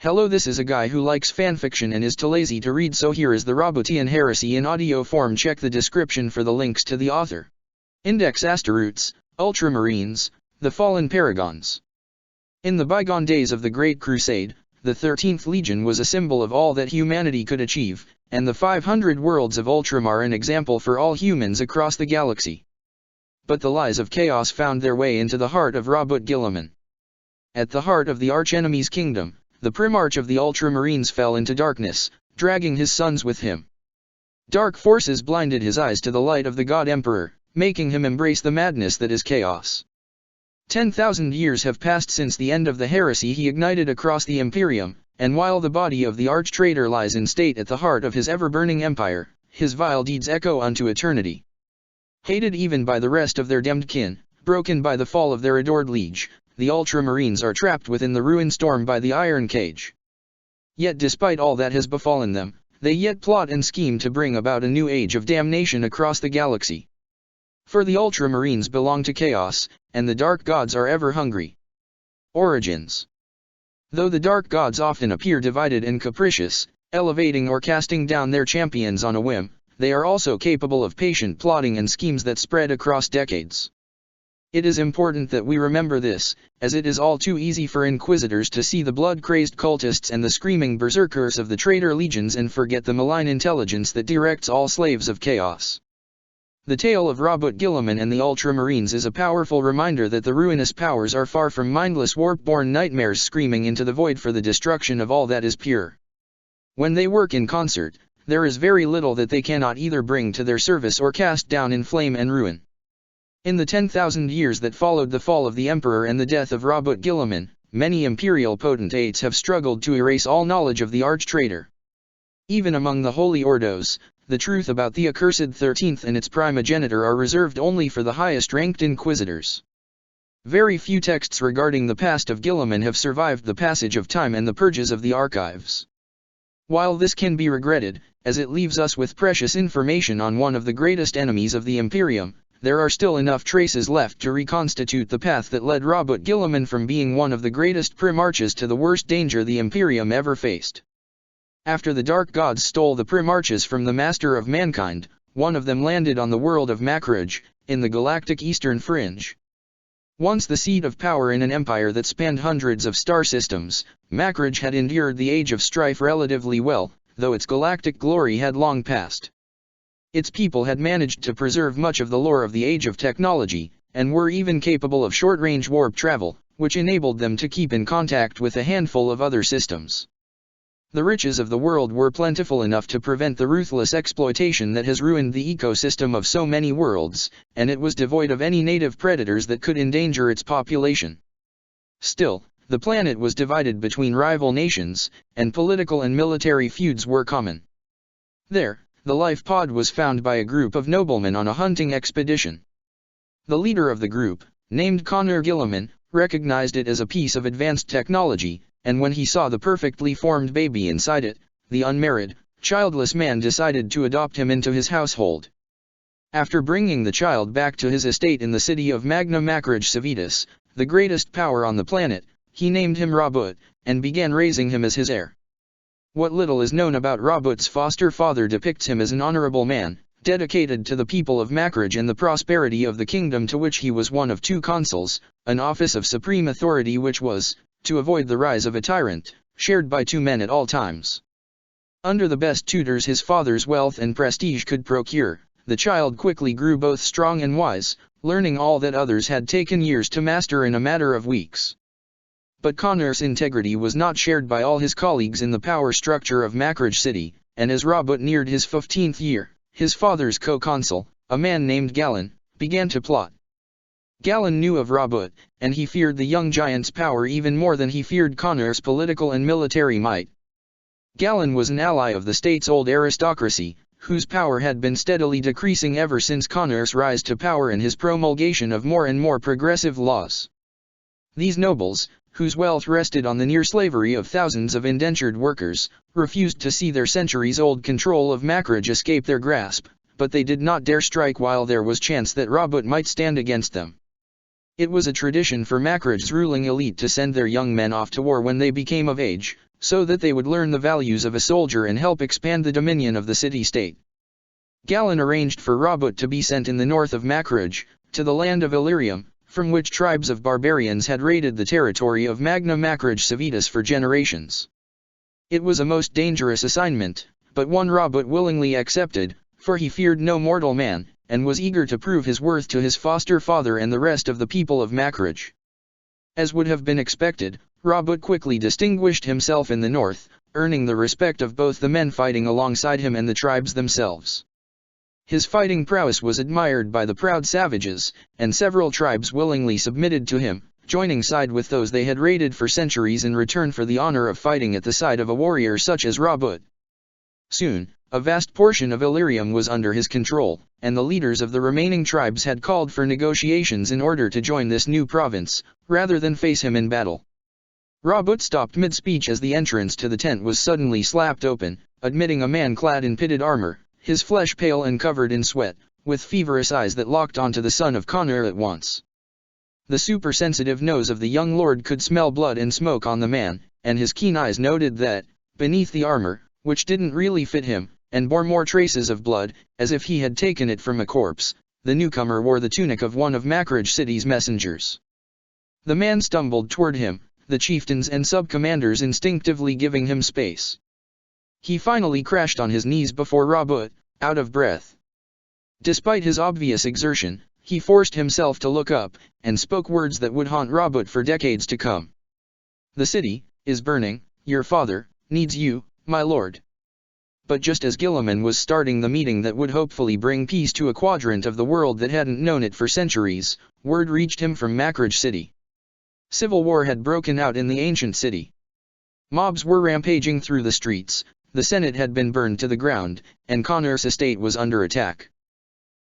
Hello, this is a guy who likes fanfiction and is too lazy to read, so here is the Roboutian Heresy in audio form. Check the description for the links to the author. Index Asteroutes, Ultramarines, the Fallen Paragons. In the bygone days of the Great Crusade, the 13th Legion was a symbol of all that humanity could achieve, and the 500 worlds of Ultramar an example for all humans across the galaxy. But the lies of chaos found their way into the heart of Roboutian. At the heart of the archenemy's kingdom, the Primarch of the Ultramarines fell into darkness, dragging his sons with him. Dark forces blinded his eyes to the light of the God Emperor, making him embrace the madness that is chaos. 10,000 years have passed since the end of the heresy he ignited across the Imperium, and while the body of the arch-traitor lies in state at the heart of his ever-burning empire, his vile deeds echo unto eternity. Hated even by the rest of their damned kin, broken by the fall of their adored liege, the Ultramarines are trapped within the ruined storm by the iron cage. Yet despite all that has befallen them, they yet plot and scheme to bring about a new age of damnation across the galaxy. For the Ultramarines belong to chaos, and the dark gods are ever hungry. Origins. Though the dark gods often appear divided and capricious, elevating or casting down their champions on a whim, they are also capable of patient plotting and schemes that spread across decades. It is important that we remember this, as it is all too easy for inquisitors to see the blood-crazed cultists and the screaming berserkers of the traitor legions and forget the malign intelligence that directs all slaves of chaos. The tale of Roboutian and the Ultramarines is a powerful reminder that the ruinous powers are far from mindless warp-born nightmares screaming into the void for the destruction of all that is pure. When they work in concert, there is very little that they cannot either bring to their service or cast down in flame and ruin. In the 10,000 years that followed the fall of the Emperor and the death of Roboutian, many imperial potentates have struggled to erase all knowledge of the arch-traitor. Even among the Holy Ordos, the truth about the accursed 13th and its primogenitor are reserved only for the highest-ranked inquisitors. Very few texts regarding the past of Guilliman have survived the passage of time and the purges of the archives. While this can be regretted, as it leaves us with precious information on one of the greatest enemies of the Imperium, there are still enough traces left to reconstitute the path that led Roboutian from being one of the greatest primarches to the worst danger the Imperium ever faced. After the Dark Gods stole the primarches from the Master of Mankind, one of them landed on the world of Makraj, in the galactic eastern fringe. Once the seat of power in an empire that spanned hundreds of star systems, Makraj had endured the age of strife relatively well, though its galactic glory had long passed. Its people had managed to preserve much of the lore of the age of technology, and were even capable of short-range warp travel, which enabled them to keep in contact with a handful of other systems. The riches of the world were plentiful enough to prevent the ruthless exploitation that has ruined the ecosystem of so many worlds, and it was devoid of any native predators that could endanger its population. Still, the planet was divided between rival nations, and political and military feuds were common. There, the life pod was found by a group of noblemen on a hunting expedition. The leader of the group, named Connor Guilliman, recognized it as a piece of advanced technology, and when he saw the perfectly formed baby inside it, the unmarried, childless man decided to adopt him into his household. After bringing the child back to his estate in the city of Magna Makraj Civitas, the greatest power on the planet, he named him Robot, and began raising him as his heir. What little is known about Robot's foster father depicts him as an honorable man, dedicated to the people of Makraj and the prosperity of the kingdom to which he was one of two consuls, an office of supreme authority which was, to avoid the rise of a tyrant, shared by two men at all times. Under the best tutors his father's wealth and prestige could procure, the child quickly grew both strong and wise, learning all that others had taken years to master in a matter of weeks. But Connor's integrity was not shared by all his colleagues in the power structure of Makraj City, and as Robot neared his 15th year, his father's co-consul, a man named Galen, began to plot. Galen knew of Robot, and he feared the young giant's power even more than he feared Connor's political and military might. Galen was an ally of the state's old aristocracy, whose power had been steadily decreasing ever since Connor's rise to power and his promulgation of more and more progressive laws. These nobles, whose wealth rested on the near slavery of thousands of indentured workers, refused to see their centuries-old control of Makraj escape their grasp, but they did not dare strike while there was chance that Robot might stand against them. It was a tradition for Makraj's ruling elite to send their young men off to war when they became of age, so that they would learn the values of a soldier and help expand the dominion of the city-state. Galen arranged for Robout to be sent in the north of Macrage, to the land of Illyrium, from which tribes of barbarians had raided the territory of Magna Macrage Civitas for generations. It was a most dangerous assignment, but one Robout willingly accepted, for he feared no mortal man, and was eager to prove his worth to his foster father and the rest of the people of Macrage. As would have been expected, Robout quickly distinguished himself in the north, earning the respect of both the men fighting alongside him and the tribes themselves. His fighting prowess was admired by the proud savages, and several tribes willingly submitted to him, joining side with those they had raided for centuries in return for the honor of fighting at the side of a warrior such as Robout. Soon, a vast portion of Illyrium was under his control, and the leaders of the remaining tribes had called for negotiations in order to join this new province, rather than face him in battle. Robout stopped mid-speech as the entrance to the tent was suddenly slapped open, admitting a man clad in pitted armor, his flesh pale and covered in sweat, with feverish eyes that locked onto the son of Connor at once. The supersensitive nose of the young lord could smell blood and smoke on the man, and his keen eyes noted that, beneath the armor, which didn't really fit him, and bore more traces of blood, as if he had taken it from a corpse, the newcomer wore the tunic of one of Macrage City's messengers. The man stumbled toward him, the chieftains and sub-commanders instinctively giving him space. He finally crashed on his knees before Robout, out of breath. Despite his obvious exertion, he forced himself to look up, and spoke words that would haunt Robout for decades to come. "The city is burning, your father needs you, my lord." But just as Gilliman was starting the meeting that would hopefully bring peace to a quadrant of the world that hadn't known it for centuries, word reached him from Macrage City. Civil war had broken out in the ancient city. Mobs were rampaging through the streets, the Senate had been burned to the ground, and Connor's estate was under attack.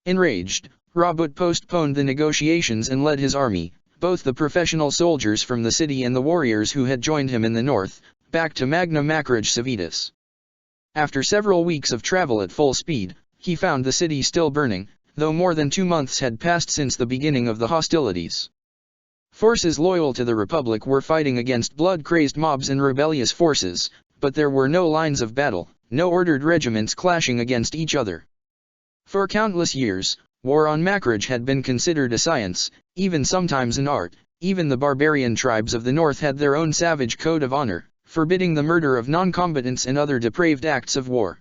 Enraged, Robout postponed the negotiations and led his army, both the professional soldiers from the city and the warriors who had joined him in the north, back to Magna Macrage Civitas. After several weeks of travel at full speed, he found the city still burning, though more than 2 months had passed since the beginning of the hostilities. Forces loyal to the Republic were fighting against blood-crazed mobs and rebellious forces, but there were no lines of battle, no ordered regiments clashing against each other. For countless years, war on Macrage had been considered a science, even sometimes an art. Even the barbarian tribes of the north had their own savage code of honor, forbidding the murder of non-combatants and other depraved acts of war.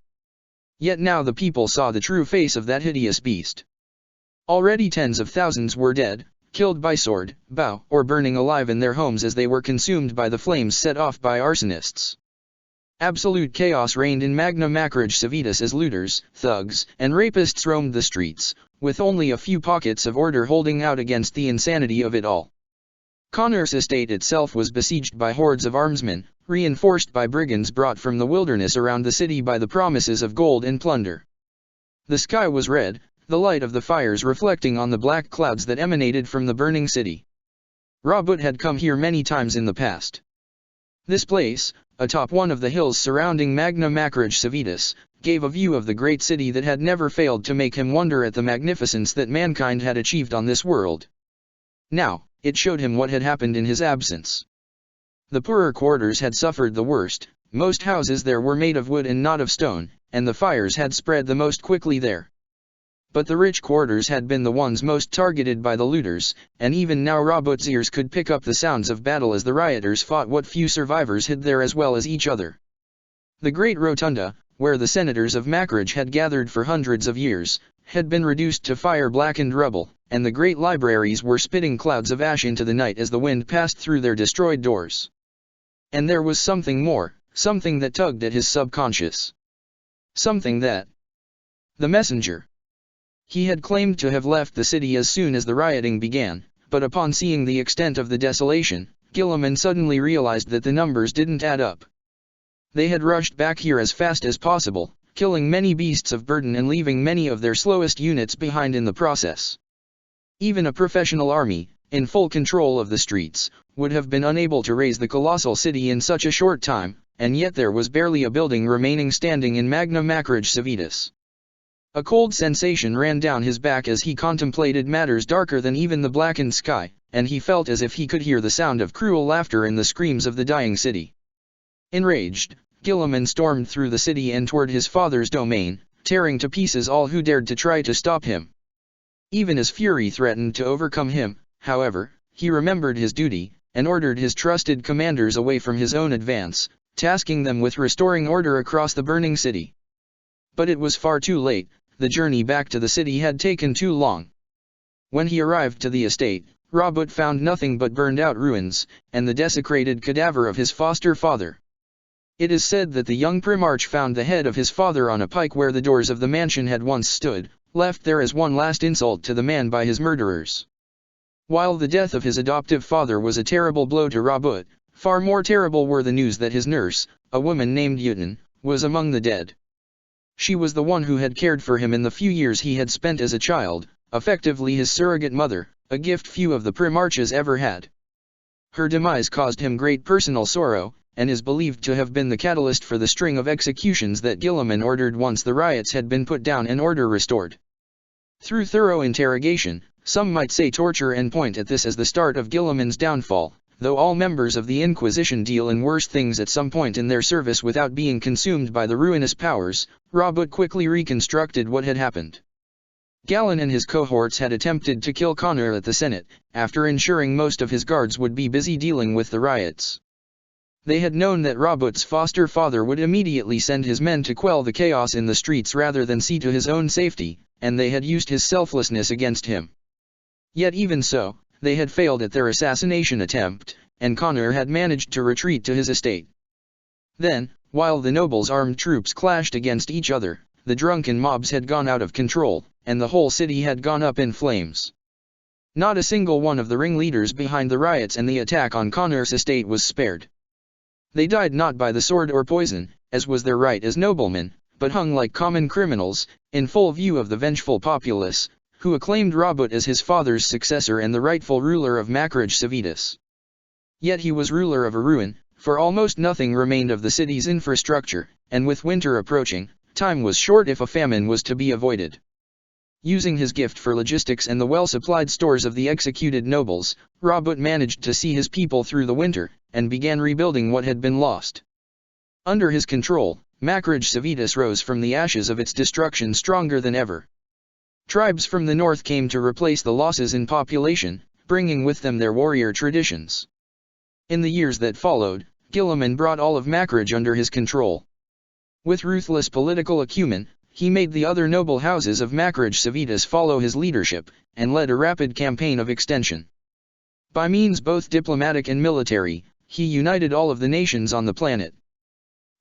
Yet now the people saw the true face of that hideous beast. Already tens of thousands were dead, killed by sword, bow, or burning alive in their homes as they were consumed by the flames set off by arsonists. Absolute chaos reigned in Magna Macrage Civitas as looters, thugs, and rapists roamed the streets, with only a few pockets of order holding out against the insanity of it all. Connor's estate itself was besieged by hordes of armsmen, reinforced by brigands brought from the wilderness around the city by the promises of gold and plunder. The sky was red, the light of the fires reflecting on the black clouds that emanated from the burning city. Robout had come here many times in the past. This place, atop one of the hills surrounding Magna Macrage Civitas, gave a view of the great city that had never failed to make him wonder at the magnificence that mankind had achieved on this world. Now, it showed him what had happened in his absence. The poorer quarters had suffered the worst, most houses there were made of wood and not of stone, and the fires had spread the most quickly there. But the rich quarters had been the ones most targeted by the looters, and even now Robout's ears could pick up the sounds of battle as the rioters fought what few survivors hid there as well as each other. The great rotunda, where the senators of Macrage had gathered for hundreds of years, had been reduced to fire-blackened rubble, and the great libraries were spitting clouds of ash into the night as the wind passed through their destroyed doors. And there was something more, something that tugged at his subconscious. Something that... The messenger. He had claimed to have left the city as soon as the rioting began, but upon seeing the extent of the desolation, Gilliman suddenly realized that the numbers didn't add up. They had rushed back here as fast as possible, killing many beasts of burden and leaving many of their slowest units behind in the process. Even a professional army, in full control of the streets, would have been unable to raise the colossal city in such a short time, and yet there was barely a building remaining standing in Magna Macrage Civitas. A cold sensation ran down his back as he contemplated matters darker than even the blackened sky, and he felt as if he could hear the sound of cruel laughter and the screams of the dying city. Enraged, Guilliman stormed through the city and toward his father's domain, tearing to pieces all who dared to try to stop him. Even as fury threatened to overcome him, however, he remembered his duty, and ordered his trusted commanders away from his own advance, tasking them with restoring order across the burning city. But it was far too late, the journey back to the city had taken too long. When he arrived to the estate, Robout found nothing but burned-out ruins, and the desecrated cadaver of his foster father. It is said that the young Primarch found the head of his father on a pike where the doors of the mansion had once stood, left there as one last insult to the man by his murderers. While the death of his adoptive father was a terrible blow to Robout, far more terrible were the news that his nurse, a woman named Utin, was among the dead. She was the one who had cared for him in the few years he had spent as a child, effectively his surrogate mother, a gift few of the Primarches ever had. Her demise caused him great personal sorrow, and is believed to have been the catalyst for the string of executions that Guilliman ordered once the riots had been put down and order restored. Through thorough interrogation, some might say torture, and point at this as the start of Guilliman's downfall, though all members of the Inquisition deal in worse things at some point in their service without being consumed by the ruinous powers. Robout quickly reconstructed what had happened. Galen and his cohorts had attempted to kill Connor at the Senate, after ensuring most of his guards would be busy dealing with the riots. They had known that Robout's foster father would immediately send his men to quell the chaos in the streets rather than see to his own safety, and they had used his selflessness against him. Yet even so, they had failed at their assassination attempt, and Connor had managed to retreat to his estate. Then, while the nobles' armed troops clashed against each other, the drunken mobs had gone out of control, and the whole city had gone up in flames. Not a single one of the ringleaders behind the riots and the attack on Connor's estate was spared. They died not by the sword or poison, as was their right as noblemen, but hung like common criminals, in full view of the vengeful populace, who acclaimed Robout as his father's successor and the rightful ruler of Macrage Civitas. Yet he was ruler of a ruin, for almost nothing remained of the city's infrastructure, and with winter approaching, time was short if a famine was to be avoided. Using his gift for logistics and the well-supplied stores of the executed nobles, Robout managed to see his people through the winter, and began rebuilding what had been lost. Under his control, Macrage Civitas rose from the ashes of its destruction stronger than ever. Tribes from the north came to replace the losses in population, bringing with them their warrior traditions. In the years that followed, Guilliman brought all of Macrage under his control. With ruthless political acumen, he made the other noble houses of Macrage Civitas follow his leadership, and led a rapid campaign of extension. By means both diplomatic and military, he united all of the nations on the planet.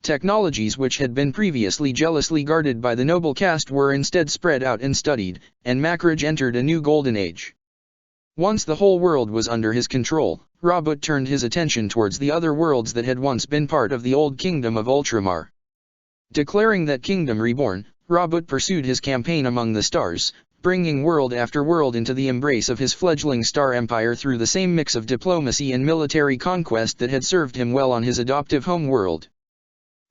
Technologies which had been previously jealously guarded by the noble caste were instead spread out and studied, and Macrage entered a new golden age. Once the whole world was under his control, Robout turned his attention towards the other worlds that had once been part of the old kingdom of Ultramar. Declaring that kingdom reborn, Robout pursued his campaign among the stars, bringing world after world into the embrace of his fledgling star empire through the same mix of diplomacy and military conquest that had served him well on his adoptive home world.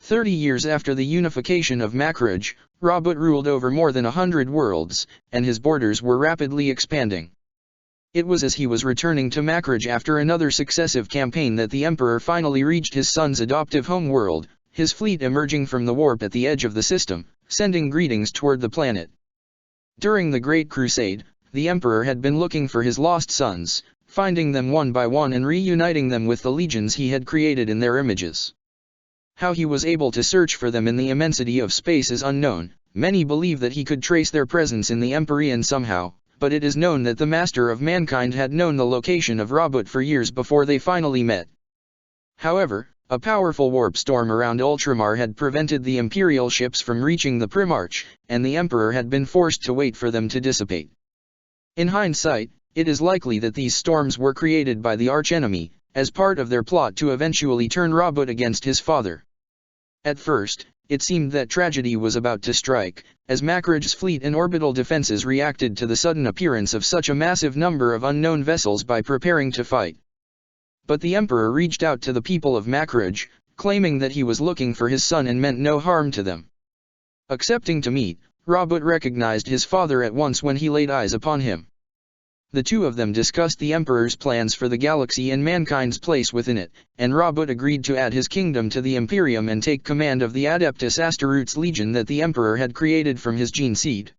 30 years after the unification of Macrage, Robout ruled over more than 100 worlds, and his borders were rapidly expanding. It was as he was returning to Macrage after another successive campaign that the Emperor finally reached his son's adoptive home world, his fleet emerging from the warp at the edge of the system, sending greetings toward the planet. During the Great Crusade, the Emperor had been looking for his lost sons, finding them one by one and reuniting them with the legions he had created in their images. How he was able to search for them in the immensity of space is unknown. Many believe that he could trace their presence in the Empyrean somehow, but it is known that the Master of Mankind had known the location of Robout for years before they finally met. However, a powerful warp storm around Ultramar had prevented the Imperial ships from reaching the Primarch, and the Emperor had been forced to wait for them to dissipate. In hindsight, it is likely that these storms were created by the archenemy, as part of their plot to eventually turn Robout against his father. At first, it seemed that tragedy was about to strike, as Macrage's fleet and orbital defenses reacted to the sudden appearance of such a massive number of unknown vessels by preparing to fight. But the Emperor reached out to the people of Macrage, claiming that he was looking for his son and meant no harm to them. Accepting to meet, Robout recognized his father at once when he laid eyes upon him. The two of them discussed the Emperor's plans for the galaxy and mankind's place within it, and Robout agreed to add his kingdom to the Imperium and take command of the Adeptus Asteroutes Legion that the Emperor had created from his gene seed.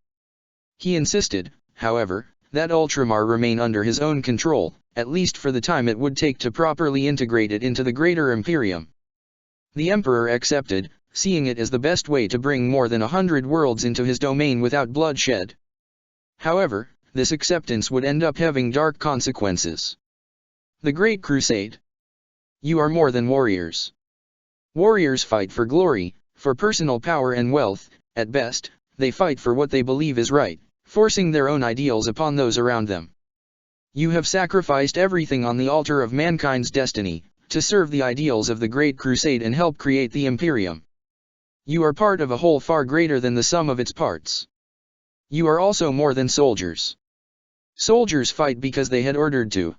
He insisted, however, that Ultramar remain under his own control, at least for the time it would take to properly integrate it into the greater Imperium. The Emperor accepted, seeing it as the best way to bring more than 100 worlds into his domain without bloodshed. However, this acceptance would end up having dark consequences. The Great Crusade. You are more than warriors. Warriors fight for glory, for personal power and wealth. At best, they fight for what they believe is right, forcing their own ideals upon those around them. You have sacrificed everything on the altar of mankind's destiny, to serve the ideals of the Great Crusade and help create the Imperium. You are part of a whole far greater than the sum of its parts. You are also more than soldiers. Soldiers fight because they had ordered to.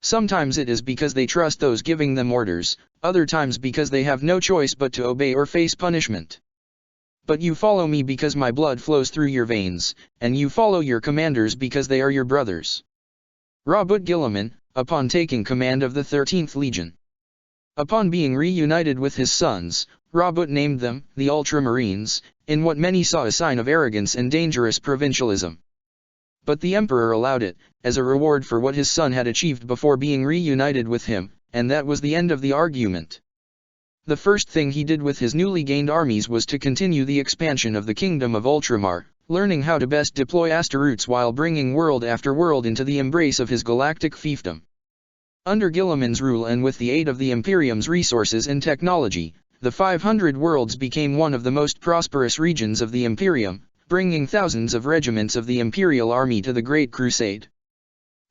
Sometimes it is because they trust those giving them orders, other times because they have no choice but to obey or face punishment. But you follow me because my blood flows through your veins, and you follow your commanders because they are your brothers. Robout Guilliman, upon taking command of the 13th Legion. Upon being reunited with his sons, Robout named them the Ultramarines, in what many saw a sign of arrogance and dangerous provincialism. But the Emperor allowed it, as a reward for what his son had achieved before being reunited with him, and that was the end of the argument. The first thing he did with his newly gained armies was to continue the expansion of the kingdom of Ultramar, learning how to best deploy asteroids while bringing world after world into the embrace of his galactic fiefdom. Under Guilliman's rule and with the aid of the Imperium's resources and technology, the 500 worlds became one of the most prosperous regions of the Imperium, bringing thousands of regiments of the Imperial Army to the Great Crusade.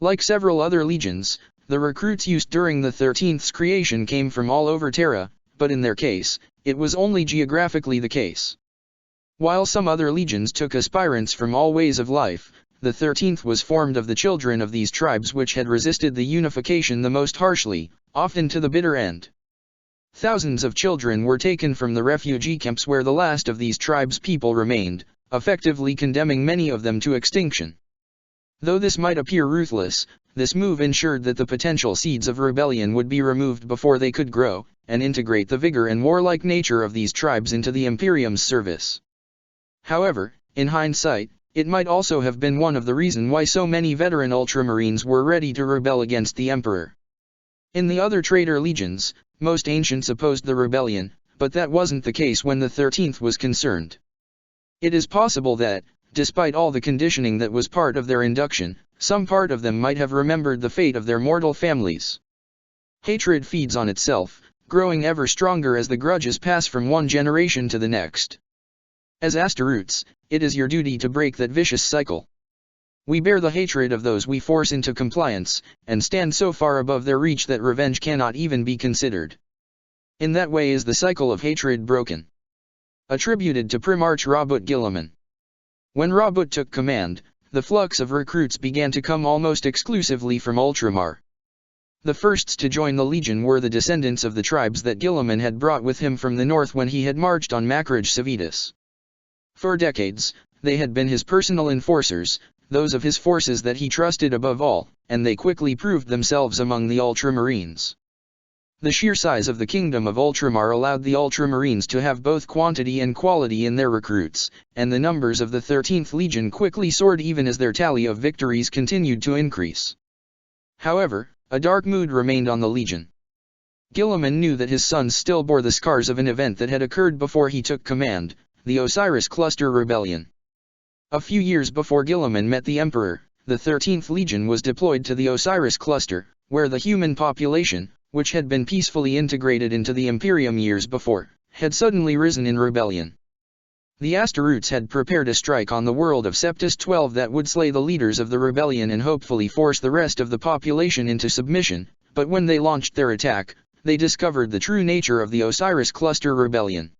Like several other legions, the recruits used during the 13th's creation came from all over Terra, but in their case, it was only geographically the case. While some other legions took aspirants from all ways of life, the 13th was formed of the children of these tribes which had resisted the unification the most harshly, often to the bitter end. Thousands of children were taken from the refugee camps where the last of these tribes' people remained, effectively condemning many of them to extinction. Though this might appear ruthless, this move ensured that the potential seeds of rebellion would be removed before they could grow, and integrate the vigor and warlike nature of these tribes into the Imperium's service. However, in hindsight, it might also have been one of the reasons why so many veteran Ultramarines were ready to rebel against the Emperor. In the other traitor legions, most ancients opposed the rebellion, but that wasn't the case when the 13th was concerned. It is possible that, despite all the conditioning that was part of their induction, some part of them might have remembered the fate of their mortal families. Hatred feeds on itself, growing ever stronger as the grudges pass from one generation to the next. As Asteroutes, it is your duty to break that vicious cycle. We bear the hatred of those we force into compliance, and stand so far above their reach that revenge cannot even be considered. In that way is the cycle of hatred broken. Attributed to Primarch Robout Guilliman. When Robout took command, the flux of recruits began to come almost exclusively from Ultramar. The firsts to join the Legion were the descendants of the tribes that Guilliman had brought with him from the north when he had marched on Macrage Civitas. For decades, they had been his personal enforcers, those of his forces that he trusted above all, and they quickly proved themselves among the Ultramarines. The sheer size of the kingdom of Ultramar allowed the Ultramarines to have both quantity and quality in their recruits, and the numbers of the 13th Legion quickly soared even as their tally of victories continued to increase. However, a dark mood remained on the Legion. Guilliman knew that his sons still bore the scars of an event that had occurred before he took command, the Osiris Cluster Rebellion. A few years before Guilliman met the Emperor, the 13th Legion was deployed to the Osiris Cluster, where the human population, which had been peacefully integrated into the Imperium years before, had suddenly risen in rebellion. The Asteroutes had prepared a strike on the world of Septus 12 that would slay the leaders of the rebellion and hopefully force the rest of the population into submission, but when they launched their attack, they discovered the true nature of the Osiris Cluster Rebellion.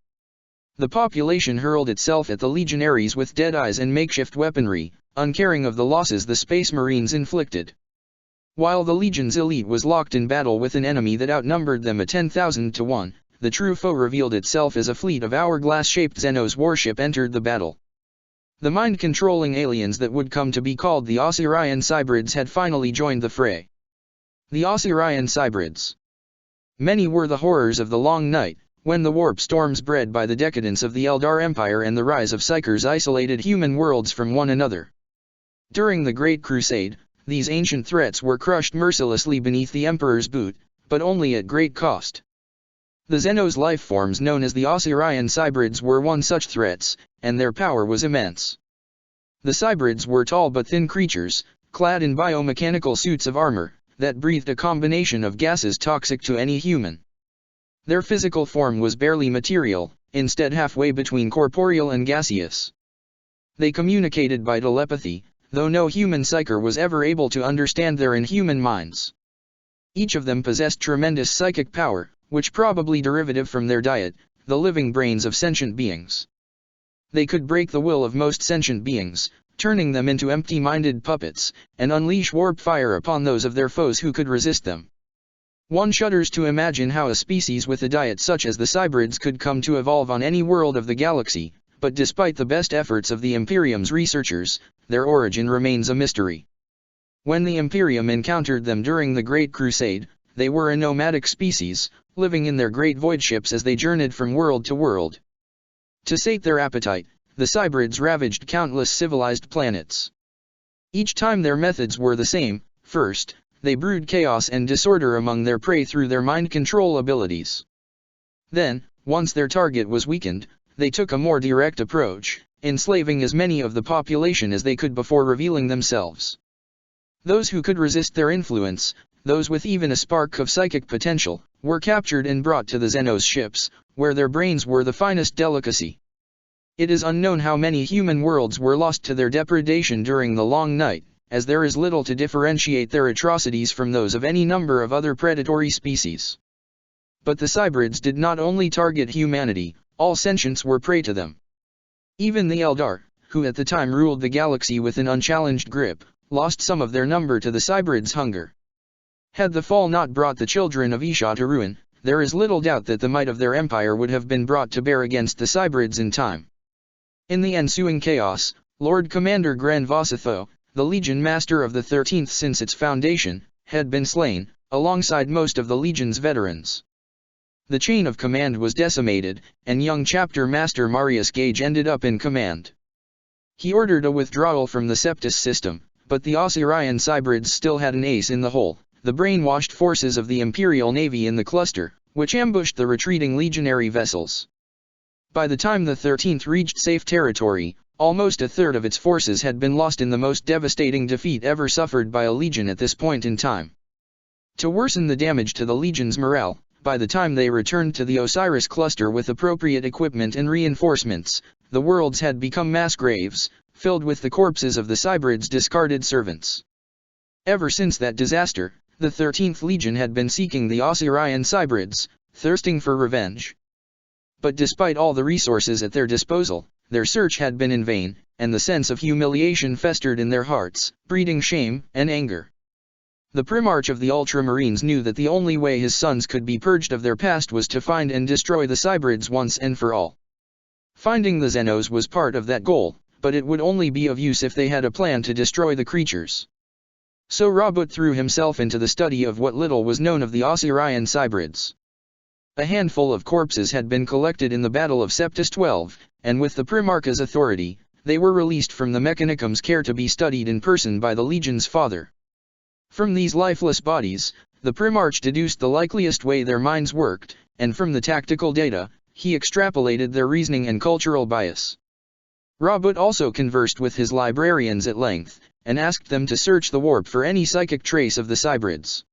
The population hurled itself at the legionaries with dead eyes and makeshift weaponry, uncaring of the losses the Space Marines inflicted. While the Legion's elite was locked in battle with an enemy that outnumbered them 10,000 to 1, the true foe revealed itself as a fleet of hourglass-shaped Xenos warship entered the battle. The mind-controlling aliens that would come to be called the Osirian Cybrids had finally joined the fray. The Osirian Cybrids. Many were the horrors of the long night, when the warp storms bred by the decadence of the Eldar Empire and the rise of Psykers isolated human worlds from one another. During the Great Crusade, these ancient threats were crushed mercilessly beneath the Emperor's boot, but only at great cost. The Xenos lifeforms known as the Osirian Cybrids were one such threat, and their power was immense. The Cybrids were tall but thin creatures, clad in biomechanical suits of armor, that breathed a combination of gases toxic to any human. Their physical form was barely material, instead halfway between corporeal and gaseous. They communicated by telepathy, though no human psyker was ever able to understand their inhuman minds. Each of them possessed tremendous psychic power, which probably derivative from their diet, the living brains of sentient beings. They could break the will of most sentient beings, turning them into empty-minded puppets, and unleash warp fire upon those of their foes who could resist them. One shudders to imagine how a species with a diet such as the Cybrids could come to evolve on any world of the galaxy, but despite the best efforts of the Imperium's researchers, their origin remains a mystery. When the Imperium encountered them during the Great Crusade, they were a nomadic species, living in their great void ships as they journeyed from world to world. To sate their appetite, the Cybrids ravaged countless civilized planets. Each time their methods were the same. First, they brewed chaos and disorder among their prey through their mind control abilities. Then, once their target was weakened, they took a more direct approach, enslaving as many of the population as they could before revealing themselves. Those who could resist their influence, those with even a spark of psychic potential, were captured and brought to the Xenos ships, where their brains were the finest delicacy. It is unknown how many human worlds were lost to their depredation during the long night, as there is little to differentiate their atrocities from those of any number of other predatory species. But the Cybrids did not only target humanity, all sentients were prey to them. Even the Eldar, who at the time ruled the galaxy with an unchallenged grip, lost some of their number to the Cybrids' hunger. Had the fall not brought the children of Isha to ruin, there is little doubt that the might of their empire would have been brought to bear against the Cybrids in time. In the ensuing chaos, Lord Commander Gran Vossatho, the Legion Master of the 13th since its foundation, had been slain, alongside most of the Legion's veterans. The chain of command was decimated, and young Chapter Master Marius Gage ended up in command. He ordered a withdrawal from the Septus system, but the Osirian Cybrids still had an ace in the hole, the brainwashed forces of the Imperial Navy in the cluster, which ambushed the retreating legionary vessels. By the time the 13th reached safe territory, almost a third of its forces had been lost in the most devastating defeat ever suffered by a legion at this point in time. To worsen the damage to the legion's morale, by the time they returned to the Osiris cluster with appropriate equipment and reinforcements, the worlds had become mass graves, filled with the corpses of the Cybrids' discarded servants. Ever since that disaster, the 13th Legion had been seeking the Osirian Cybrids, thirsting for revenge. But despite all the resources at their disposal, their search had been in vain, and the sense of humiliation festered in their hearts, breeding shame and anger. The Primarch of the Ultramarines knew that the only way his sons could be purged of their past was to find and destroy the Cybrids once and for all. Finding the Xenos was part of that goal, but it would only be of use if they had a plan to destroy the creatures. So Robout threw himself into the study of what little was known of the Osirian Cybrids. A handful of corpses had been collected in the Battle of Septus 12, and with the Primarch's authority, they were released from the Mechanicum's care to be studied in person by the Legion's father. From these lifeless bodies, the Primarch deduced the likeliest way their minds worked, and from the tactical data, he extrapolated their reasoning and cultural bias. Robout also conversed with his librarians at length, and asked them to search the warp for any psychic trace of the Cybrids.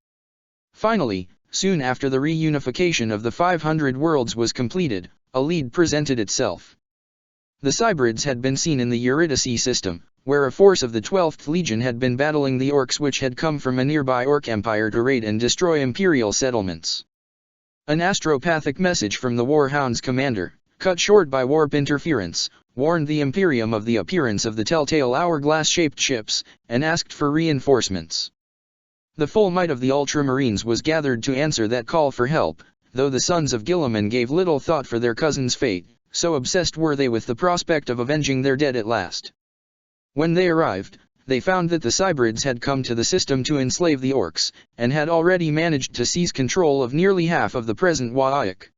Finally, soon after the reunification of the 500 worlds was completed, a lead presented itself. The Cybrids had been seen in the Eurydice system, where a force of the 12th Legion had been battling the Orcs which had come from a nearby Orc empire to raid and destroy imperial settlements. An astropathic message from the Warhound's commander, cut short by warp interference, warned the Imperium of the appearance of the telltale hourglass-shaped ships, and asked for reinforcements. The full might of the Ultramarines was gathered to answer that call for help, though the sons of Guilliman gave little thought for their cousin's fate, so obsessed were they with the prospect of avenging their dead at last. When they arrived, they found that the Cybrids had come to the system to enslave the orcs, and had already managed to seize control of nearly half of the present Waiak.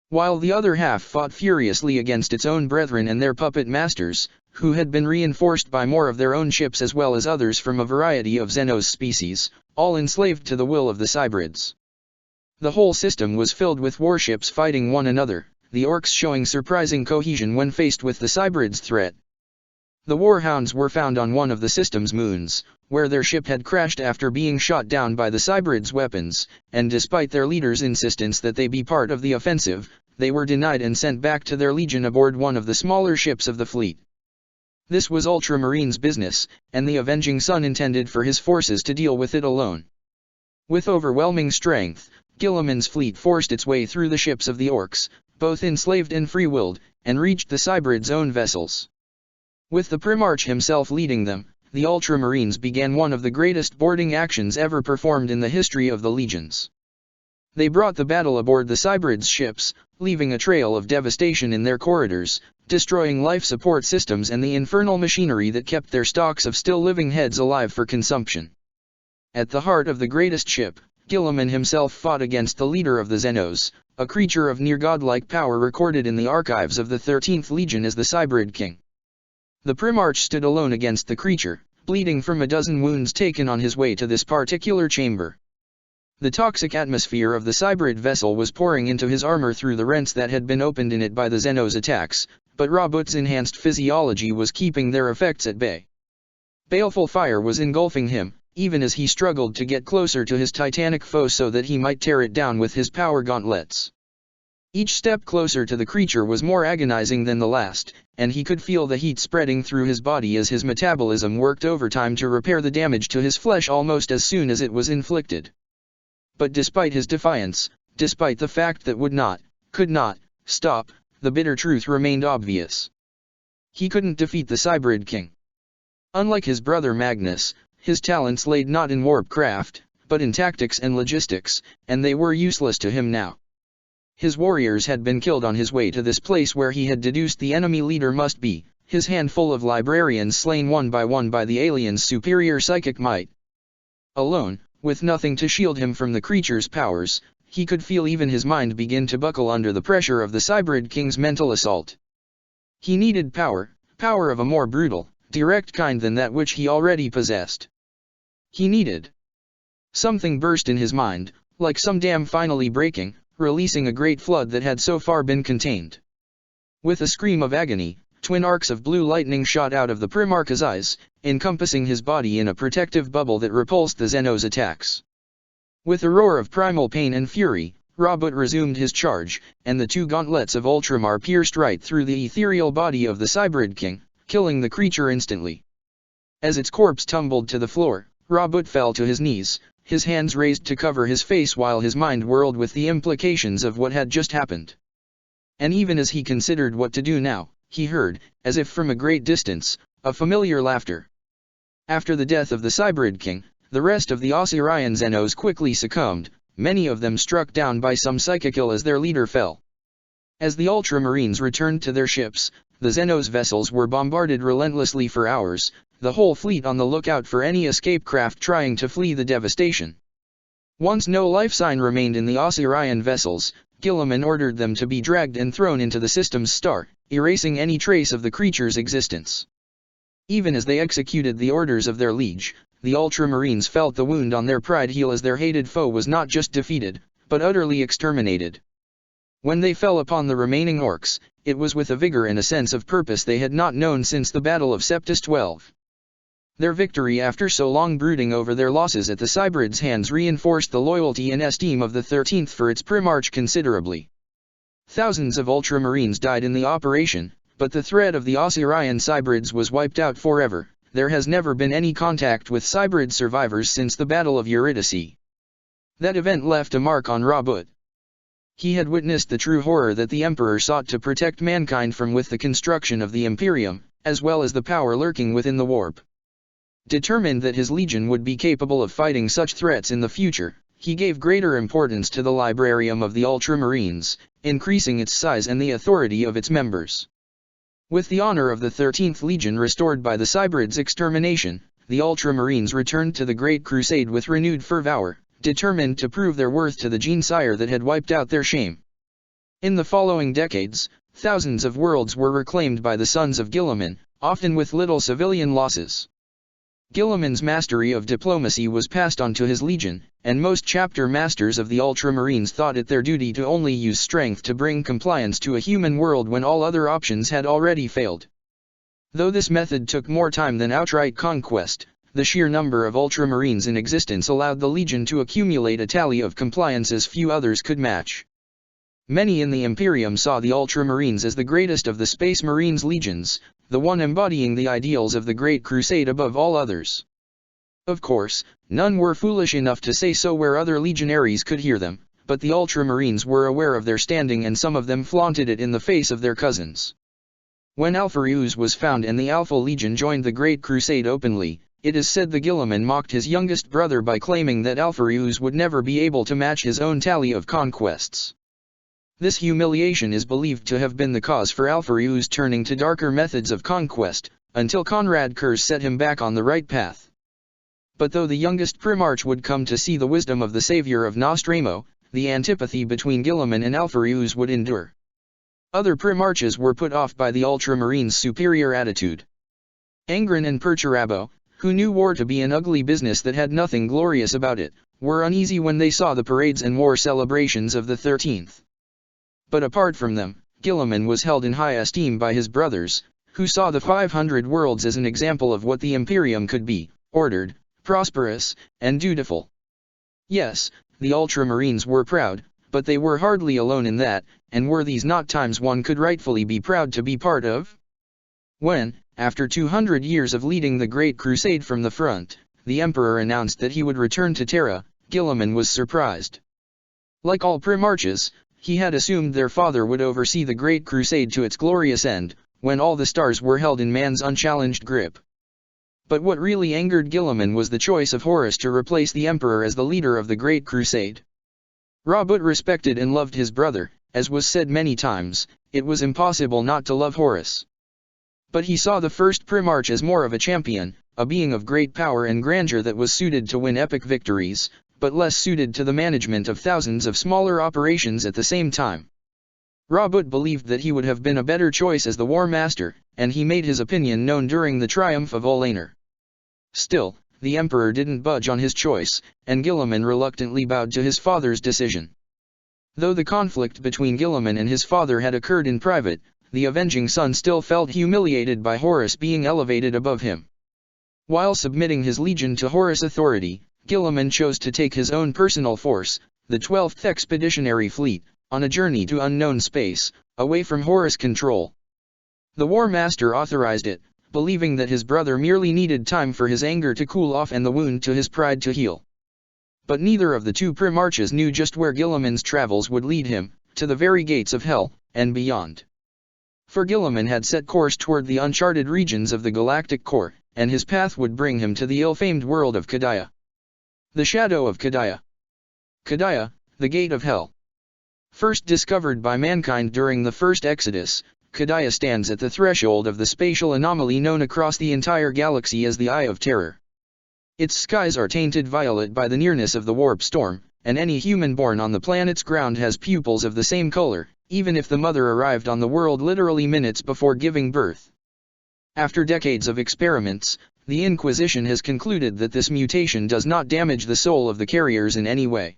While the other half fought furiously against its own brethren and their puppet masters, who had been reinforced by more of their own ships as well as others from a variety of Xenos species, all enslaved to the will of the Cybrids. The whole system was filled with warships fighting one another, the orcs showing surprising cohesion when faced with the Cybrids' threat. The warhounds were found on one of the system's moons, where their ship had crashed after being shot down by the Cybrids' weapons, and despite their leader's insistence that they be part of the offensive, they were denied and sent back to their legion aboard one of the smaller ships of the fleet. This was Ultramarine's business, and the Avenging Sun intended for his forces to deal with it alone. With overwhelming strength, Guilliman's fleet forced its way through the ships of the orcs, both enslaved and free-willed, and reached the Cybrids' own vessels. With the Primarch himself leading them, the Ultramarines began one of the greatest boarding actions ever performed in the history of the legions. They brought the battle aboard the Cybrids' ships, leaving a trail of devastation in their corridors, destroying life support systems and the infernal machinery that kept their stocks of still-living heads alive for consumption. At the heart of the greatest ship, Guilliman himself fought against the leader of the Xenos, a creature of near-godlike power recorded in the archives of the 13th Legion as the Cybrid King. The Primarch stood alone against the creature, bleeding from a dozen wounds taken on his way to this particular chamber. The toxic atmosphere of the Cybrid vessel was pouring into his armor through the rents that had been opened in it by the Xenos' attacks, but Robout's enhanced physiology was keeping their effects at bay. Baleful fire was engulfing him, even as he struggled to get closer to his titanic foe so that he might tear it down with his power gauntlets. Each step closer to the creature was more agonizing than the last, and he could feel the heat spreading through his body as his metabolism worked overtime to repair the damage to his flesh almost as soon as it was inflicted. But despite his defiance, despite the fact that could not, stop, the bitter truth remained obvious. He couldn't defeat the Cybrid King. Unlike his brother Magnus, his talents laid not in warp craft, but in tactics and logistics, and they were useless to him now. His warriors had been killed on his way to this place where he had deduced the enemy leader must be, his handful of librarians slain one by the alien's superior psychic might. Alone, with nothing to shield him from the creature's powers, he could feel even his mind begin to buckle under the pressure of the Cybrid King's mental assault. He needed power of a more brutal, direct kind than that which he already possessed. He needed. Something burst in his mind, like some dam finally breaking, releasing a great flood that had so far been contained. With a scream of agony, twin arcs of blue lightning shot out of the Primarch's eyes, encompassing his body in a protective bubble that repulsed the Xenos' attacks. With a roar of primal pain and fury, Robout resumed his charge, and the two gauntlets of Ultramar pierced right through the ethereal body of the Cybrid King, killing the creature instantly. As its corpse tumbled to the floor, Robout fell to his knees, his hands raised to cover his face while his mind whirled with the implications of what had just happened. And even as he considered what to do now, he heard, as if from a great distance, a familiar laughter. After the death of the Cybrid King, the rest of the Osirian Xenos quickly succumbed, many of them struck down by some psychic ill as their leader fell. As the Ultramarines returned to their ships, the Xenos vessels were bombarded relentlessly for hours, the whole fleet on the lookout for any escape craft trying to flee the devastation. Once no life sign remained in the Osirian vessels, Guilliman ordered them to be dragged and thrown into the system's star, erasing any trace of the creature's existence. Even as they executed the orders of their liege, the Ultramarines felt the wound on their pride heal as their hated foe was not just defeated, but utterly exterminated. When they fell upon the remaining orcs, it was with a vigor and a sense of purpose they had not known since the Battle of Septus 12. Their victory after so long brooding over their losses at the Cybrids' hands reinforced the loyalty and esteem of the 13th for its Primarch considerably. Thousands of Ultramarines died in the operation, but the threat of the Osirian Cybrids was wiped out forever. There has never been any contact with Cybrid survivors since the Battle of Eurydice. That event left a mark on Robout. He had witnessed the true horror that the Emperor sought to protect mankind from with the construction of the Imperium, as well as the power lurking within the warp. Determined that his legion would be capable of fighting such threats in the future, he gave greater importance to the Librarium of the Ultramarines, increasing its size and the authority of its members. With the honor of the 13th Legion restored by the Cybrids' extermination, the Ultramarines returned to the Great Crusade with renewed fervor, determined to prove their worth to the Genecide that had wiped out their shame. In the following decades, thousands of worlds were reclaimed by the sons of Guilliman, often with little civilian losses. Guilliman's mastery of diplomacy was passed on to his legion, and most chapter masters of the Ultramarines thought it their duty to only use strength to bring compliance to a human world when all other options had already failed. Though this method took more time than outright conquest, the sheer number of Ultramarines in existence allowed the legion to accumulate a tally of compliances few others could match. Many in the Imperium saw the Ultramarines as the greatest of the Space Marines legions, the one embodying the ideals of the Great Crusade above all others. Of course, none were foolish enough to say so where other legionaries could hear them, but the Ultramarines were aware of their standing and some of them flaunted it in the face of their cousins. When Alphareus was found and the Alpha Legion joined the Great Crusade openly, it is said the Guilliman mocked his youngest brother by claiming that Alphareus would never be able to match his own tally of conquests. This humiliation is believed to have been the cause for Alphareus turning to darker methods of conquest, until Conrad Kurz set him back on the right path. But though the youngest Primarch would come to see the wisdom of the savior of Nostramo, the antipathy between Guilliman and Alphareus would endure. Other Primarches were put off by the Ultramarines' superior attitude. Angren and Perturabo, who knew war to be an ugly business that had nothing glorious about it, were uneasy when they saw the parades and war celebrations of the 13th. But apart from them, Guilliman was held in high esteem by his brothers, who saw the 500 worlds as an example of what the Imperium could be: ordered, prosperous, and dutiful. Yes, the Ultramarines were proud, but they were hardly alone in that, and were these not times one could rightfully be proud to be part of? When, after 200 years of leading the Great Crusade from the front, the Emperor announced that he would return to Terra, Guilliman was surprised. Like all Primarches, he had assumed their father would oversee the Great Crusade to its glorious end, when all the stars were held in man's unchallenged grip. But what really angered Guilliman was the choice of Horus to replace the Emperor as the leader of the Great Crusade. Robout respected and loved his brother, as was said many times, it was impossible not to love Horus. But he saw the first Primarch as more of a champion, a being of great power and grandeur that was suited to win epic victories, but less suited to the management of thousands of smaller operations at the same time. Robout believed that he would have been a better choice as the War Master, and he made his opinion known during the triumph of Olaner. Still, the Emperor didn't budge on his choice, and Guilliman reluctantly bowed to his father's decision. Though the conflict between Guilliman and his father had occurred in private, the avenging son still felt humiliated by Horus being elevated above him. While submitting his legion to Horus' authority, Guilliman chose to take his own personal force, the 12th Expeditionary Fleet, on a journey to unknown space, away from Horus' control. The War Master authorized it, believing that his brother merely needed time for his anger to cool off and the wound to his pride to heal. But neither of the two Primarches knew just where Guilliman's travels would lead him, to the very gates of hell, and beyond. For Guilliman had set course toward the uncharted regions of the galactic core, and his path would bring him to the ill-famed world of Kadaya. The Shadow of Kadaya. Kadaya, the Gate of Hell. First discovered by mankind during the First Exodus, Kadaya stands at the threshold of the spatial anomaly known across the entire galaxy as the Eye of Terror. Its skies are tainted violet by the nearness of the warp storm, and any human born on the planet's ground has pupils of the same color, even if the mother arrived on the world literally minutes before giving birth. After decades of experiments, the Inquisition has concluded that this mutation does not damage the soul of the carriers in any way.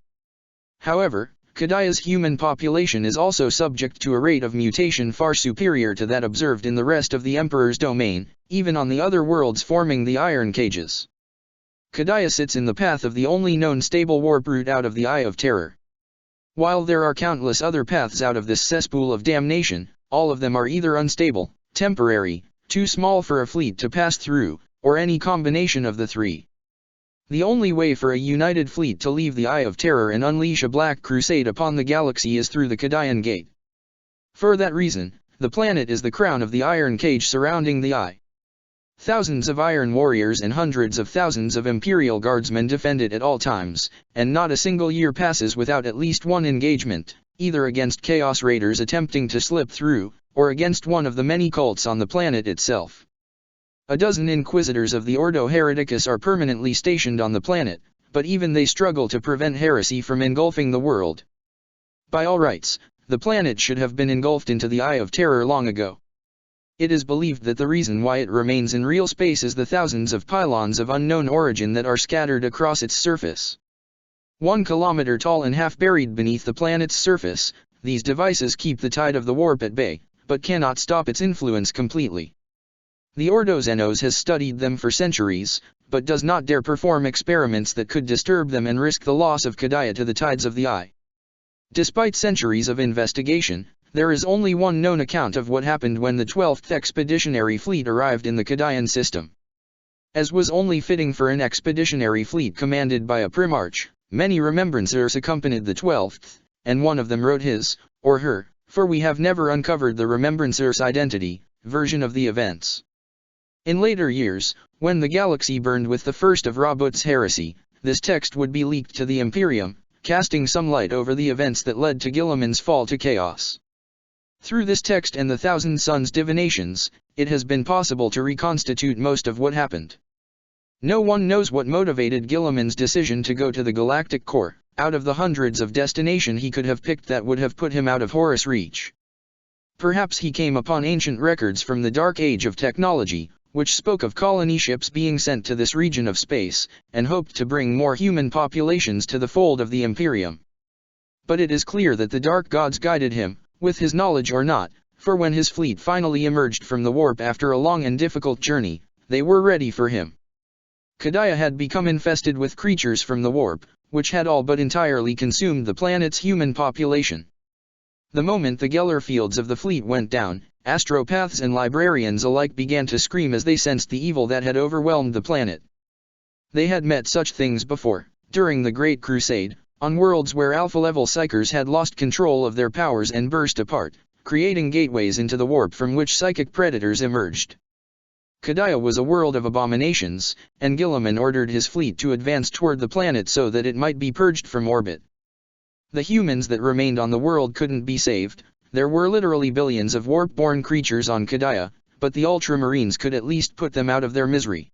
However, Kadaya's human population is also subject to a rate of mutation far superior to that observed in the rest of the Emperor's domain, even on the other worlds forming the Iron Cages. Kadaya sits in the path of the only known stable warp route out of the Eye of Terror. While there are countless other paths out of this cesspool of damnation, all of them are either unstable, temporary, too small for a fleet to pass through, or any combination of the three. The only way for a united fleet to leave the Eye of Terror and unleash a black crusade upon the galaxy is through the Kadayan Gate. For that reason, the planet is the crown of the iron cage surrounding the Eye. Thousands of iron warriors and hundreds of thousands of Imperial guardsmen defend it at all times, and not a single year passes without at least one engagement, either against Chaos Raiders attempting to slip through, or against one of the many cults on the planet itself. A dozen Inquisitors of the Ordo Hereticus are permanently stationed on the planet, but even they struggle to prevent heresy from engulfing the world. By all rights, the planet should have been engulfed into the Eye of Terror long ago. It is believed that the reason why it remains in real space is the thousands of pylons of unknown origin that are scattered across its surface. 1 kilometer tall and half buried beneath the planet's surface, these devices keep the tide of the warp at bay, but cannot stop its influence completely. The Ordo Xenos has studied them for centuries, but does not dare perform experiments that could disturb them and risk the loss of Kadaya to the tides of the Eye. Despite centuries of investigation, there is only one known account of what happened when the 12th Expeditionary Fleet arrived in the Kadayan system. As was only fitting for an expeditionary fleet commanded by a primarch, many remembrancers accompanied the 12th, and one of them wrote his, or her, for we have never uncovered the remembrancer's identity, version of the events. In later years, when the galaxy burned with the first of Roboutian Heresy, this text would be leaked to the Imperium, casting some light over the events that led to Guilliman's fall to chaos. Through this text and the Thousand Suns divinations, it has been possible to reconstitute most of what happened. No one knows what motivated Guilliman's decision to go to the Galactic Core, out of the hundreds of destinations he could have picked that would have put him out of Horus' reach. Perhaps he came upon ancient records from the Dark Age of technology, which spoke of colony ships being sent to this region of space, and hoped to bring more human populations to the fold of the Imperium. But it is clear that the Dark Gods guided him, with his knowledge or not, for when his fleet finally emerged from the warp after a long and difficult journey, they were ready for him. Kadaya had become infested with creatures from the warp, which had all but entirely consumed the planet's human population. The moment the Geller fields of the fleet went down, astropaths and librarians alike began to scream as they sensed the evil that had overwhelmed the planet. They had met such things before, during the Great Crusade, on worlds where alpha-level psychers had lost control of their powers and burst apart, creating gateways into the warp from which psychic predators emerged. Kadaya was a world of abominations, and Guilliman ordered his fleet to advance toward the planet so that it might be purged from orbit. The humans that remained on the world couldn't be saved. There were literally billions of warp-born creatures on Kadaya, but the Ultramarines could at least put them out of their misery.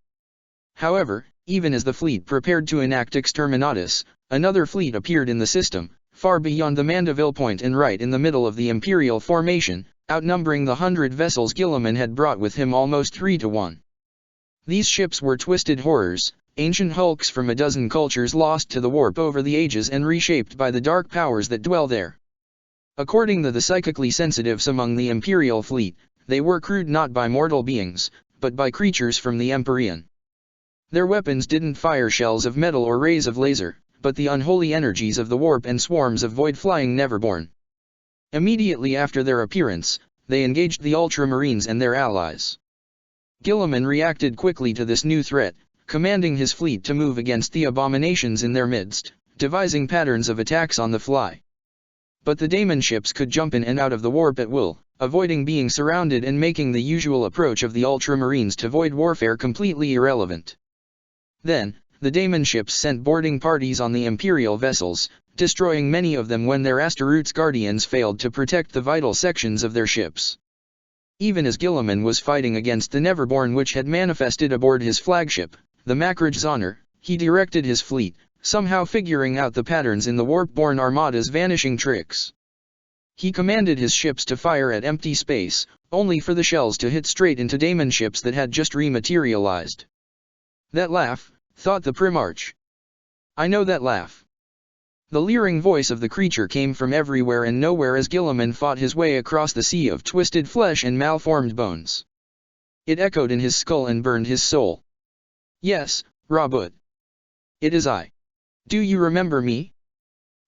However, even as the fleet prepared to enact Exterminatus, another fleet appeared in the system, far beyond the Mandeville Point and right in the middle of the Imperial formation, outnumbering the 100 vessels Guilliman had brought with him almost 3 to 1. These ships were twisted horrors, ancient hulks from a dozen cultures lost to the warp over the ages and reshaped by the dark powers that dwell there. According to the psychically sensitives among the Imperial fleet, they were crewed not by mortal beings, but by creatures from the Empyrean. Their weapons didn't fire shells of metal or rays of laser, but the unholy energies of the warp and swarms of void-flying Neverborn. Immediately after their appearance, they engaged the Ultramarines and their allies. Guilliman reacted quickly to this new threat, commanding his fleet to move against the abominations in their midst, devising patterns of attacks on the fly. But the daemon ships could jump in and out of the warp at will, avoiding being surrounded and making the usual approach of the Ultramarines to void warfare completely irrelevant. Then, the daemon ships sent boarding parties on the Imperial vessels, destroying many of them when their Asteroot's guardians failed to protect the vital sections of their ships. Even as Guilliman was fighting against the Neverborn which had manifested aboard his flagship, the Macrage Honor, he directed his fleet, somehow figuring out the patterns in the warp-born armada's vanishing tricks. He commanded his ships to fire at empty space, only for the shells to hit straight into daemon ships that had just rematerialized. That laugh, thought the Primarch. I know that laugh. The leering voice of the creature came from everywhere and nowhere as Guilliman fought his way across the sea of twisted flesh and malformed bones. It echoed in his skull and burned his soul. Yes, Robout. It is I. Do you remember me?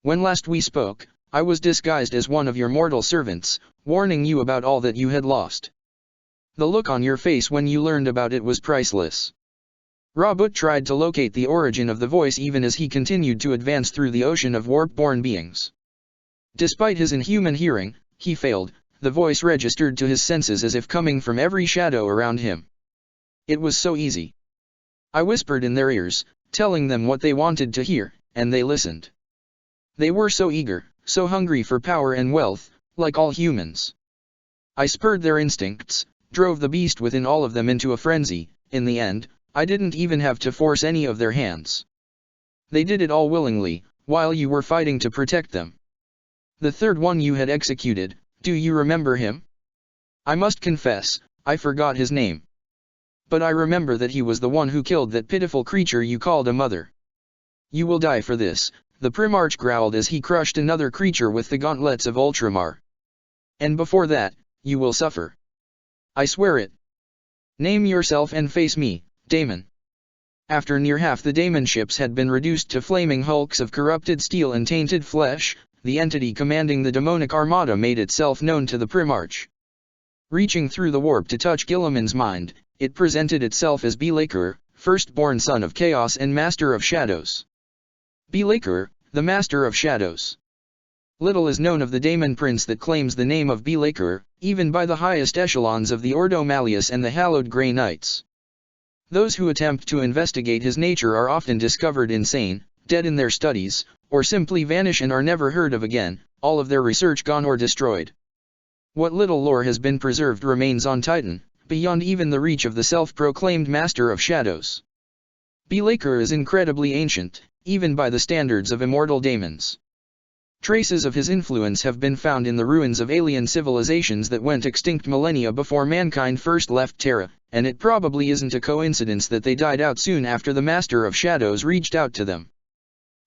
When last we spoke, I was disguised as one of your mortal servants, warning you about all that you had lost. The look on your face when you learned about it was priceless. Robout tried to locate the origin of the voice even as he continued to advance through the ocean of warp-born beings. Despite his inhuman hearing, he failed. The voice registered to his senses as if coming from every shadow around him. It was so easy. I whispered in their ears, telling them what they wanted to hear, and they listened. They were so eager, so hungry for power and wealth, like all humans. I spurred their instincts, drove the beast within all of them into a frenzy. In the end, I didn't even have to force any of their hands. They did it all willingly, while you were fighting to protect them. The third one you had executed, do you remember him? I must confess, I forgot his name. But I remember that he was the one who killed that pitiful creature you called a mother. You will die for this, the Primarch growled as he crushed another creature with the gauntlets of Ultramar. And before that, you will suffer. I swear it. Name yourself and face me, Daemon. After near half the Daemon ships had been reduced to flaming hulks of corrupted steel and tainted flesh, the entity commanding the demonic armada made itself known to the Primarch. Reaching through the warp to touch Guilliman's mind, it presented itself as Be'lakor, firstborn son of Chaos and Master of Shadows. Be'lakor, the Master of Shadows. Little is known of the Daemon Prince that claims the name of Be'lakor, even by the highest echelons of the Ordo Malleus and the Hallowed Grey Knights. Those who attempt to investigate his nature are often discovered insane, dead in their studies, or simply vanish and are never heard of again, all of their research gone or destroyed. What little lore has been preserved remains on Titan, beyond even the reach of the self-proclaimed Master of Shadows. Be'lakor is incredibly ancient, even by the standards of immortal daemons. Traces of his influence have been found in the ruins of alien civilizations that went extinct millennia before mankind first left Terra, and it probably isn't a coincidence that they died out soon after the Master of Shadows reached out to them.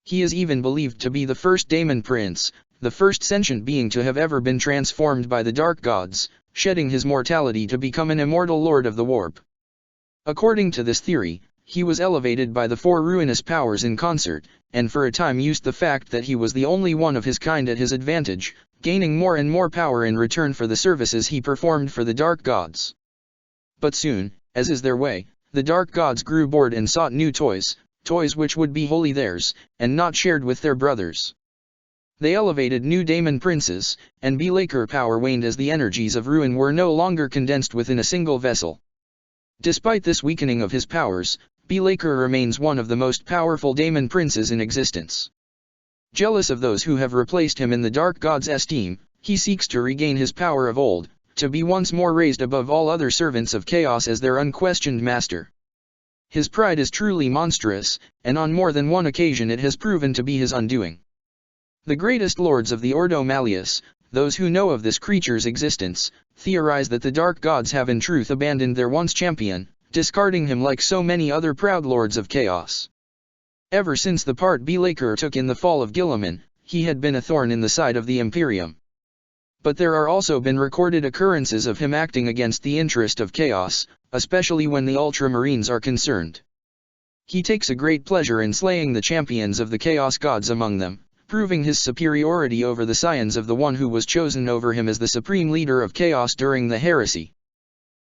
He is even believed to be the first Daemon Prince, the first sentient being to have ever been transformed by the Dark Gods, shedding his mortality to become an immortal Lord of the Warp. According to this theory, he was elevated by the four ruinous powers in concert, and for a time used the fact that he was the only one of his kind at his advantage, gaining more and more power in return for the services he performed for the Dark Gods. But soon, as is their way, the Dark Gods grew bored and sought new toys which would be wholly theirs, and not shared with their brothers. They elevated new Daemon Princes, and Be'lakor power waned as the energies of ruin were no longer condensed within a single vessel. Despite this weakening of his powers, Be'lakor remains one of the most powerful Daemon Princes in existence. Jealous of those who have replaced him in the Dark God's esteem, he seeks to regain his power of old, to be once more raised above all other servants of chaos as their unquestioned master. His pride is truly monstrous, and on more than one occasion it has proven to be his undoing. The greatest lords of the Ordo Malleus, those who know of this creature's existence, theorize that the Dark Gods have in truth abandoned their once champion, discarding him like so many other proud lords of chaos. Ever since the part Be'lakor took in the fall of Guilliman, he had been a thorn in the side of the Imperium. But there are also been recorded occurrences of him acting against the interest of chaos, especially when the Ultramarines are concerned. He takes a great pleasure in slaying the champions of the Chaos Gods among them, proving his superiority over the scions of the one who was chosen over him as the supreme leader of chaos during the heresy.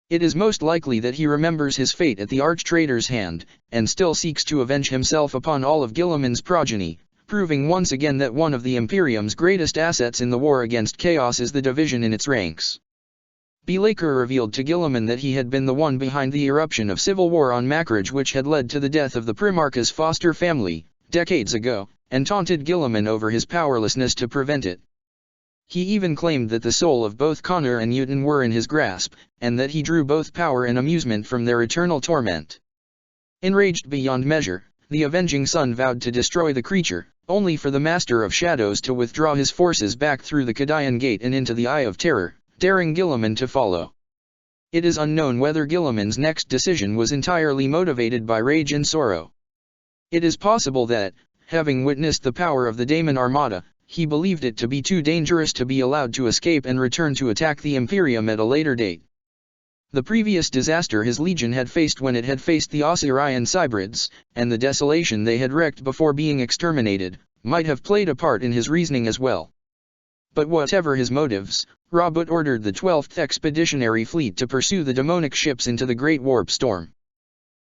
It is most likely that he remembers his fate at the arch-traitor's hand, and still seeks to avenge himself upon all of Guilliman's progeny, proving once again that one of the Imperium's greatest assets in the war against chaos is the division in its ranks. Be'lakor revealed to Guilliman that he had been the one behind the eruption of civil war on Macrage which had led to the death of the Primarch's foster family, decades ago, and taunted Guilliman over his powerlessness to prevent it. He even claimed that the soul of both Connor and Newton were in his grasp, and that he drew both power and amusement from their eternal torment. Enraged beyond measure, the avenging son vowed to destroy the creature, only for the Master of Shadows to withdraw his forces back through the Cadian Gate and into the Eye of Terror, daring Guilliman to follow. It is unknown whether Guilliman's next decision was entirely motivated by rage and sorrow. It is possible that, having witnessed the power of the Daemon Armada, he believed it to be too dangerous to be allowed to escape and return to attack the Imperium at a later date. The previous disaster his legion had faced when it had faced the Osirian Cybrids, and the desolation they had wreaked before being exterminated, might have played a part in his reasoning as well. But whatever his motives, Robout ordered the 12th Expeditionary Fleet to pursue the demonic ships into the Great Warp Storm.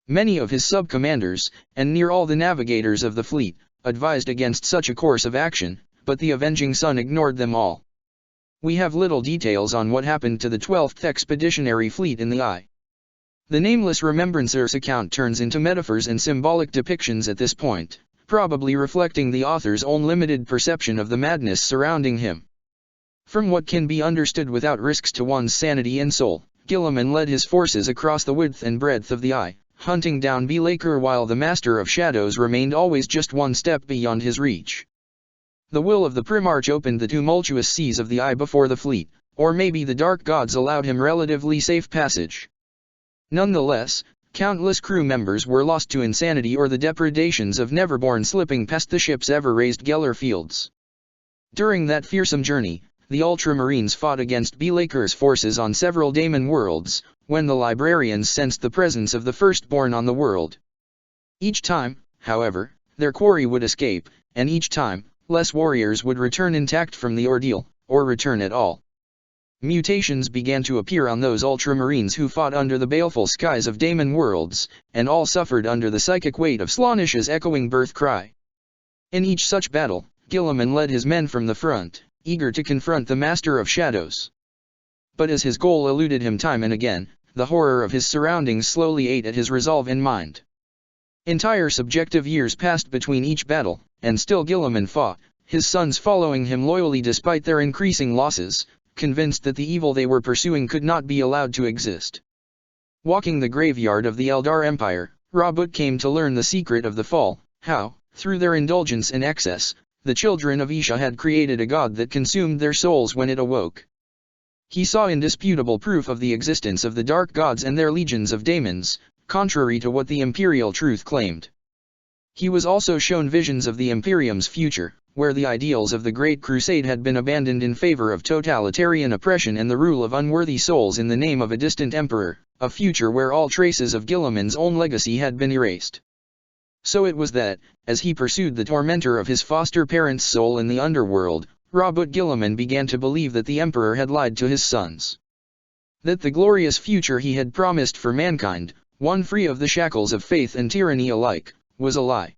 Many of his sub-commanders, and near all the navigators of the fleet, advised against such a course of action, but the avenging son ignored them all. We have little details on what happened to the 12th Expeditionary Fleet in the Eye. The nameless remembrancer's account turns into metaphors and symbolic depictions at this point, probably reflecting the author's own limited perception of the madness surrounding him. From what can be understood without risks to one's sanity and soul, Guilliman led his forces across the width and breadth of the eye, hunting down Bealaker while the Master of Shadows remained always just one step beyond his reach. The will of the Primarch opened the tumultuous seas of the eye before the fleet, or maybe the dark gods allowed him relatively safe passage. Nonetheless, countless crew members were lost to insanity or the depredations of Neverborn slipping past the ship's ever-raised Geller fields. During that fearsome journey, the Ultramarines fought against Bealaker's forces on several Daemon worlds, when the Librarians sensed the presence of the Firstborn on the world. Each time, however, their quarry would escape, and each time, less warriors would return intact from the ordeal, or return at all. Mutations began to appear on those Ultramarines who fought under the baleful skies of Daemon worlds, and all suffered under the psychic weight of Slaanish's echoing birth cry. In each such battle, Guilliman led his men from the front, eager to confront the Master of Shadows. But as his goal eluded him time and again, the horror of his surroundings slowly ate at his resolve and mind. Entire subjective years passed between each battle, and still Guilliman fought, his sons following him loyally despite their increasing losses, convinced that the evil they were pursuing could not be allowed to exist. Walking the graveyard of the Eldar Empire, Robout came to learn the secret of the fall, how, through their indulgence and excess, the children of Isha had created a god that consumed their souls when it awoke. He saw indisputable proof of the existence of the dark gods and their legions of daemons, contrary to what the imperial truth claimed. He was also shown visions of the Imperium's future, where the ideals of the Great Crusade had been abandoned in favor of totalitarian oppression and the rule of unworthy souls in the name of a distant emperor, a future where all traces of Guilliman's own legacy had been erased. So it was that, as he pursued the tormentor of his foster parent's soul in the underworld, Robout Guilliman began to believe that the emperor had lied to his sons. That the glorious future he had promised for mankind, one free of the shackles of faith and tyranny alike, was a lie.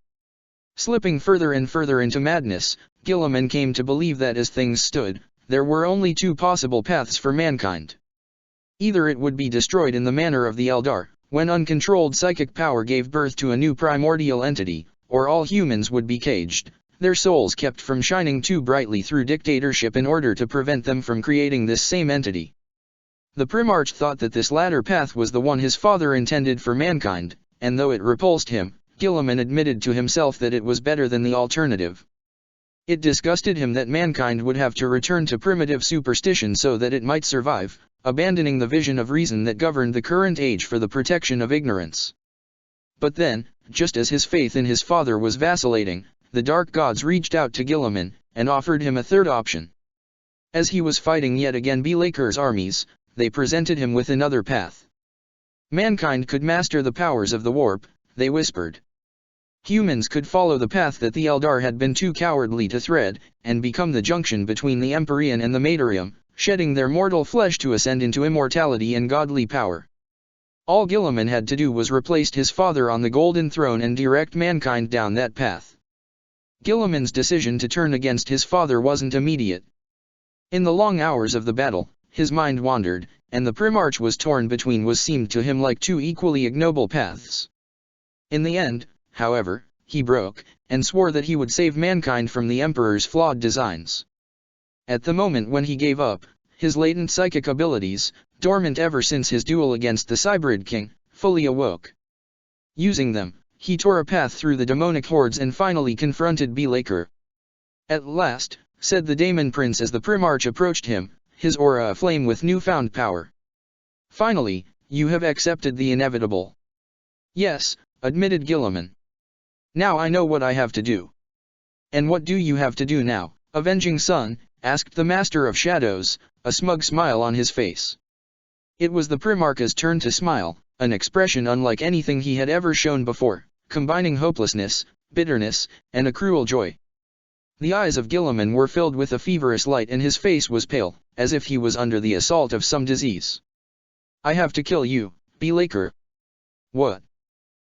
Slipping further and further into madness, Guilliman came to believe that as things stood, there were only two possible paths for mankind. Either it would be destroyed in the manner of the Eldar, when uncontrolled psychic power gave birth to a new primordial entity, or all humans would be caged, their souls kept from shining too brightly through dictatorship in order to prevent them from creating this same entity. The Primarch thought that this latter path was the one his father intended for mankind, and though it repulsed him, Guilliman admitted to himself that it was better than the alternative. It disgusted him that mankind would have to return to primitive superstition so that it might survive, abandoning the vision of reason that governed the current age for the protection of ignorance. But then, just as his faith in his father was vacillating, the dark gods reached out to Guilliman, and offered him a third option. As he was fighting yet again Bealaker's armies, they presented him with another path. Mankind could master the powers of the warp, they whispered. Humans could follow the path that the Eldar had been too cowardly to tread, and become the junction between the Empyrean and the Materium, shedding their mortal flesh to ascend into immortality and godly power. All Guilliman had to do was replace his father on the Golden Throne and direct mankind down that path. Guilliman's decision to turn against his father wasn't immediate. In the long hours of the battle, his mind wandered, and the Primarch was torn between what seemed to him like two equally ignoble paths. In the end, however, he broke, and swore that he would save mankind from the Emperor's flawed designs. At the moment when he gave up, his latent psychic abilities, dormant ever since his duel against the Cybrid King, fully awoke. Using them, he tore a path through the demonic hordes and finally confronted Bealaker. At last, said the Daemon Prince as the Primarch approached him, his aura aflame with newfound power. Finally, you have accepted the inevitable. Yes, admitted Guilliman. Now I know what I have to do. And what do you have to do now, avenging son? Asked the Master of Shadows, a smug smile on his face. It was the Primarch's turn to smile, an expression unlike anything he had ever shown before, combining hopelessness, bitterness, and a cruel joy. The eyes of Guilliman were filled with a feverish light and his face was pale, as if he was under the assault of some disease. I have to kill you, Bealaker. What?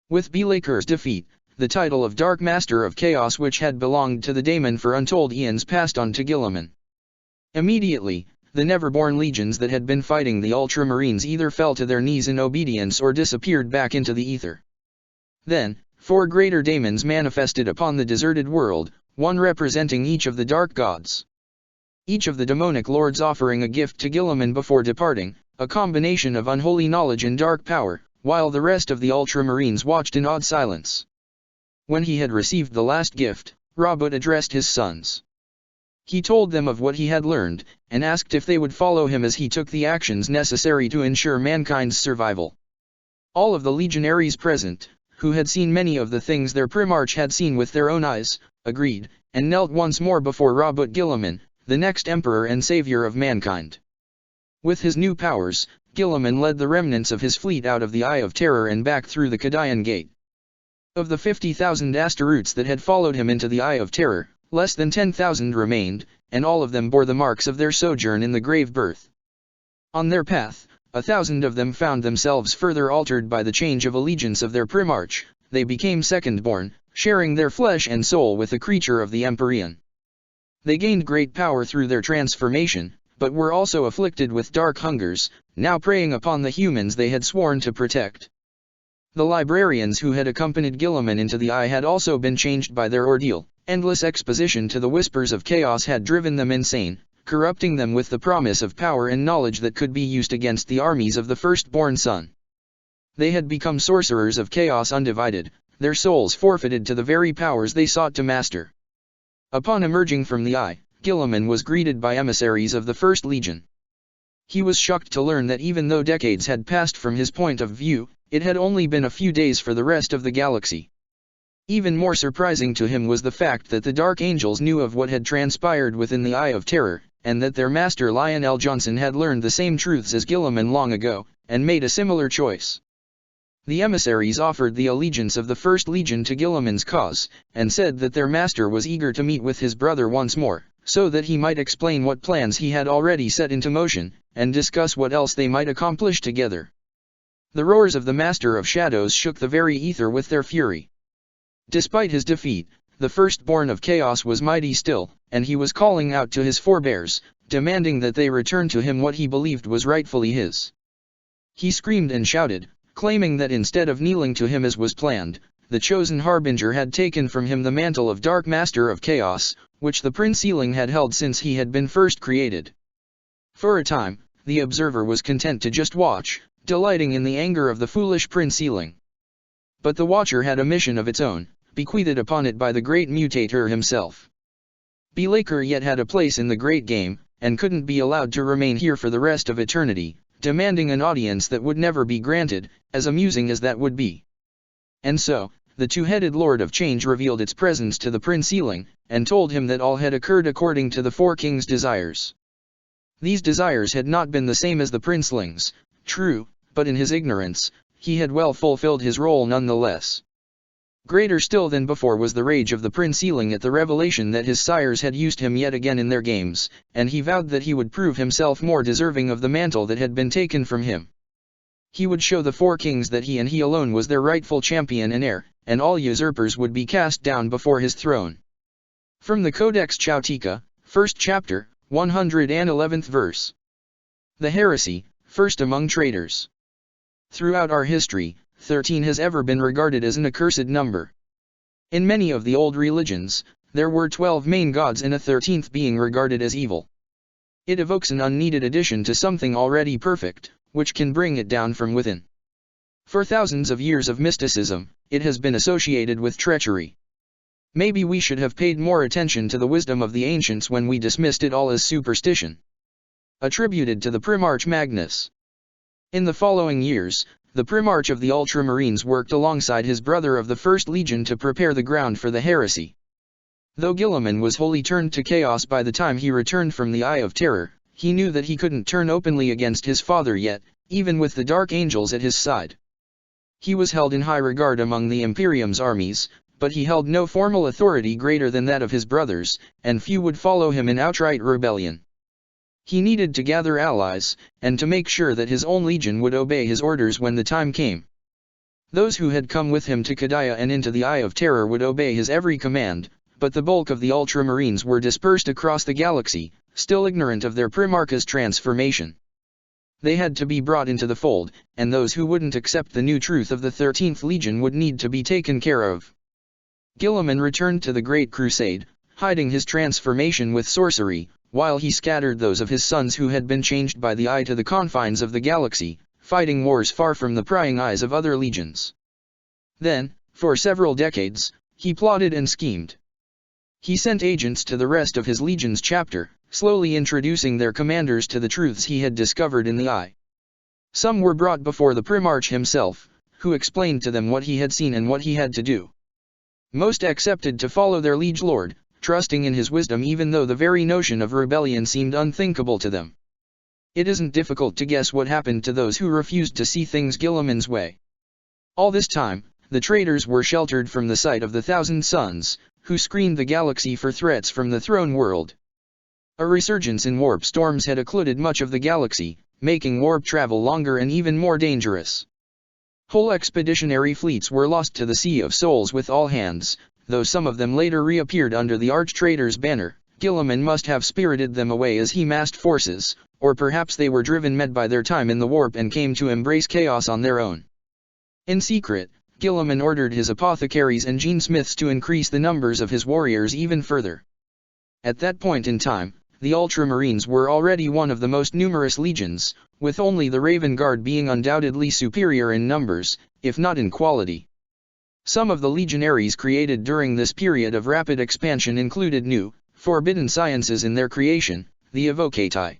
With Bealaker's defeat, the title of Dark Master of Chaos which had belonged to the Daemon for untold eons passed on to Guilliman. Immediately, the never-born legions that had been fighting the Ultramarines either fell to their knees in obedience or disappeared back into the ether. Then, 4 greater daemons manifested upon the deserted world, one representing each of the dark gods. Each of the demonic lords offering a gift to Guilliman before departing, a combination of unholy knowledge and dark power, while the rest of the Ultramarines watched in awed silence. When he had received the last gift, Robout addressed his sons. He told them of what he had learned, and asked if they would follow him as he took the actions necessary to ensure mankind's survival. All of the legionaries present, who had seen many of the things their primarch had seen with their own eyes, agreed, and knelt once more before Robout Guilliman, the next emperor and savior of mankind. With his new powers, Guilliman led the remnants of his fleet out of the Eye of Terror and back through the Cadian Gate. Of the 50,000 Astaroths that had followed him into the Eye of Terror, less than 10,000 remained, and all of them bore the marks of their sojourn in the grave birth. On their path, 1,000 of them found themselves further altered by the change of allegiance of their primarch. They became second-born, sharing their flesh and soul with the creature of the Empyrean. They gained great power through their transformation, but were also afflicted with dark hungers, now preying upon the humans they had sworn to protect. The librarians who had accompanied Guilliman into the Eye had also been changed by their ordeal. Endless exposition to the whispers of chaos had driven them insane, corrupting them with the promise of power and knowledge that could be used against the armies of the firstborn sun. They had become sorcerers of chaos undivided, their souls forfeited to the very powers they sought to master. Upon emerging from the Eye, Guilliman was greeted by emissaries of the First Legion. He was shocked to learn that even though decades had passed from his point of view, it had only been a few days for the rest of the galaxy. Even more surprising to him was the fact that the Dark Angels knew of what had transpired within the Eye of Terror, and that their master Lionel Johnson had learned the same truths as Guilliman long ago, and made a similar choice. The emissaries offered the allegiance of the First Legion to Guilliman's cause, and said that their master was eager to meet with his brother once more, so that he might explain what plans he had already set into motion, and discuss what else they might accomplish together. The roars of the Master of Shadows shook the very ether with their fury. Despite his defeat, the firstborn of Chaos was mighty still, and he was calling out to his forebears, demanding that they return to him what he believed was rightfully his. He screamed and shouted, claiming that instead of kneeling to him as was planned, the chosen Harbinger had taken from him the mantle of Dark Master of Chaos, which the Prince Sealing had held since he had been first created. For a time, the observer was content to just watch, delighting in the anger of the foolish Prince Sealing. But the Watcher had a mission of its own, bequeathed upon it by the great Mutator himself. Belaker yet had a place in the great game, and couldn't be allowed to remain here for the rest of eternity, demanding an audience that would never be granted, as amusing as that would be. And so, the two-headed Lord of Change revealed its presence to the Prince Sealing, and told him that all had occurred according to the Four Kings' desires. These desires had not been the same as the Princeling's, true, but in his ignorance, he had well fulfilled his role nonetheless. Greater still than before was the rage of the Prince Sealing at the revelation that his sires had used him yet again in their games, and he vowed that he would prove himself more deserving of the mantle that had been taken from him. He would show the Four Kings that he and he alone was their rightful champion and heir, and all usurpers would be cast down before his throne. From the Codex Chautica, 1st chapter, 111th verse. The heresy, first among traitors. Throughout our history, 13 has ever been regarded as an accursed number. In many of the old religions, there were 12 main gods and a 13th being regarded as evil. It evokes an unneeded addition to something already perfect, which can bring it down from within. For thousands of years of mysticism, it has been associated with treachery. Maybe we should have paid more attention to the wisdom of the ancients when we dismissed it all as superstition. Attributed to the Primarch Magnus. In the following years, the Primarch of the Ultramarines worked alongside his brother of the First Legion to prepare the ground for the heresy. Though Guilliman was wholly turned to chaos by the time he returned from the Eye of Terror, he knew that he couldn't turn openly against his father yet, even with the Dark Angels at his side. He was held in high regard among the Imperium's armies, but he held no formal authority greater than that of his brothers, and few would follow him in outright rebellion. He needed to gather allies, and to make sure that his own legion would obey his orders when the time came. Those who had come with him to Cadia and into the Eye of Terror would obey his every command, but the bulk of the Ultramarines were dispersed across the galaxy, still ignorant of their Primarch's transformation. They had to be brought into the fold, and those who wouldn't accept the new truth of the 13th Legion would need to be taken care of. Guilliman returned to the Great Crusade, hiding his transformation with sorcery, while he scattered those of his sons who had been changed by the eye to the confines of the galaxy, fighting wars far from the prying eyes of other legions. Then, for several decades, he plotted and schemed. He sent agents to the rest of his legion's chapter, slowly introducing their commanders to the truths he had discovered in the eye. Some were brought before the Primarch himself, who explained to them what he had seen and what he had to do. Most accepted to follow their liege lord, trusting in his wisdom even though the very notion of rebellion seemed unthinkable to them. It isn't difficult to guess what happened to those who refused to see things Guilliman's way. All this time, the traitors were sheltered from the sight of the Thousand Suns, who screened the galaxy for threats from the throne world. A resurgence in warp storms had occluded much of the galaxy, making warp travel longer and even more dangerous. Whole expeditionary fleets were lost to the Sea of Souls with all hands, though some of them later reappeared under the arch-traitor's banner. Guilliman must have spirited them away as he massed forces, or perhaps they were driven mad by their time in the warp and came to embrace chaos on their own. In secret, Guilliman ordered his apothecaries and genesmiths to increase the numbers of his warriors even further. At that point in time, the Ultramarines were already one of the most numerous legions, with only the Raven Guard being undoubtedly superior in numbers, if not in quality. Some of the legionaries created during this period of rapid expansion included new, forbidden sciences in their creation, the Evocati.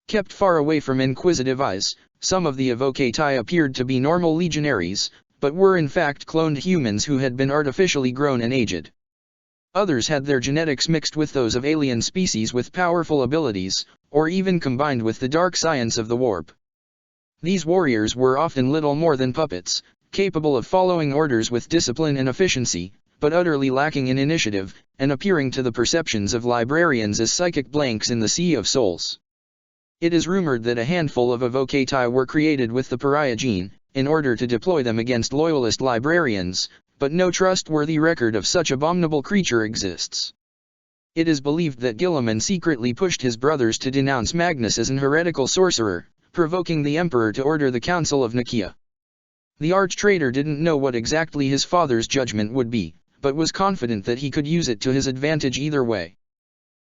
Kept far away from inquisitive eyes, some of the Evocati appeared to be normal legionaries, but were in fact cloned humans who had been artificially grown and aged. Others had their genetics mixed with those of alien species with powerful abilities, or even combined with the dark science of the warp. These warriors were often little more than puppets, capable of following orders with discipline and efficiency, but utterly lacking in initiative, and appearing to the perceptions of librarians as psychic blanks in the Sea of Souls. It is rumored that a handful of Evocati were created with the pariah gene, in order to deploy them against loyalist librarians, but no trustworthy record of such abominable creature exists. It is believed that Guilliman secretly pushed his brothers to denounce Magnus as an heretical sorcerer, provoking the Emperor to order the Council of Nicaea. The arch-traitor didn't know what exactly his father's judgment would be, but was confident that he could use it to his advantage either way.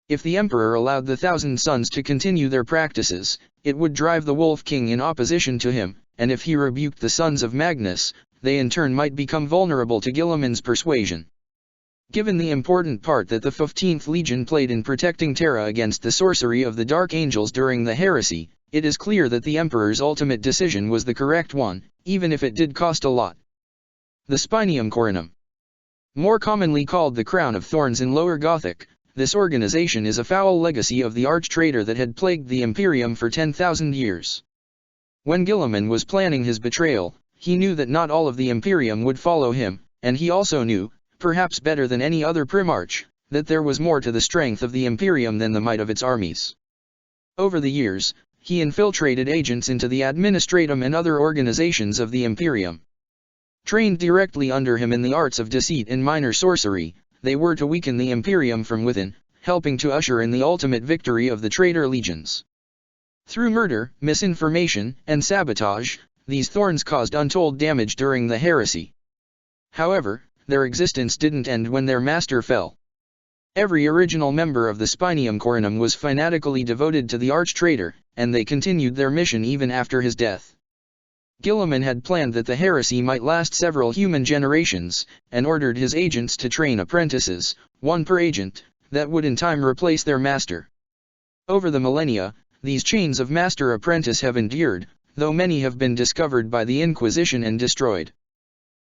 If the Emperor allowed the Thousand Sons to continue their practices, it would drive the Wolf King in opposition to him, and if he rebuked the sons of Magnus, they in turn might become vulnerable to Guilliman's persuasion. Given the important part that the 15th Legion played in protecting Terra against the sorcery of the Dark Angels during the heresy, it is clear that the Emperor's ultimate decision was the correct one, even if it did cost a lot. The Spinium Coronum. More commonly called the Crown of Thorns in Lower Gothic, this organization is a foul legacy of the arch-traitor that had plagued the Imperium for 10,000 years. When Guilliman was planning his betrayal, he knew that not all of the Imperium would follow him, and he also knew, perhaps better than any other Primarch, that there was more to the strength of the Imperium than the might of its armies. Over the years, he infiltrated agents into the administratum and other organizations of the Imperium. Trained directly under him in the arts of deceit and minor sorcery, they were to weaken the Imperium from within, helping to usher in the ultimate victory of the traitor legions. Through murder, misinformation, and sabotage, these thorns caused untold damage during the heresy. However, their existence didn't end when their master fell. Every original member of the Spinium Coronum was fanatically devoted to the arch-traitor, and they continued their mission even after his death. Guilliman had planned that the heresy might last several human generations, and ordered his agents to train apprentices, one per agent, that would in time replace their master. Over the millennia, these chains of master-apprentice have endured, though many have been discovered by the Inquisition and destroyed.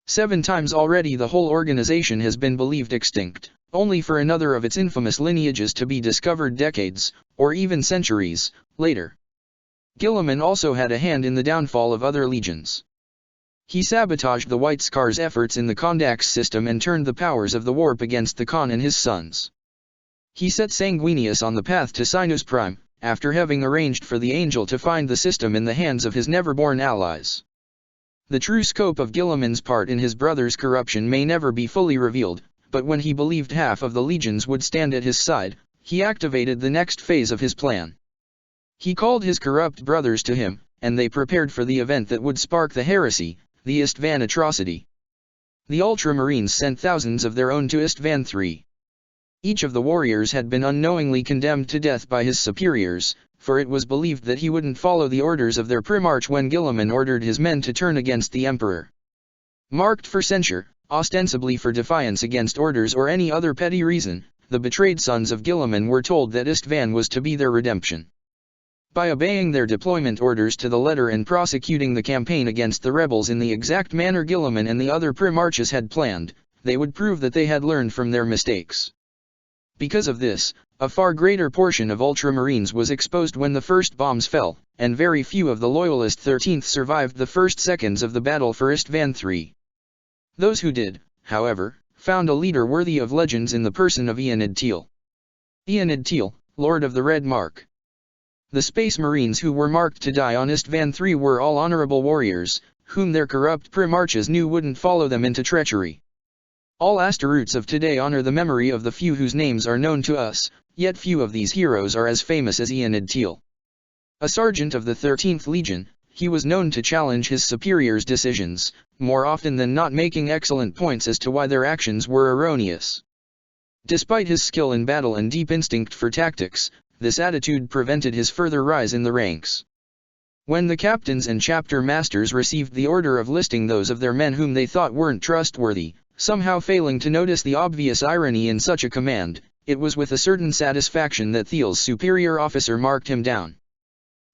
7 times already the whole organization has been believed extinct, only for another of its infamous lineages to be discovered decades, or even centuries, later. Guilliman also had a hand in the downfall of other legions. He sabotaged the White Scar's efforts in the Condax system and turned the powers of the warp against the Khan and his sons. He set Sanguinius on the path to Sinus Prime, after having arranged for the Angel to find the system in the hands of his never-born allies. The true scope of Guilliman's part in his brother's corruption may never be fully revealed, but when he believed half of the legions would stand at his side, he activated the next phase of his plan. He called his corrupt brothers to him, and they prepared for the event that would spark the heresy, the Istvan atrocity. The Ultramarines sent thousands of their own to Istvan III. Each of the warriors had been unknowingly condemned to death by his superiors, for it was believed that he wouldn't follow the orders of their primarch when Guilliman ordered his men to turn against the emperor. Marked for censure, ostensibly for defiance against orders or any other petty reason, the betrayed sons of Guilliman were told that Istvan was to be their redemption. By obeying their deployment orders to the letter and prosecuting the campaign against the rebels in the exact manner Guilliman and the other primarchs had planned, they would prove that they had learned from their mistakes. Because of this, a far greater portion of Ultramarines was exposed when the first bombs fell, and very few of the Loyalist 13th survived the first seconds of the battle for Istvan III. Those who did, however, found a leader worthy of legends in the person of Eonid Teal. Eonid Teal, Lord of the Red Mark. The Space Marines who were marked to die on Istvan III were all honorable warriors, whom their corrupt primarchs knew wouldn't follow them into treachery. All Asteroutes of today honor the memory of the few whose names are known to us, yet few of these heroes are as famous as Eonid Teal. A sergeant of the 13th Legion, he was known to challenge his superiors' decisions, more often than not making excellent points as to why their actions were erroneous. Despite his skill in battle and deep instinct for tactics, this attitude prevented his further rise in the ranks. When the captains and chapter masters received the order of listing those of their men whom they thought weren't trustworthy, somehow failing to notice the obvious irony in such a command, it was with a certain satisfaction that Thiel's superior officer marked him down.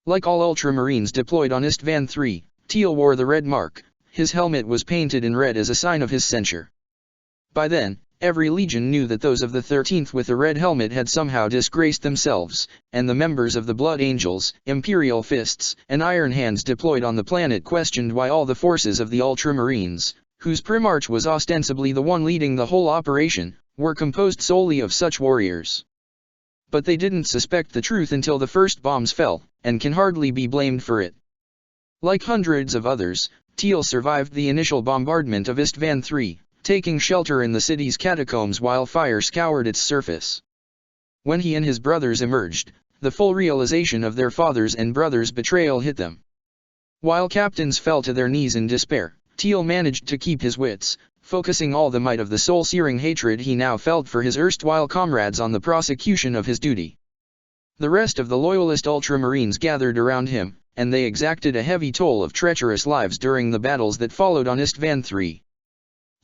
Like all Ultramarines deployed on Istvan III, Teal wore the red mark. His helmet was painted in red as a sign of his censure. By then, every legion knew that those of the 13th with the red helmet had somehow disgraced themselves, and the members of the Blood Angels, Imperial Fists, and Iron Hands deployed on the planet questioned why all the forces of the Ultramarines, whose primarch was ostensibly the one leading the whole operation, were composed solely of such warriors. But they didn't suspect the truth until the first bombs fell, and can hardly be blamed for it. Like hundreds of others, Teal survived the initial bombardment of Istvan III, taking shelter in the city's catacombs while fire scoured its surface. When he and his brothers emerged, the full realization of their father's and brothers' betrayal hit them. While captains fell to their knees in despair, Teal managed to keep his wits, focusing all the might of the soul-searing hatred he now felt for his erstwhile comrades on the prosecution of his duty. The rest of the Loyalist Ultramarines gathered around him, and they exacted a heavy toll of treacherous lives during the battles that followed on Istvan III.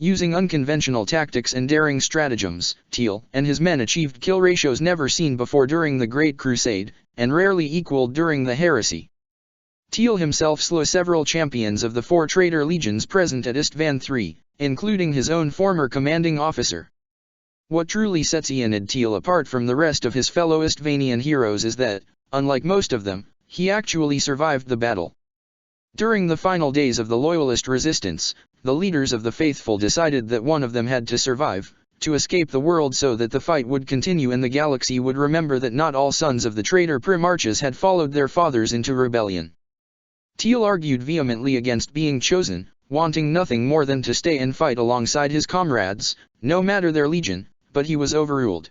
Using unconventional tactics and daring stratagems, Teal and his men achieved kill ratios never seen before during the Great Crusade, and rarely equaled during the Heresy. Teal himself slew several champions of the 4 traitor legions present at Istvan III, including his own former commanding officer. What truly sets Eonid Teal apart from the rest of his fellow Istvanian heroes is that, unlike most of them, he actually survived the battle. During the final days of the Loyalist resistance, the leaders of the faithful decided that one of them had to survive, to escape the world so that the fight would continue and the galaxy would remember that not all sons of the traitor primarchs had followed their fathers into rebellion. Teal argued vehemently against being chosen, wanting nothing more than to stay and fight alongside his comrades, no matter their legion, but he was overruled.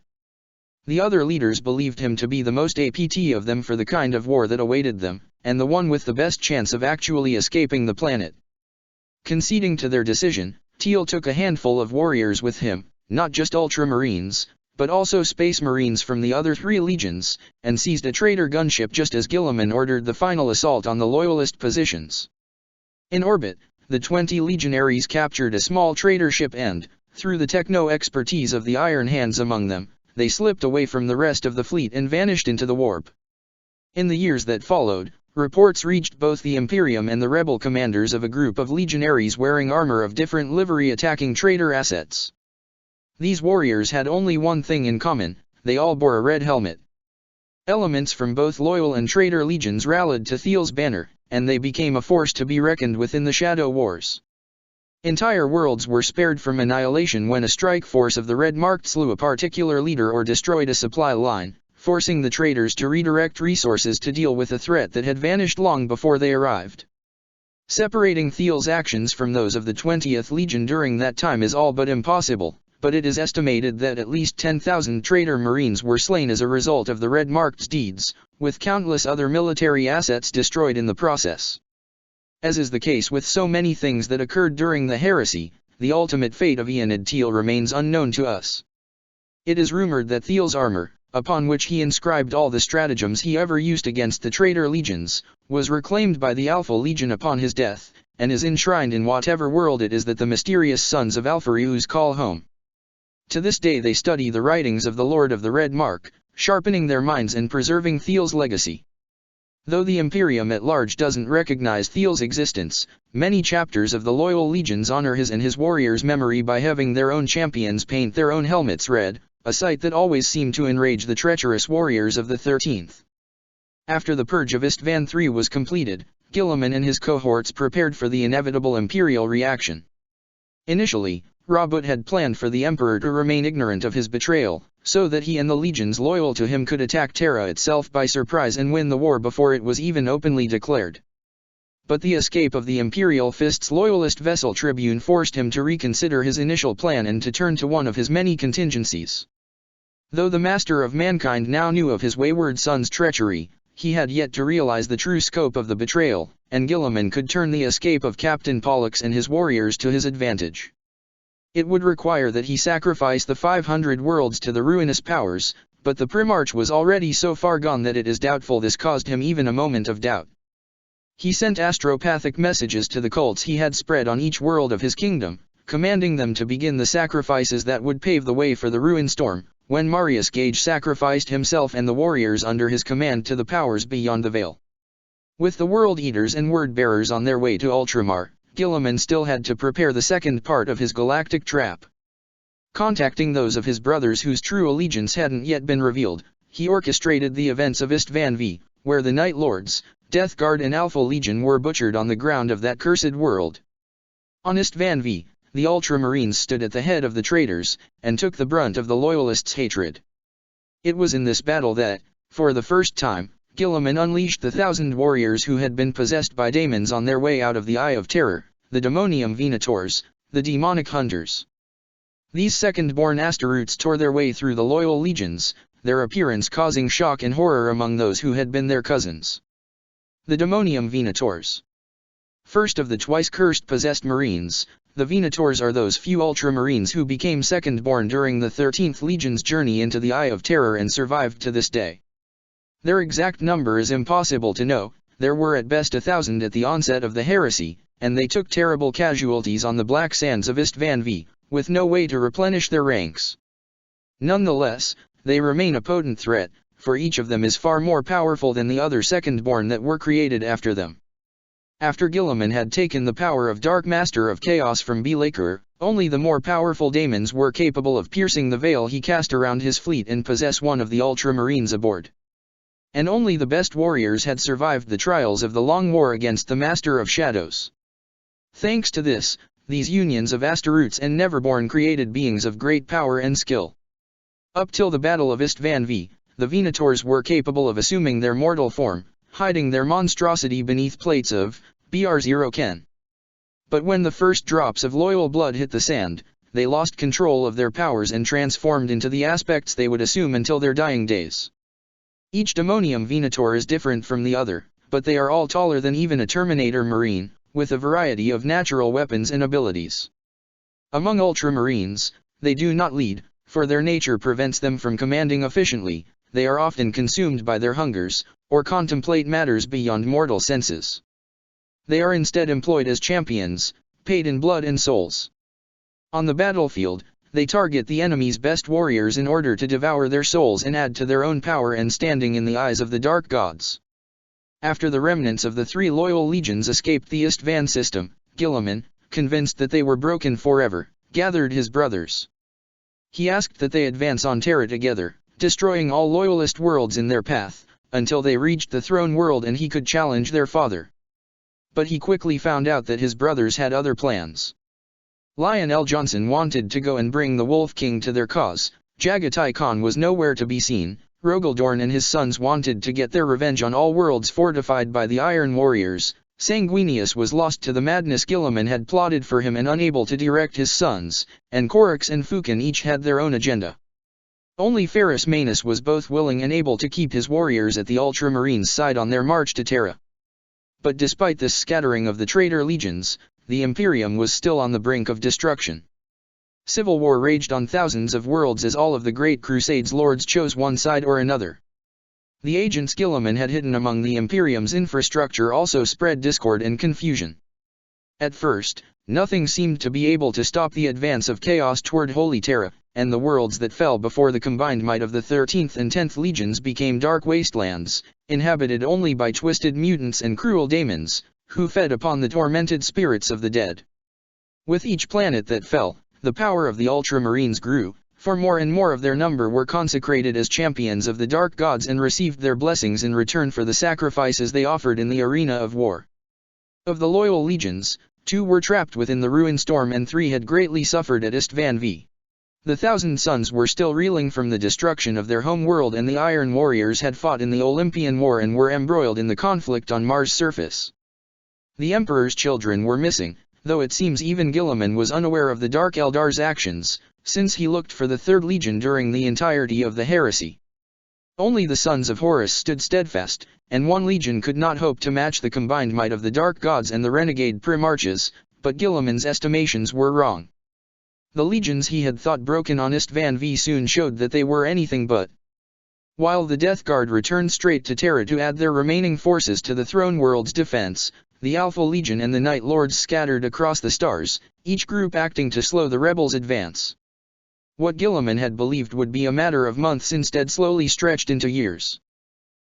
The other leaders believed him to be the most apt of them for the kind of war that awaited them, and the one with the best chance of actually escaping the planet. Conceding to their decision, Teal took a handful of warriors with him, not just Ultramarines, but also Space Marines from the other 3 legions, and seized a traitor gunship just as Guilliman ordered the final assault on the Loyalist positions. In orbit, the 20 legionaries captured a small traitor ship and, through the techno-expertise of the Iron Hands among them, they slipped away from the rest of the fleet and vanished into the warp. In the years that followed, reports reached both the Imperium and the rebel commanders of a group of legionaries wearing armor of different livery attacking traitor assets. These warriors had only one thing in common: they all bore a red helmet. Elements from both loyal and traitor legions rallied to Thiel's banner, and they became a force to be reckoned with in the Shadow Wars. Entire worlds were spared from annihilation when a strike force of the Red Marked slew a particular leader or destroyed a supply line, forcing the traitors to redirect resources to deal with a threat that had vanished long before they arrived. Separating Thiel's actions from those of the 20th Legion during that time is all but impossible, but it is estimated that at least 10,000 traitor Marines were slain as a result of the Red Marked's deeds, with countless other military assets destroyed in the process. As is the case with so many things that occurred during the heresy, the ultimate fate of Eanid Thiel remains unknown to us. It is rumored that Thiel's armor, upon which he inscribed all the stratagems he ever used against the traitor legions, was reclaimed by the Alpha Legion upon his death, and is enshrined in whatever world it is that the mysterious sons of Alphareus call home. To this day they study the writings of the Lord of the Red Mark, sharpening their minds and preserving Thiel's legacy. Though the Imperium at large doesn't recognize Thiel's existence, many chapters of the Loyal Legions honor his and his warriors' memory by having their own champions paint their own helmets red, a sight that always seemed to enrage the treacherous warriors of the 13th. After the purge of Istvan III was completed, Guilliman and his cohorts prepared for the inevitable imperial reaction. Initially, Robout had planned for the Emperor to remain ignorant of his betrayal, so that he and the legions loyal to him could attack Terra itself by surprise and win the war before it was even openly declared. But the escape of the Imperial Fist's loyalist vessel Tribune forced him to reconsider his initial plan and to turn to one of his many contingencies. Though the Master of Mankind now knew of his wayward son's treachery, he had yet to realize the true scope of the betrayal, and Guilliman could turn the escape of Captain Pollux and his warriors to his advantage. It would require that he sacrifice the 500 worlds to the ruinous powers, but the Primarch was already so far gone that it is doubtful this caused him even a moment of doubt. He sent astropathic messages to the cults he had spread on each world of his kingdom, commanding them to begin the sacrifices that would pave the way for the ruin storm, when Marius Gage sacrificed himself and the warriors under his command to the powers beyond the Veil. With the World Eaters and Word-Bearers on their way to Ultramar, Guilliman still had to prepare the second part of his galactic trap. Contacting those of his brothers whose true allegiance hadn't yet been revealed, he orchestrated the events of Istvan V, where the Night Lords, Death Guard and Alpha Legion were butchered on the ground of that cursed world. On Istvan V, the Ultramarines stood at the head of the traitors, and took the brunt of the Loyalists' hatred. It was in this battle that, for the first time, Guilliman unleashed the 1,000 warriors who had been possessed by daemons on their way out of the Eye of Terror, the Demonium Venators, the demonic hunters. These second-born Astaroths tore their way through the loyal legions, their appearance causing shock and horror among those who had been their cousins. The Demonium Venators. First of the twice-cursed possessed Marines, the Venators are those few Ultramarines who became second-born during the 13th Legion's journey into the Eye of Terror and survived to this day. Their exact number is impossible to know, there were at best 1,000 at the onset of the heresy, and they took terrible casualties on the black sands of Istvan V, with no way to replenish their ranks. Nonetheless, they remain a potent threat, for each of them is far more powerful than the other second-born that were created after them. After Guilliman had taken the power of Dark Master of Chaos from Belaker, only the more powerful daemons were capable of piercing the veil he cast around his fleet and possess one of the Ultramarines aboard. And only the best warriors had survived the trials of the long war against the Master of Shadows. Thanks to this, these unions of Astaroths and Neverborn created beings of great power and skill. Up till the Battle of Istvan V, the Venators were capable of assuming their mortal form, hiding their monstrosity beneath plates of Br0 Ken. But when the first drops of loyal blood hit the sand, they lost control of their powers and transformed into the aspects they would assume until their dying days. Each Demonium Venator is different from the other, but they are all taller than even a Terminator Marine, with a variety of natural weapons and abilities. Among Ultramarines, they do not lead, for their nature prevents them from commanding efficiently, they are often consumed by their hungers, or contemplate matters beyond mortal senses. They are instead employed as champions, paid in blood and souls. On the battlefield, they target the enemy's best warriors in order to devour their souls and add to their own power and standing in the eyes of the dark gods. After the remnants of the 3 loyal legions escaped the Istvan system, Guilliman, convinced that they were broken forever, gathered his brothers. He asked that they advance on Terra together, destroying all loyalist worlds in their path, until they reached the throne world and he could challenge their father. But he quickly found out that his brothers had other plans. Lionel Johnson wanted to go and bring the Wolf King to their cause, Jagatai Khan was nowhere to be seen, Rogaldorn and his sons wanted to get their revenge on all worlds fortified by the Iron Warriors, Sanguinius was lost to the madness Guilliman had plotted for him and unable to direct his sons, and Corax and Fukin each had their own agenda. Only Ferrus Manus was both willing and able to keep his warriors at the Ultramarines' side on their march to Terra. But despite this scattering of the traitor legions, the Imperium was still on the brink of destruction. Civil war raged on thousands of worlds as all of the Great Crusade's lords chose one side or another. The agents Guilliman had hidden among the Imperium's infrastructure also spread discord and confusion. At first, nothing seemed to be able to stop the advance of chaos toward Holy Terra, and the worlds that fell before the combined might of the 13th and 10th legions became dark wastelands, inhabited only by twisted mutants and cruel daemons, who fed upon the tormented spirits of the dead. With each planet that fell, the power of the Ultramarines grew, for more and more of their number were consecrated as champions of the dark gods and received their blessings in return for the sacrifices they offered in the arena of war. Of the loyal legions, 2 were trapped within the ruin storm and 3 had greatly suffered at Istvan V. The Thousand Sons were still reeling from the destruction of their home world, and the Iron Warriors had fought in the Olympian War and were embroiled in the conflict on Mars' surface. The Emperor's children were missing, though it seems even Guilliman was unaware of the Dark Eldar's actions, since he looked for the Third Legion during the entirety of the heresy. Only the sons of Horus stood steadfast, and one legion could not hope to match the combined might of the Dark Gods and the renegade Primarches, but Guilliman's estimations were wrong. The legions he had thought broken on Istvan V soon showed that they were anything but. While the Death Guard returned straight to Terra to add their remaining forces to the Throne World's defense, the Alpha Legion and the Night Lords scattered across the stars, each group acting to slow the rebels' advance. What Guilliman had believed would be a matter of months instead slowly stretched into years.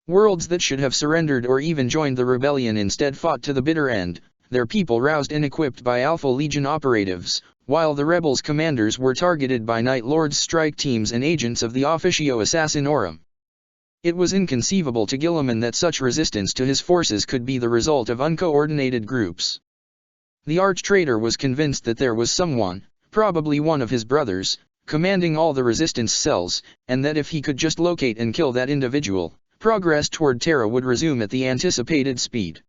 Worlds that should have surrendered or even joined the rebellion instead fought to the bitter end, their people roused and equipped by Alpha Legion operatives, while the rebels' commanders were targeted by Night Lords' strike teams and agents of the Officio Assassinorum. It was inconceivable to Guilliman that such resistance to his forces could be the result of uncoordinated groups. The arch-traitor was convinced that there was someone, probably one of his brothers, commanding all the resistance cells, and that if he could just locate and kill that individual, progress toward Terra would resume at the anticipated speed.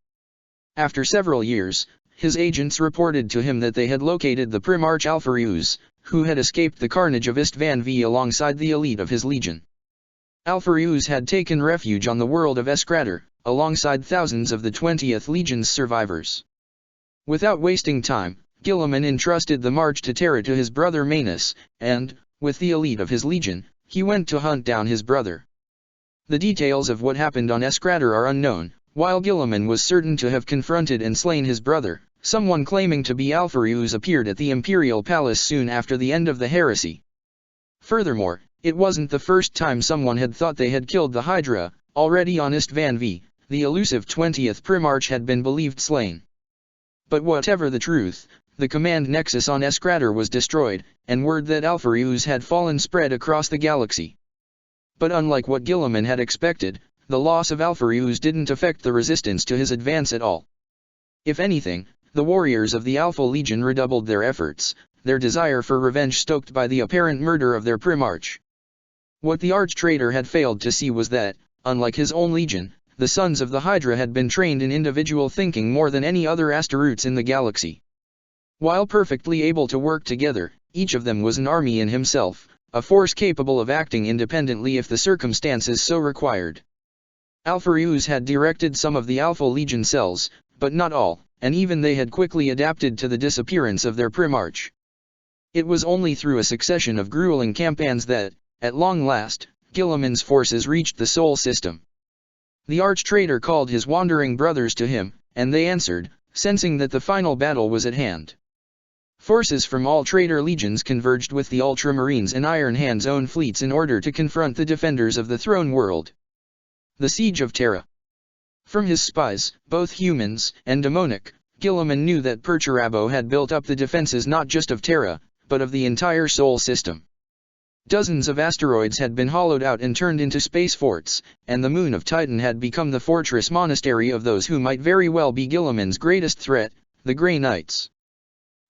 After several years, his agents reported to him that they had located the Primarch Alpharius, who had escaped the carnage of Istvan V alongside the elite of his legion. Alpharius had taken refuge on the world of Escrator, alongside thousands of the 20th Legion's survivors. Without wasting time, Guilliman entrusted the march to Terra to his brother Manus, and, with the elite of his legion, he went to hunt down his brother. The details of what happened on Escrator are unknown. While Guilliman was certain to have confronted and slain his brother, someone claiming to be Alpharius appeared at the Imperial Palace soon after the end of the heresy. Furthermore, it wasn't the first time someone had thought they had killed the Hydra. Already on Istvan V, the elusive 20th Primarch had been believed slain. But whatever the truth, the command nexus on Escrator was destroyed, and word that Alpharius had fallen spread across the galaxy. But unlike what Guilliman had expected, the loss of Alpharius didn't affect the resistance to his advance at all. If anything, the warriors of the Alpha Legion redoubled their efforts, their desire for revenge stoked by the apparent murder of their Primarch. What the arch-traitor had failed to see was that, unlike his own legion, the sons of the Hydra had been trained in individual thinking more than any other Astaroths in the galaxy. While perfectly able to work together, each of them was an army in himself, a force capable of acting independently if the circumstances so required. Alpharius had directed some of the Alpha Legion cells, but not all, and even they had quickly adapted to the disappearance of their Primarch. It was only through a succession of grueling campaigns that, at long last, Guilliman's forces reached the Sol system. The arch-traitor called his wandering brothers to him, and they answered, sensing that the final battle was at hand. Forces from all traitor legions converged with the Ultramarines and Iron Hand's own fleets in order to confront the defenders of the Throne World. The Siege of Terra. From his spies, both humans and demonic, Guilliman knew that Perturabo had built up the defenses not just of Terra, but of the entire Sol system. Dozens of asteroids had been hollowed out and turned into space forts, and the moon of Titan had become the fortress monastery of those who might very well be Guilliman's greatest threat, the Grey Knights.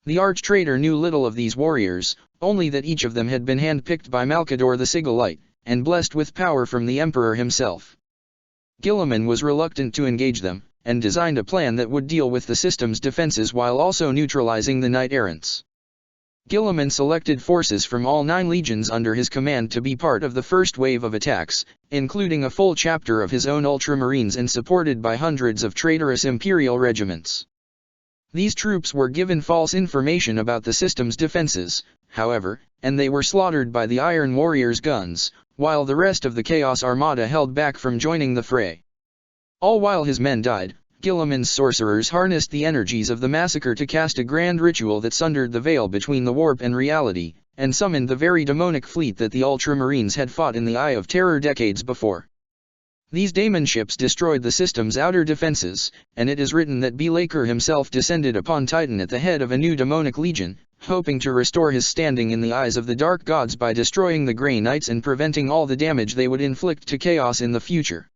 The arch-traitor knew little of these warriors, only that each of them had been handpicked by Malcador the Sigillite, and blessed with power from the Emperor himself. Guilliman was reluctant to engage them, and designed a plan that would deal with the system's defenses while also neutralizing the knight-errants. Guilliman selected forces from all 9 legions under his command to be part of the first wave of attacks, including a full chapter of his own ultramarines and supported by hundreds of traitorous imperial regiments. These troops were given false information about the system's defenses, however, and they were slaughtered by the Iron Warrior's guns, while the rest of the Chaos Armada held back from joining the fray. All while his men died, Guilliman's sorcerers harnessed the energies of the massacre to cast a grand ritual that sundered the veil between the warp and reality, and summoned the very demonic fleet that the Ultramarines had fought in the Eye of Terror decades before. These daemon ships destroyed the system's outer defenses, and it is written that Belaker himself descended upon Titan at the head of a new demonic legion, hoping to restore his standing in the eyes of the Dark Gods by destroying the Grey Knights and preventing all the damage they would inflict to Chaos in the future.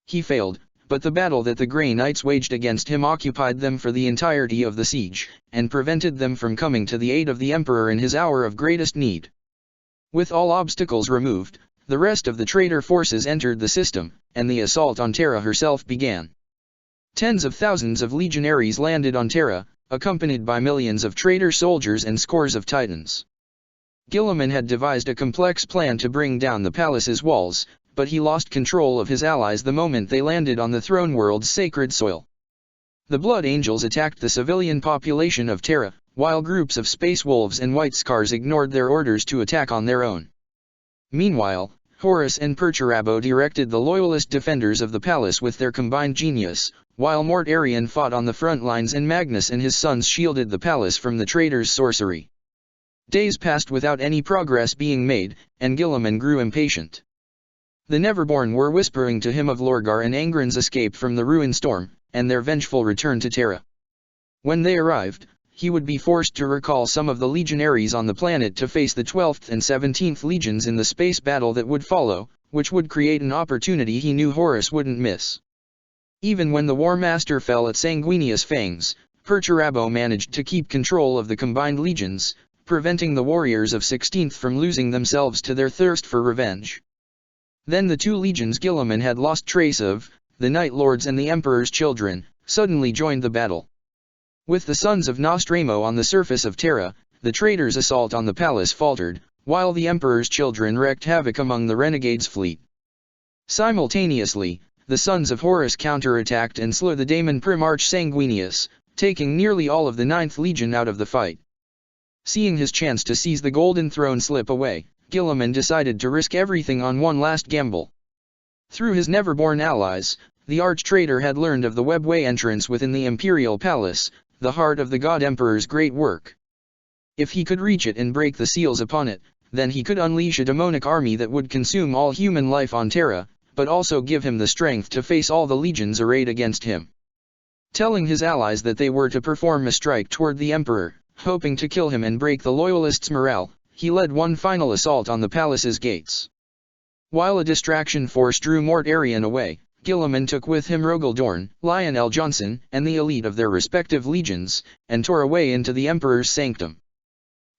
He failed, but the battle that the Grey Knights waged against him occupied them for the entirety of the siege, and prevented them from coming to the aid of the Emperor in his hour of greatest need. With all obstacles removed, the rest of the traitor forces entered the system, and the assault on Terra herself began. Tens of thousands of legionaries landed on Terra, accompanied by millions of traitor soldiers and scores of Titans. Guilliman had devised a complex plan to bring down the palace's walls, but he lost control of his allies the moment they landed on the throne world's sacred soil. The Blood Angels attacked the civilian population of Terra, while groups of Space Wolves and White Scars ignored their orders to attack on their own. Meanwhile, Horus and Perturabo directed the loyalist defenders of the palace with their combined genius, while Mort Arian fought on the front lines and Magnus and his sons shielded the palace from the traitors' sorcery. Days passed without any progress being made, and Guilliman grew impatient. The Neverborn were whispering to him of Lorgar and Angron's escape from the Ruin Storm, and their vengeful return to Terra. When they arrived, he would be forced to recall some of the legionaries on the planet to face the 12th and 17th legions in the space battle that would follow, which would create an opportunity he knew Horus wouldn't miss. Even when the War Master fell at Sanguinius Fangs, Perturabo managed to keep control of the combined legions, preventing the warriors of 16th from losing themselves to their thirst for revenge. Then the 2 legions Guilliman had lost trace of, the Night Lords and the Emperor's children, suddenly joined the battle. With the sons of Nostramo on the surface of Terra, the traitors' assault on the palace faltered, while the Emperor's children wreaked havoc among the renegades' fleet. Simultaneously, the sons of Horus counterattacked and slew the Daemon Primarch Sanguinius, taking nearly all of the 9th Legion out of the fight. Seeing his chance to seize the Golden Throne slip away, Guilliman decided to risk everything on one last gamble. Through his Neverborn allies, the arch-traitor had learned of the webway entrance within the Imperial Palace, the heart of the God Emperor's great work. If he could reach it and break the seals upon it, then he could unleash a demonic army that would consume all human life on Terra, but also give him the strength to face all the legions arrayed against him. Telling his allies that they were to perform a strike toward the Emperor, hoping to kill him and break the Loyalists' morale, he led one final assault on the palace's gates. While a distraction force drew Mort Arian away, Guilliman took with him Rogaldorn, Lionel Johnson, and the elite of their respective legions, and tore away into the Emperor's sanctum.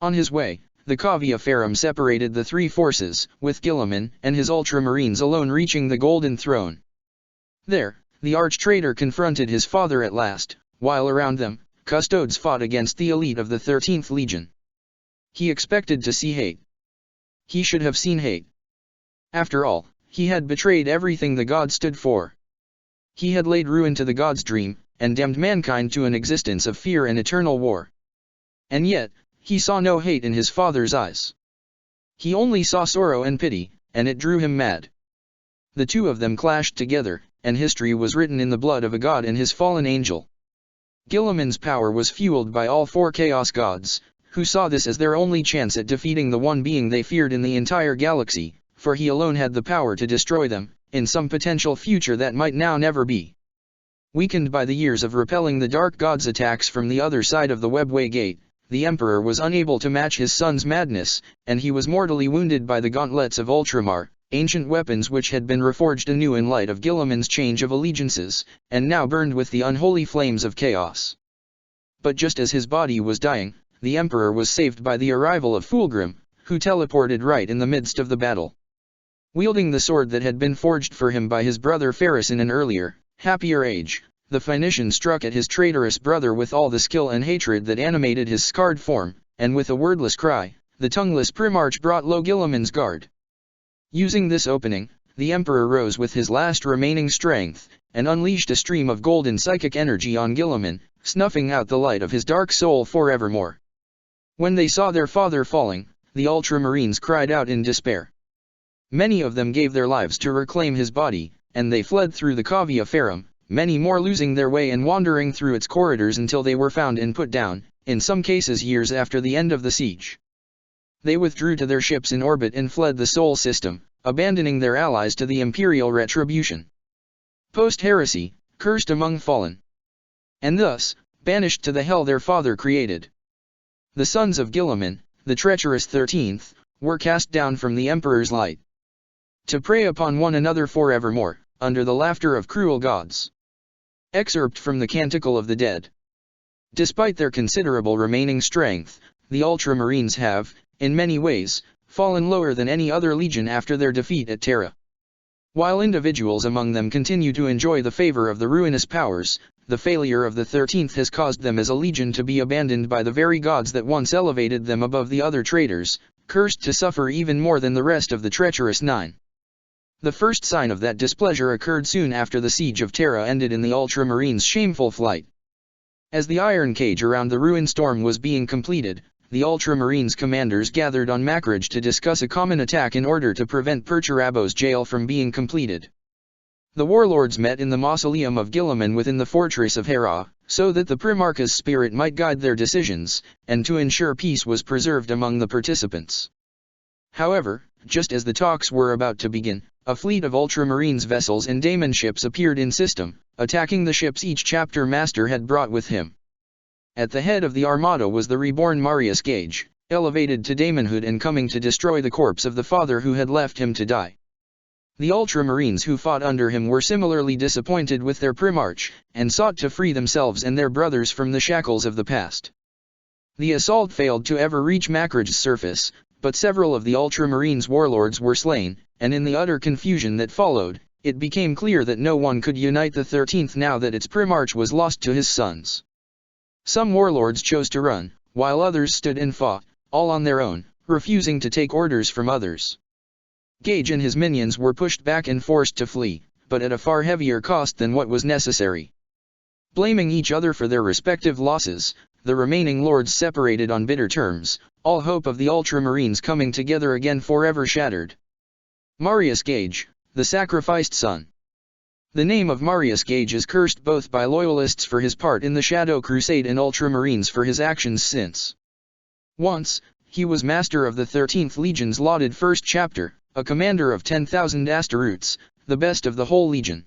On his way, the Cavia Ferrum separated the 3 forces, with Guilliman and his Ultramarines alone reaching the Golden Throne. There, the arch-traitor confronted his father at last, while around them, Custodes fought against the elite of the 13th Legion. He expected to see hate. He should have seen hate. After all, he had betrayed everything the gods stood for. He had laid ruin to the gods' dream, and damned mankind to an existence of fear and eternal war. And yet, he saw no hate in his father's eyes. He only saw sorrow and pity, and it drew him mad. The 2 of them clashed together, and history was written in the blood of a god and his fallen angel. Guilliman's power was fueled by all 4 Chaos Gods, who saw this as their only chance at defeating the one being they feared in the entire galaxy, for he alone had the power to destroy them, in some potential future that might now never be. Weakened by the years of repelling the Dark God's attacks from the other side of the Webway Gate, the Emperor was unable to match his son's madness, and he was mortally wounded by the gauntlets of Ultramar, ancient weapons which had been reforged anew in light of Guilliman's change of allegiances, and now burned with the unholy flames of chaos. But just as his body was dying, the Emperor was saved by the arrival of Fulgrim, who teleported right in the midst of the battle. Wielding the sword that had been forged for him by his brother Ferris in an earlier, happier age, the Phoenician struck at his traitorous brother with all the skill and hatred that animated his scarred form, and with a wordless cry, the tongueless Primarch brought low Guilliman's guard. Using this opening, the Emperor rose with his last remaining strength, and unleashed a stream of golden psychic energy on Guilliman, snuffing out the light of his dark soul forevermore. When they saw their father falling, the Ultramarines cried out in despair. Many of them gave their lives to reclaim his body, and they fled through the Cavia Ferrum, many more losing their way and wandering through its corridors until they were found and put down, in some cases years after the end of the siege. They withdrew to their ships in orbit and fled the Sol system, abandoning their allies to the imperial retribution. Post-heresy, cursed among fallen. And thus, banished to the hell their father created. The sons of Guilliman, the treacherous 13th, were cast down from the Emperor's light, to prey upon one another forevermore, under the laughter of cruel gods. Excerpt from the Canticle of the Dead. Despite their considerable remaining strength, the Ultramarines have, in many ways, fallen lower than any other legion after their defeat at Terra. While individuals among them continue to enjoy the favor of the ruinous powers, the failure of the 13th has caused them as a legion to be abandoned by the very gods that once elevated them above the other traitors, cursed to suffer even more than the rest of the treacherous 9. The first sign of that displeasure occurred soon after the siege of Terra ended in the Ultramarines' shameful flight. As the iron cage around the ruined storm was being completed, the Ultramarines commanders gathered on Macrage to discuss a common attack in order to prevent Perturabo's jail from being completed. The warlords met in the mausoleum of Guilliman within the fortress of Hera, so that the Primarch's spirit might guide their decisions, and to ensure peace was preserved among the participants. However, just as the talks were about to begin, a fleet of Ultramarines vessels and daemon ships appeared in system, attacking the ships each chapter master had brought with him. At the head of the armada was the reborn Marius Gage, elevated to daemonhood and coming to destroy the corpse of the father who had left him to die. The Ultramarines who fought under him were similarly disappointed with their Primarch, and sought to free themselves and their brothers from the shackles of the past. The assault failed to ever reach Macrage's surface, but several of the Ultramarines' warlords were slain, and in the utter confusion that followed, it became clear that no one could unite the 13th now that its Primarch was lost to his sons. Some warlords chose to run, while others stood and fought, all on their own, refusing to take orders from others. Gage and his minions were pushed back and forced to flee, but at a far heavier cost than what was necessary. Blaming each other for their respective losses, the remaining lords separated on bitter terms, all hope of the Ultramarines coming together again forever shattered. Marius Gage, the sacrificed son. The name of Marius Gage is cursed both by loyalists for his part in the Shadow Crusade and Ultramarines for his actions since. Once, he was master of the 13th Legion's lauded first chapter, a commander of 10,000 Asteroutes, the best of the whole legion.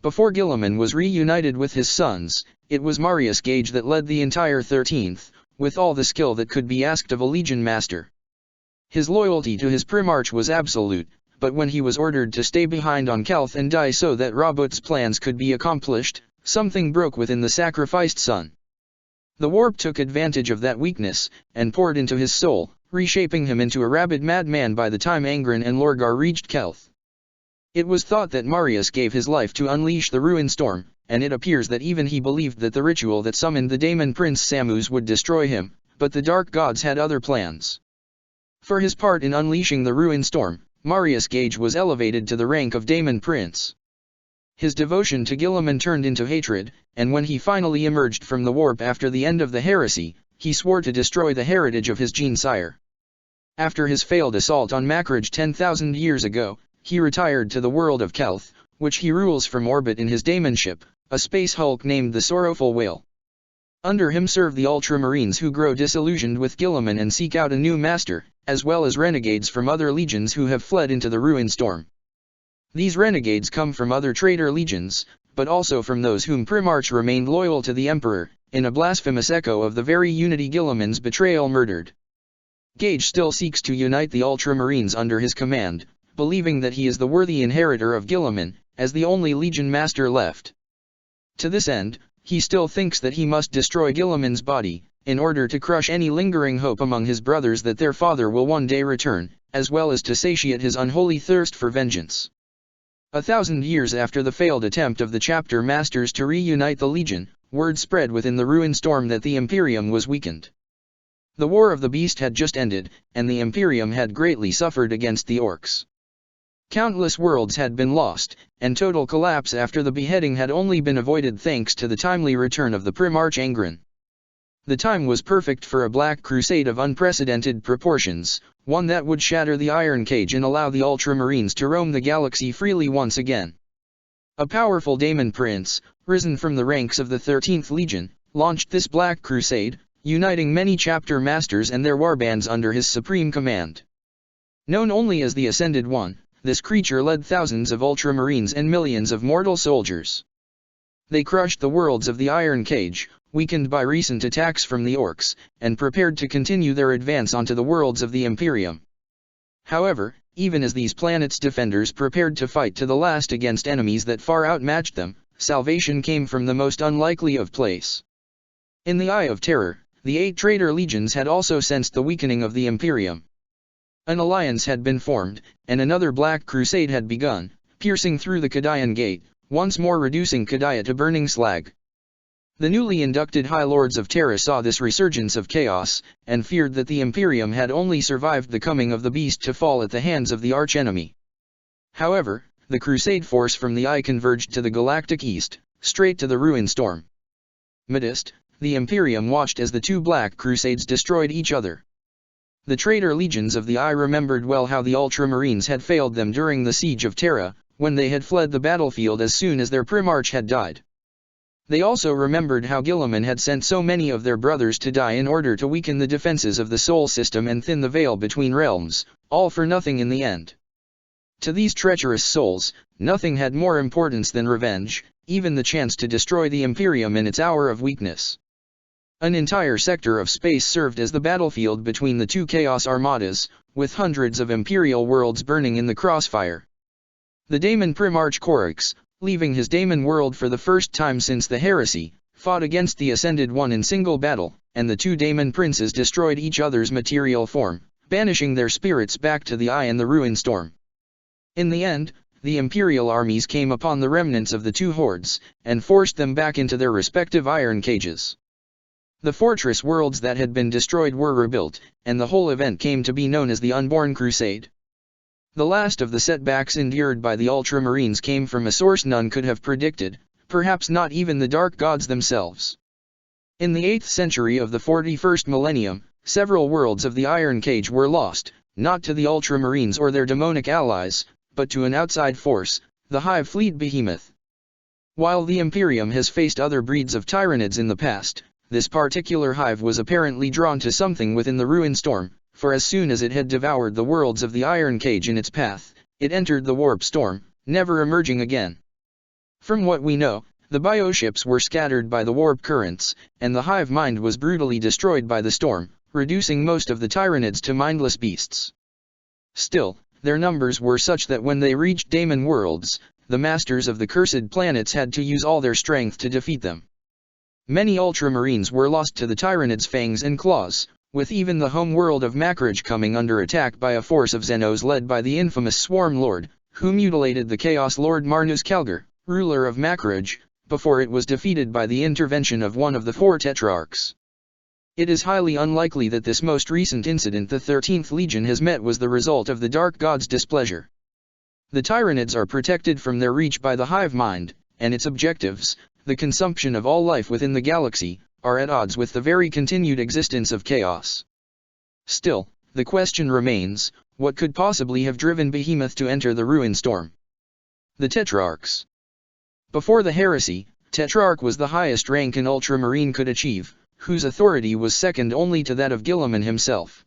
Before Guilliman was reunited with his sons, it was Marius Gage that led the entire 13th, with all the skill that could be asked of a legion master. His loyalty to his Primarch was absolute, but when he was ordered to stay behind on Kelth and die so that Robout's plans could be accomplished, something broke within the sacrificed son. The warp took advantage of that weakness, and poured into his soul, reshaping him into a rabid madman by the time Angron and Lorgar reached Kelth. It was thought that Marius gave his life to unleash the ruin storm, and it appears that even he believed that the ritual that summoned the Daemon Prince Samus would destroy him, but the dark gods had other plans. For his part in unleashing the ruin storm, Marius Gage was elevated to the rank of Daemon Prince. His devotion to Guilliman turned into hatred, and when he finally emerged from the warp after the end of the heresy, he swore to destroy the heritage of his gene-sire. After his failed assault on Macrage 10,000 years ago, he retired to the world of Kelth, which he rules from orbit in his daemon ship, a space hulk named the Sorrowful Whale. Under him serve the Ultramarines who grow disillusioned with Guilliman and seek out a new master, as well as renegades from other legions who have fled into the ruin storm. These renegades come from other traitor legions, but also from those whom Primarch remained loyal to the Emperor, in a blasphemous echo of the very unity Guilliman's betrayal murdered. Gage still seeks to unite the Ultramarines under his command, believing that he is the worthy inheritor of Guilliman, as the only legion master left. To this end, he still thinks that he must destroy Guilliman's body, in order to crush any lingering hope among his brothers that their father will one day return, as well as to satiate his unholy thirst for vengeance. 1,000 years after the failed attempt of the chapter masters to reunite the Legion, word spread within the Ruin Storm that the Imperium was weakened. The War of the Beast had just ended, and the Imperium had greatly suffered against the Orcs. Countless worlds had been lost, and total collapse after the beheading had only been avoided thanks to the timely return of the Primarch Angron. The time was perfect for a Black Crusade of unprecedented proportions, one that would shatter the Iron Cage and allow the Ultramarines to roam the galaxy freely once again. A powerful Daemon Prince, risen from the ranks of the 13th Legion, launched this Black Crusade, uniting many chapter masters and their warbands under his supreme command. Known only as the Ascended One, this creature led thousands of Ultramarines and millions of mortal soldiers. They crushed the worlds of the Iron Cage, weakened by recent attacks from the Orcs, and prepared to continue their advance onto the worlds of the Imperium. However, even as these planets' defenders prepared to fight to the last against enemies that far outmatched them, salvation came from the most unlikely of place. In the Eye of Terror, the 8 traitor legions had also sensed the weakening of the Imperium. An alliance had been formed, and another Black Crusade had begun, piercing through the Cadian Gate, once more reducing Cadia to burning slag. The newly inducted High Lords of Terra saw this resurgence of chaos, and feared that the Imperium had only survived the coming of the Beast to fall at the hands of the archenemy. However, the Crusade force from the Eye converged to the galactic east, straight to the Ruin Storm. Midst, the Imperium watched as the 2 Black Crusades destroyed each other. The traitor legions of the Eye remembered well how the Ultramarines had failed them during the Siege of Terra, when they had fled the battlefield as soon as their Primarch had died. They also remembered how Guilliman had sent so many of their brothers to die in order to weaken the defenses of the Sol system and thin the veil between realms, all for nothing in the end. To these treacherous souls, nothing had more importance than revenge, even the chance to destroy the Imperium in its hour of weakness. An entire sector of space served as the battlefield between the 2 Chaos Armadas, with hundreds of Imperial worlds burning in the crossfire. The Daemon Primarch Corax, leaving his Daemon world for the first time since the Heresy, fought against the Ascended One in single battle, and the 2 Daemon Princes destroyed each other's material form, banishing their spirits back to the Eye and the Ruin Storm. In the end, the Imperial armies came upon the remnants of the 2 hordes, and forced them back into their respective iron cages. The fortress worlds that had been destroyed were rebuilt, and the whole event came to be known as the Unborn Crusade. The last of the setbacks endured by the Ultramarines came from a source none could have predicted, perhaps not even the Dark Gods themselves. In the 8th century of the 41st millennium, several worlds of the Iron Cage were lost, not to the Ultramarines or their demonic allies, but to an outside force, the Hive Fleet Behemoth. While the Imperium has faced other breeds of Tyranids in the past, this particular hive was apparently drawn to something within the Ruin Storm, for as soon as it had devoured the worlds of the Iron Cage in its path, it entered the Warp Storm, never emerging again. From what we know, the bioships were scattered by the warp currents, and the hive mind was brutally destroyed by the storm, reducing most of the Tyranids to mindless beasts. Still, their numbers were such that when they reached Daemon worlds, the masters of the cursed planets had to use all their strength to defeat them. Many Ultramarines were lost to the Tyranids' fangs and claws, with even the home world of Macrage coming under attack by a force of Xenos led by the infamous Swarm Lord, who mutilated the Chaos Lord Marnus Kelgar, ruler of Macrage, before it was defeated by the intervention of one of the 4 Tetrarchs. It is highly unlikely that this most recent incident the 13th Legion has met was the result of the Dark God's displeasure. The Tyranids are protected from their reach by the hive mind, and its objectives, the consumption of all life within the galaxy, are at odds with the very continued existence of chaos. Still, the question remains, what could possibly have driven Behemoth to enter the Ruin Storm? The Tetrarchs. Before the Heresy, Tetrarch was the highest rank an Ultramarine could achieve, whose authority was second only to that of Guilliman himself.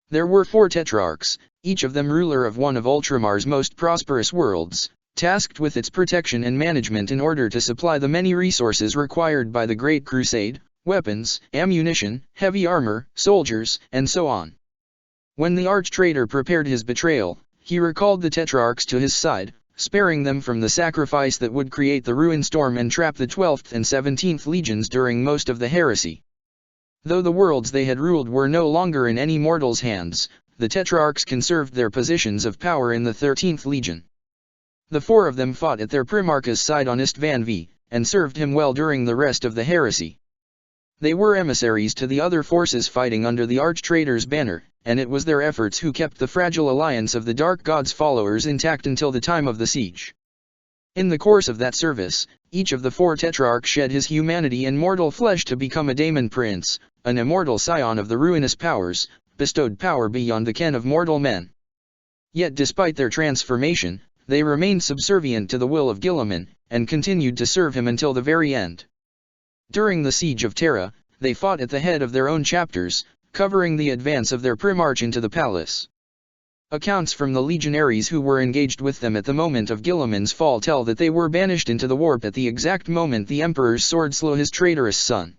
There were 4 Tetrarchs, each of them ruler of one of Ultramar's most prosperous worlds, tasked with its protection and management in order to supply the many resources required by the Great Crusade, weapons, ammunition, heavy armor, soldiers, and so on. When the arch-traitor prepared his betrayal, he recalled the Tetrarchs to his side, sparing them from the sacrifice that would create the Ruin Storm and trap the 12th and 17th Legions during most of the Heresy. Though the worlds they had ruled were no longer in any mortal's hands, the Tetrarchs conserved their positions of power in the 13th Legion. The four of them fought at their Primarch's side on Istvan V, and served him well during the rest of the heresy. They were emissaries to the other forces fighting under the arch-traitor's banner, and it was their efforts who kept the fragile alliance of the Dark God's followers intact until the time of the siege. In the course of that service, each of the four tetrarchs shed his humanity in mortal flesh to become a daemon prince, an immortal scion of the ruinous powers, bestowed power beyond the ken of mortal men. Yet despite their transformation, they remained subservient to the will of Guilliman, and continued to serve him until the very end. During the siege of Terra, they fought at the head of their own chapters, covering the advance of their Primarch into the palace. Accounts from the legionaries who were engaged with them at the moment of Guilliman's fall tell that they were banished into the warp at the exact moment the Emperor's sword slew his traitorous son.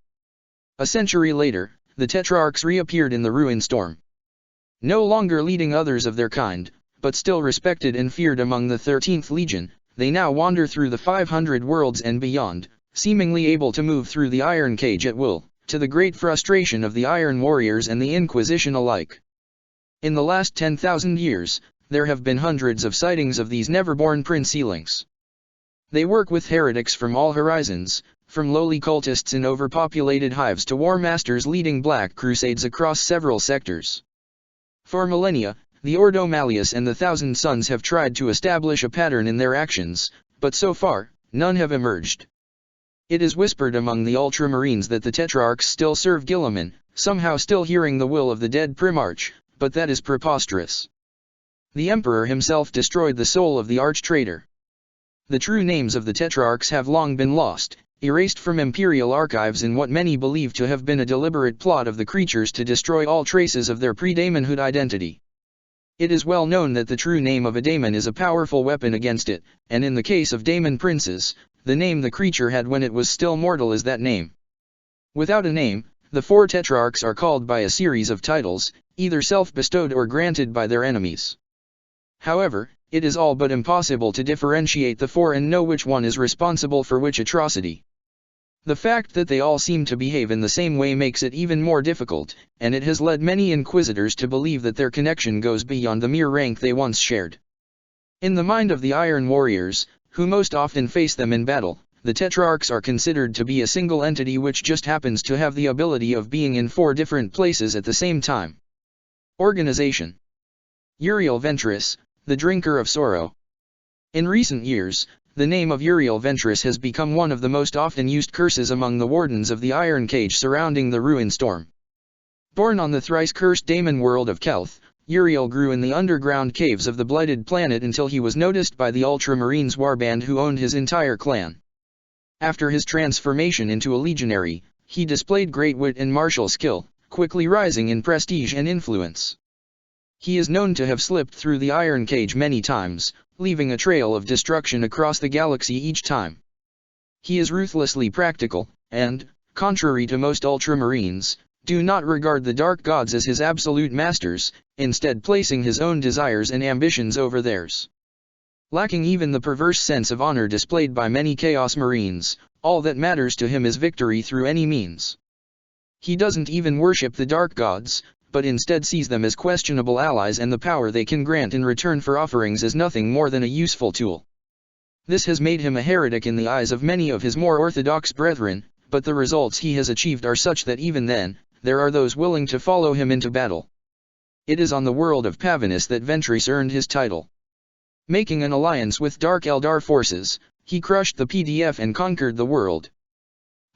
A century later, the Tetrarchs reappeared in the ruin storm. No longer leading others of their kind, but still respected and feared among the 13th Legion, they now wander through the 500 worlds and beyond, seemingly able to move through the Iron Cage at will, to the great frustration of the Iron Warriors and the Inquisition alike. In the last 10,000 years, there have been hundreds of sightings of these never-born princelings. They work with heretics from all horizons, from lowly cultists in overpopulated hives to war masters leading black crusades across several sectors. For millennia, the Ordo Malleus and the Thousand Sons have tried to establish a pattern in their actions, but so far, none have emerged. It is whispered among the Ultramarines that the Tetrarchs still serve Guilliman, somehow still hearing the will of the dead Primarch, but that is preposterous. The Emperor himself destroyed the soul of the arch-traitor. The true names of the Tetrarchs have long been lost, erased from imperial archives in what many believe to have been a deliberate plot of the creatures to destroy all traces of their pre-daemonhood identity. It is well known that the true name of a daemon is a powerful weapon against it, and in the case of daemon princes, the name the creature had when it was still mortal is that name. Without a name, the four tetrarchs are called by a series of titles, either self-bestowed or granted by their enemies. However, it is all but impossible to differentiate the four and know which one is responsible for which atrocity. The fact that they all seem to behave in the same way makes it even more difficult, and it has led many inquisitors to believe that their connection goes beyond the mere rank they once shared. In the mind of the Iron Warriors, who most often face them in battle, the Tetrarchs are considered to be a single entity which just happens to have the ability of being in four different places at the same time. Organization. Uriel Ventris, the Drinker of Sorrow. In recent years, the name of Uriel Ventris has become one of the most often used curses among the Wardens of the Iron Cage surrounding the Ruin Storm. Born on the thrice-cursed daemon world of Kelth, Uriel grew in the underground caves of the Blighted Planet until he was noticed by the Ultramarines warband who owned his entire clan. After his transformation into a legionary, he displayed great wit and martial skill, quickly rising in prestige and influence. He is known to have slipped through the Iron Cage many times, leaving a trail of destruction across the galaxy each time. He is ruthlessly practical, and, contrary to most Ultramarines, do not regard the Dark Gods as his absolute masters, instead placing his own desires and ambitions over theirs. Lacking even the perverse sense of honor displayed by many Chaos Marines, all that matters to him is victory through any means. He doesn't even worship the Dark Gods, but instead sees them as questionable allies and the power they can grant in return for offerings as nothing more than a useful tool. This has made him a heretic in the eyes of many of his more orthodox brethren, but the results he has achieved are such that even then, there are those willing to follow him into battle. It is on the world of Pavinus that Ventris earned his title. Making an alliance with Dark Eldar forces, he crushed the PDF and conquered the world.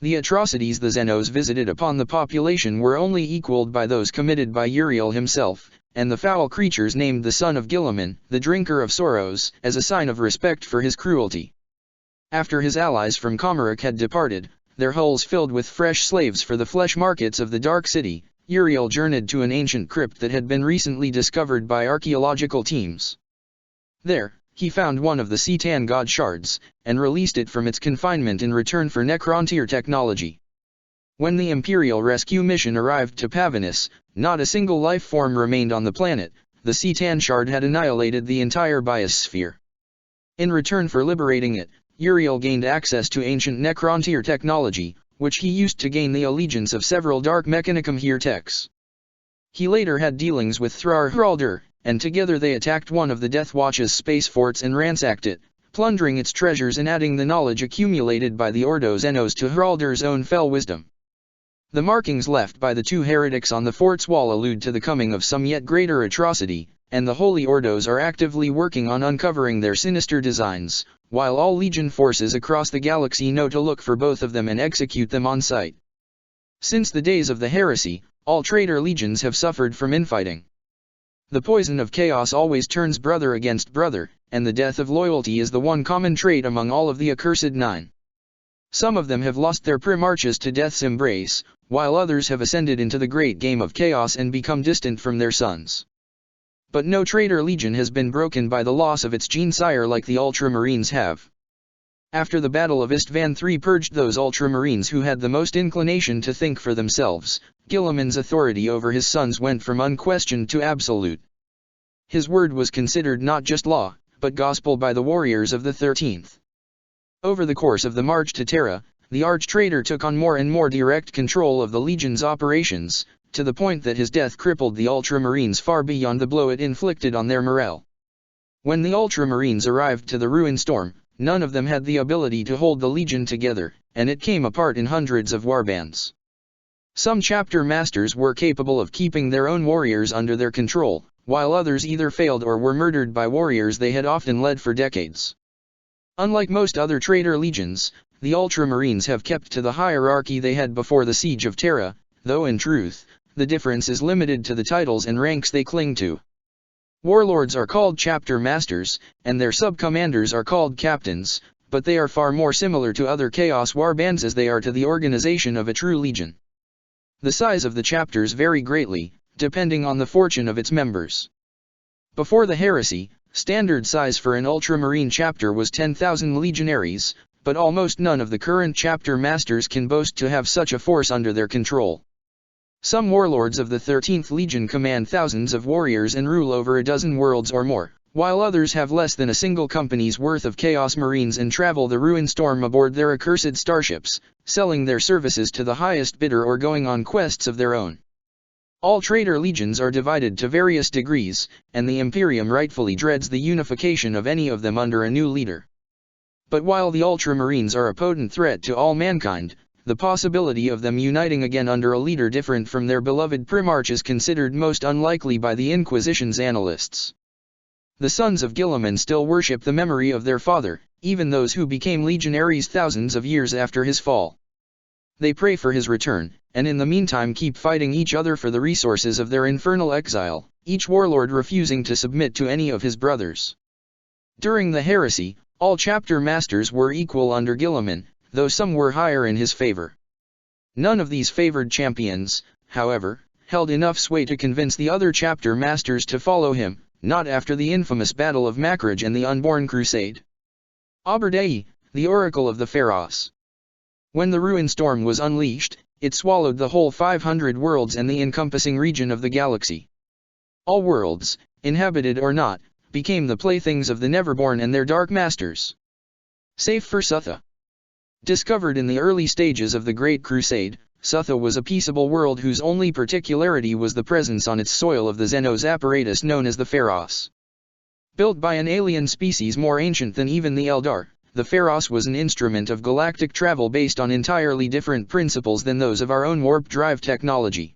The atrocities the Xenos visited upon the population were only equaled by those committed by Uriel himself, and the foul creatures named the son of Guilliman, the Drinker of Sorrows, as a sign of respect for his cruelty. After his allies from Comeric had departed, their hulls filled with fresh slaves for the flesh markets of the Dark City, Uriel journeyed to an ancient crypt that had been recently discovered by archaeological teams. There, he found one of the Cetan god shards, and released it from its confinement in return for Necrontyr technology. When the Imperial rescue mission arrived to Pavinus, not a single life form remained on the planet. The Cetan shard had annihilated the entire biosphere. In return for liberating it, Uriel gained access to ancient Necrontyr technology, which he used to gain the allegiance of several Dark Mechanicum Heretics. He later had dealings with Thrar Hraldur, and together they attacked one of the Death Watch's space forts and ransacked it, plundering its treasures and adding the knowledge accumulated by the Ordo Xenos to Haraldr's own fell wisdom. The markings left by the two heretics on the fort's wall allude to the coming of some yet greater atrocity, and the Holy Ordos are actively working on uncovering their sinister designs, while all Legion forces across the galaxy know to look for both of them and execute them on sight. Since the days of the heresy, all traitor legions have suffered from infighting. The poison of chaos always turns brother against brother, and the death of loyalty is the one common trait among all of the accursed nine. Some of them have lost their primarches to death's embrace, while others have ascended into the great game of chaos and become distant from their sons. But no traitor legion has been broken by the loss of its gene-sire like the Ultramarines have. After the Battle of Istvan III purged those Ultramarines who had the most inclination to think for themselves, Guilliman's authority over his sons went from unquestioned to absolute. His word was considered not just law, but gospel by the warriors of the 13th. Over the course of the march to Terra, the arch-traitor took on more and more direct control of the Legion's operations, to the point that his death crippled the Ultramarines far beyond the blow it inflicted on their morale. When the Ultramarines arrived to the Ruin Storm, none of them had the ability to hold the Legion together, and it came apart in hundreds of warbands. Some chapter masters were capable of keeping their own warriors under their control, while others either failed or were murdered by warriors they had often led for decades. Unlike most other traitor legions, the Ultramarines have kept to the hierarchy they had before the Siege of Terra, though in truth, the difference is limited to the titles and ranks they cling to. Warlords are called chapter masters, and their sub-commanders are called captains, but they are far more similar to other Chaos warbands as they are to the organization of a true legion. The size of the chapters vary greatly, depending on the fortune of its members. Before the heresy, standard size for an Ultramarine chapter was 10,000 legionaries, but almost none of the current chapter masters can boast to have such a force under their control. Some warlords of the 13th Legion command thousands of warriors and rule over a dozen worlds or more, while others have less than a single company's worth of Chaos Marines and travel the Ruin Storm aboard their accursed starships, selling their services to the highest bidder or going on quests of their own. All traitor legions are divided to various degrees, and the Imperium rightfully dreads the unification of any of them under a new leader. But while the Ultramarines are a potent threat to all mankind, the possibility of them uniting again under a leader different from their beloved Primarch is considered most unlikely by the Inquisition's analysts. The sons of Guilliman still worship the memory of their father, even those who became legionaries thousands of years after his fall. They pray for his return, and in the meantime keep fighting each other for the resources of their infernal exile, each warlord refusing to submit to any of his brothers. During the heresy, all chapter masters were equal under Guilliman, though some were higher in his favor. None of these favored champions, however, held enough sway to convince the other chapter masters to follow him, not after the infamous Battle of Macrage and the Unborn Crusade. Aberdei, the Oracle of the Pharos. When the Ruin Storm was unleashed, it swallowed the whole 500 worlds and the encompassing region of the galaxy. All worlds, inhabited or not, became the playthings of the Neverborn and their dark masters. Save for Sutha. Discovered in the early stages of the Great Crusade, Sutha was a peaceable world whose only particularity was the presence on its soil of the Xenos apparatus known as the Pharos. Built by an alien species more ancient than even the Eldar, the Pharos was an instrument of galactic travel based on entirely different principles than those of our own warp drive technology.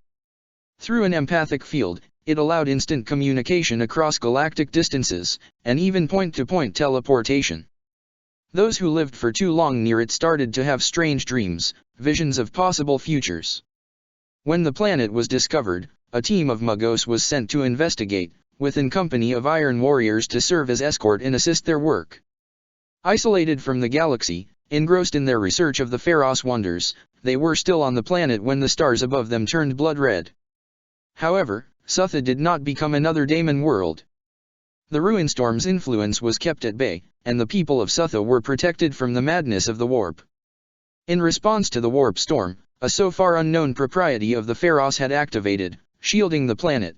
Through an empathic field, it allowed instant communication across galactic distances, and even point-to-point teleportation. Those who lived for too long near it started to have strange dreams, visions of possible futures. When the planet was discovered, a team of Magos was sent to investigate, with a company of Iron Warriors to serve as escort and assist their work. Isolated from the galaxy, engrossed in their research of the Pharos wonders, they were still on the planet when the stars above them turned blood red. However, Sutha did not become another Daemon world. The Ruinstorm's influence was kept at bay, and the people of Sutha were protected from the madness of the warp. In response to the warp storm, a so far unknown propriety of the Pharos had activated, shielding the planet.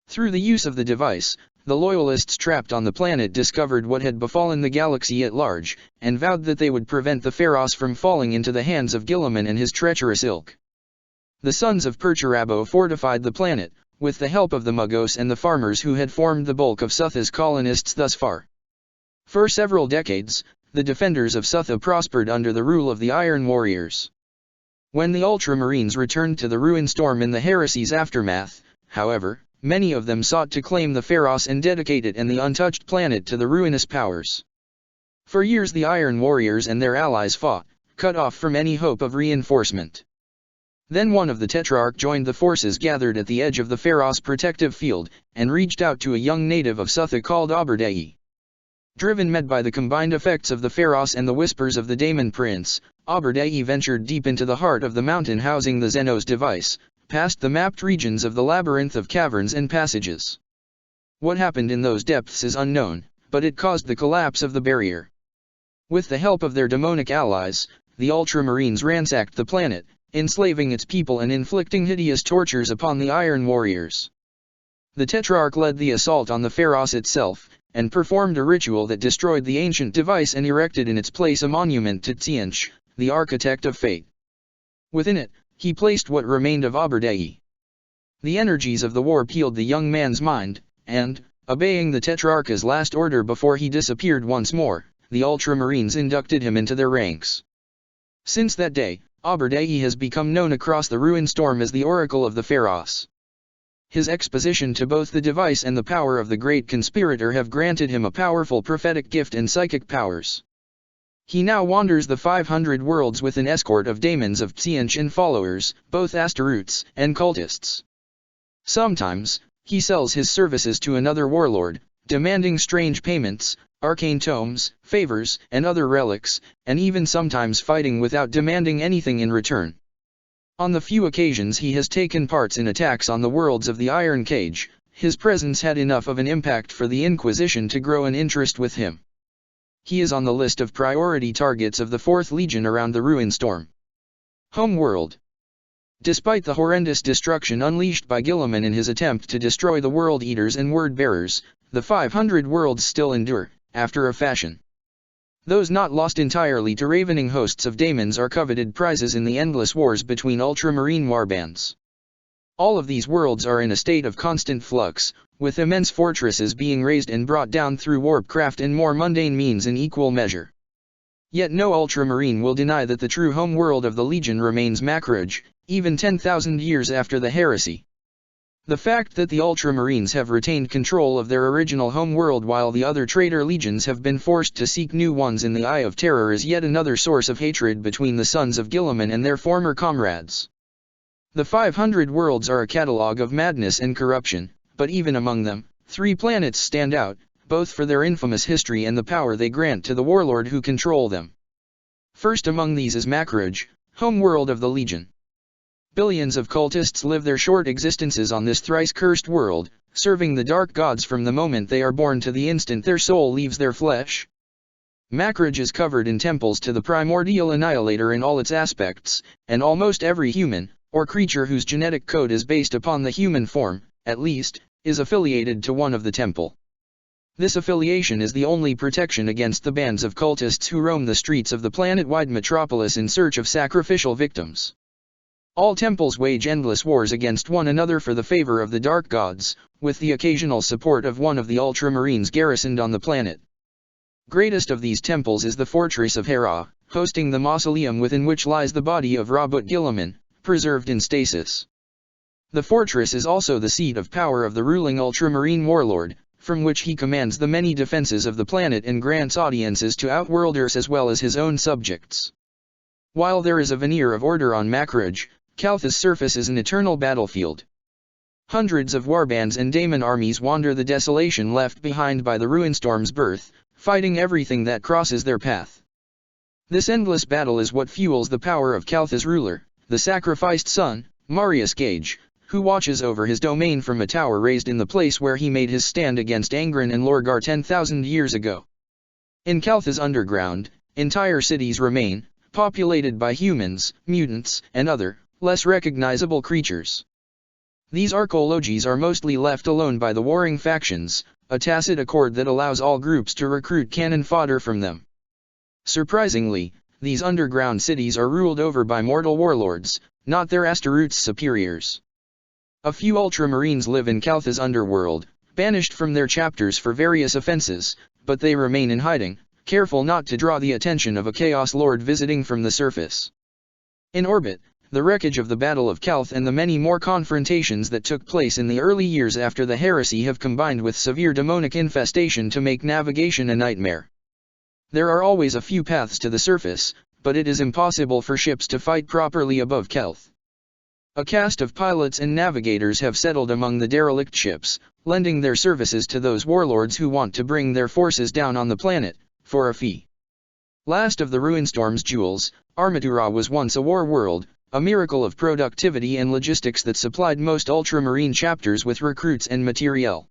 Through the use of the device, the loyalists trapped on the planet discovered what had befallen the galaxy at large, and vowed that they would prevent the Pharos from falling into the hands of Guilliman and his treacherous ilk. The sons of Perturabo fortified the planet, with the help of the Magos and the farmers who had formed the bulk of Sutha's colonists thus far. For several decades, the defenders of Sutha prospered under the rule of the Iron Warriors. When the Ultramarines returned to the Ruin Storm in the Heresy's aftermath, however, many of them sought to claim the Pharos and dedicate it and the untouched planet to the ruinous powers. For years the Iron Warriors and their allies fought, cut off from any hope of reinforcement. Then one of the Tetrarch joined the forces gathered at the edge of the Pharos protective field, and reached out to a young native of Sutha called Aberdei. Driven mad by the combined effects of the Pharos and the whispers of the Daemon Prince, Aberdei ventured deep into the heart of the mountain housing the Xenos device, past the mapped regions of the labyrinth of caverns and passages. What happened in those depths is unknown, but it caused the collapse of the barrier. With the help of their demonic allies, the Ultramarines ransacked the planet, enslaving its people and inflicting hideous tortures upon the Iron Warriors. The Tetrarch led the assault on the Pharos itself, and performed a ritual that destroyed the ancient device and erected in its place a monument to Tzeentch, the architect of fate. Within it, he placed what remained of Aberdei. The energies of the war peeled the young man's mind, and, obeying the Tetrarch's last order before he disappeared once more, the Ultramarines inducted him into their ranks. Since that day, Aberdei has become known across the Ruin Storm as the Oracle of the Pharos. His exposition to both the device and the power of the Great Conspirator have granted him a powerful prophetic gift and psychic powers. He now wanders the 500 worlds with an escort of daemons of Tzeentch and followers, both Astaroths and cultists. Sometimes, he sells his services to another warlord, demanding strange payments, arcane tomes, favors, and other relics, and even sometimes fighting without demanding anything in return. On the few occasions he has taken parts in attacks on the worlds of the Iron Cage, his presence had enough of an impact for the Inquisition to grow an interest with him. He is on the list of priority targets of the 4th Legion around the Ruin Storm. Homeworld. Despite the horrendous destruction unleashed by Guilliman in his attempt to destroy the World Eaters and Word-Bearers, the 500 worlds still endure, after a fashion. Those not lost entirely to ravening hosts of daemons are coveted prizes in the endless wars between ultramarine warbands. All of these worlds are in a state of constant flux, with immense fortresses being raised and brought down through warpcraft and more mundane means in equal measure. Yet no ultramarine will deny that the true home world of the Legion remains Macrage, even 10,000 years after the heresy. The fact that the Ultramarines have retained control of their original home world while the other traitor legions have been forced to seek new ones in the Eye of Terror is yet another source of hatred between the sons of Guilliman and their former comrades. The 500 worlds are a catalogue of madness and corruption, but even among them, 3 planets stand out, both for their infamous history and the power they grant to the warlord who control them. First among these is Macrage, home world of the Legion. Billions of cultists live their short existences on this thrice-cursed world, serving the dark gods from the moment they are born to the instant their soul leaves their flesh. Macrage is covered in temples to the primordial annihilator in all its aspects, and almost every human, or creature whose genetic code is based upon the human form, at least, is affiliated to one of the temple. This affiliation is the only protection against the bands of cultists who roam the streets of the planet-wide metropolis in search of sacrificial victims. All temples wage endless wars against one another for the favor of the dark gods, with the occasional support of one of the Ultramarines garrisoned on the planet. Greatest of these temples is the Fortress of Hera, hosting the mausoleum within which lies the body of Robert Guilliman, preserved in stasis. The fortress is also the seat of power of the ruling Ultramarine warlord, from which he commands the many defenses of the planet and grants audiences to outworlders as well as his own subjects. While there is a veneer of order on Macrage, Caltha's surface is an eternal battlefield. Hundreds of warbands and daemon armies wander the desolation left behind by the Ruinstorm's birth, fighting everything that crosses their path. This endless battle is what fuels the power of Caltha's ruler, the sacrificed son, Marius Gage, who watches over his domain from a tower raised in the place where he made his stand against Angron and Lorgar 10,000 years ago. In Caltha's underground, entire cities remain, populated by humans, mutants, and other, less recognizable creatures. These archaeologies are mostly left alone by the warring factions, a tacit accord that allows all groups to recruit cannon fodder from them. Surprisingly, these underground cities are ruled over by mortal warlords, not their Astaroth's superiors. A few Ultramarines live in Caltha's underworld, banished from their chapters for various offenses, but they remain in hiding, careful not to draw the attention of a Chaos Lord visiting from the surface. In orbit, the wreckage of the Battle of Calth and the many more confrontations that took place in the early years after the heresy have combined with severe demonic infestation to make navigation a nightmare. There are always a few paths to the surface, but it is impossible for ships to fight properly above Calth. A cast of pilots and navigators have settled among the derelict ships, lending their services to those warlords who want to bring their forces down on the planet, for a fee. Last of the Ruinstorm's jewels, Armatura was once a war world, a miracle of productivity and logistics that supplied most ultramarine chapters with recruits and materiel.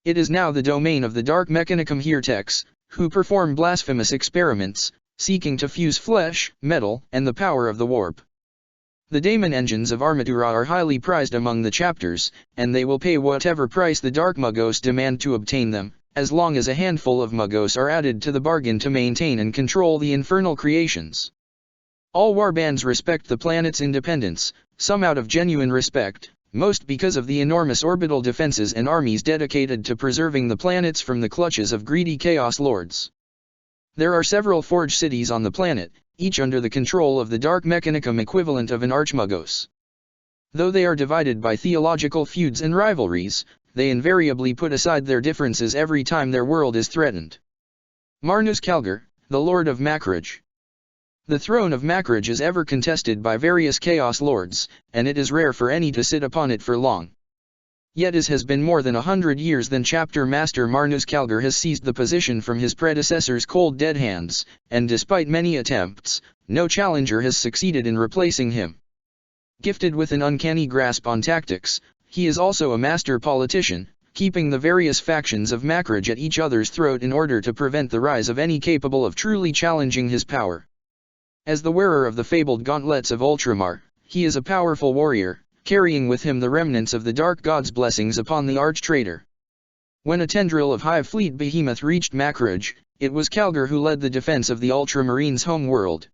It is now the domain of the Dark Mechanicum Heretics, who perform blasphemous experiments, seeking to fuse flesh, metal, and the power of the warp. The daemon engines of Armatura are highly prized among the chapters, and they will pay whatever price the Dark Magos demand to obtain them, as long as a handful of Magos are added to the bargain to maintain and control the infernal creations. All warbands respect the planet's independence, some out of genuine respect, most because of the enormous orbital defenses and armies dedicated to preserving the planets from the clutches of greedy Chaos Lords. There are several forge cities on the planet, each under the control of the Dark Mechanicum equivalent of an Archmagos. Though they are divided by theological feuds and rivalries, they invariably put aside their differences every time their world is threatened. Marnus Calgar, the Lord of Macrage. The throne of Macrage is ever contested by various Chaos Lords, and it is rare for any to sit upon it for long. Yet as has been more than 100 years than Chapter Master Marnus Calgar has seized the position from his predecessor's cold dead hands, and despite many attempts, no challenger has succeeded in replacing him. Gifted with an uncanny grasp on tactics, he is also a master politician, keeping the various factions of Macrage at each other's throat in order to prevent the rise of any capable of truly challenging his power. As the wearer of the fabled gauntlets of Ultramar, he is a powerful warrior, carrying with him the remnants of the Dark God's blessings upon the arch-traitor. When a tendril of Hive Fleet behemoth reached Macrage, it was Calgar who led the defense of the Ultramarines' home world.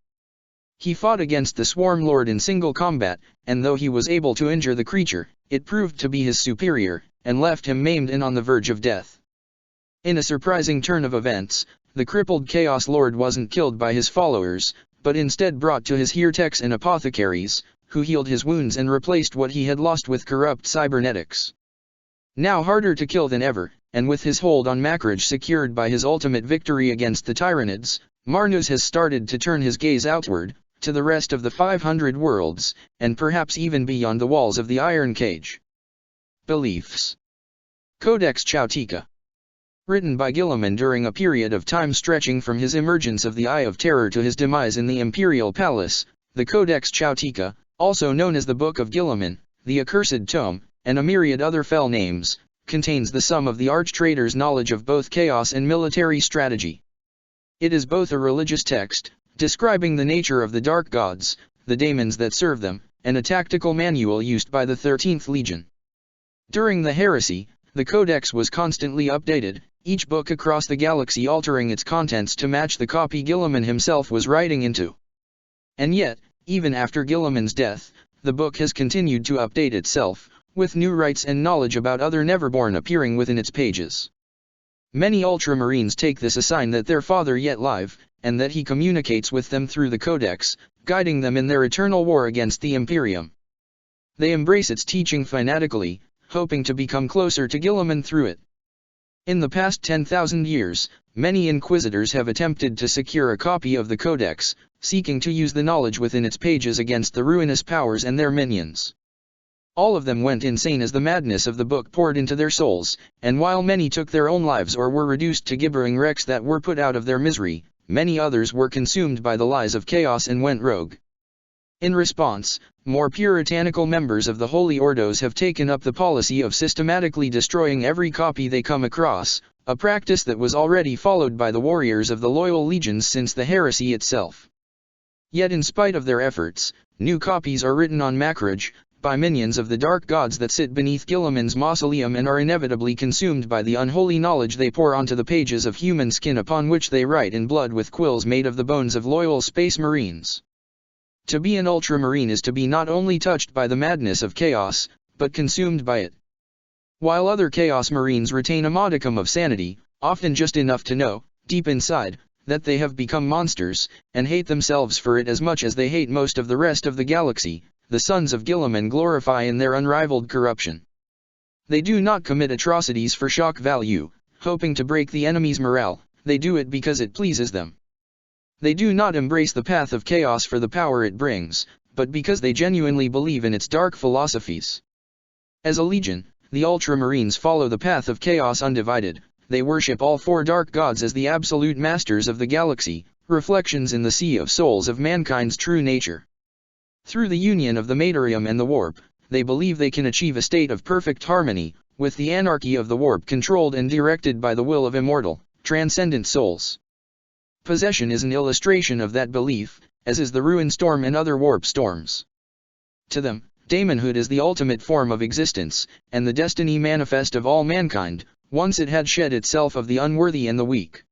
He fought against the Swarm Lord in single combat, and though he was able to injure the creature, it proved to be his superior, and left him maimed and on the verge of death. In a surprising turn of events, the crippled Chaos Lord wasn't killed by his followers, but instead brought to his heretics and apothecaries, who healed his wounds and replaced what he had lost with corrupt cybernetics. Now harder to kill than ever, and with his hold on Macrage secured by his ultimate victory against the Tyranids, Marnus has started to turn his gaze outward, to the rest of the 500 worlds, and perhaps even beyond the walls of the Iron Cage. Beliefs. Codex Chautica. Written by Guilliman during a period of time stretching from his emergence of the Eye of Terror to his demise in the Imperial Palace, the Codex Chautica, also known as the Book of Guilliman, the Accursed Tome, and a myriad other fell names, contains the sum of the arch-traitor's knowledge of both chaos and military strategy. It is both a religious text, describing the nature of the dark gods, the daemons that serve them, and a tactical manual used by the 13th Legion. During the heresy, the Codex was constantly updated, each book across the galaxy altering its contents to match the copy Guilliman himself was writing into. And yet, even after Guilliman's death, the book has continued to update itself, with new rights and knowledge about other Neverborn appearing within its pages. Many Ultramarines take this a sign that their father yet live, and that he communicates with them through the Codex, guiding them in their eternal war against the Imperium. They embrace its teaching fanatically, hoping to become closer to Guilliman through it. In the past 10,000 years, many Inquisitors have attempted to secure a copy of the Codex, seeking to use the knowledge within its pages against the ruinous powers and their minions. All of them went insane as the madness of the book poured into their souls, and while many took their own lives or were reduced to gibbering wrecks that were put out of their misery, many others were consumed by the lies of chaos and went rogue. In response, more puritanical members of the Holy Ordos have taken up the policy of systematically destroying every copy they come across, a practice that was already followed by the warriors of the loyal legions since the heresy itself. Yet in spite of their efforts, new copies are written on Macrage, by minions of the dark gods that sit beneath Guilliman's mausoleum and are inevitably consumed by the unholy knowledge they pour onto the pages of human skin upon which they write in blood with quills made of the bones of loyal space marines. To be an Ultramarine is to be not only touched by the madness of chaos, but consumed by it. While other Chaos Marines retain a modicum of sanity, often just enough to know, deep inside, that they have become monsters, and hate themselves for it as much as they hate most of the rest of the galaxy. The sons of Guilliman glorify in their unrivaled corruption. They do not commit atrocities for shock value, hoping to break the enemy's morale, they do it because it pleases them. They do not embrace the path of chaos for the power it brings, but because they genuinely believe in its dark philosophies. As a legion, the Ultramarines follow the path of chaos undivided. They worship all four dark gods as the absolute masters of the galaxy, reflections in the sea of souls of mankind's true nature. Through the union of the Materium and the Warp, they believe they can achieve a state of perfect harmony, with the anarchy of the Warp controlled and directed by the will of immortal, transcendent souls. Possession is an illustration of that belief, as is the Ruin Storm and other Warp storms. To them, daemonhood is the ultimate form of existence, and the destiny manifest of all mankind, once it had shed itself of the unworthy and the weak.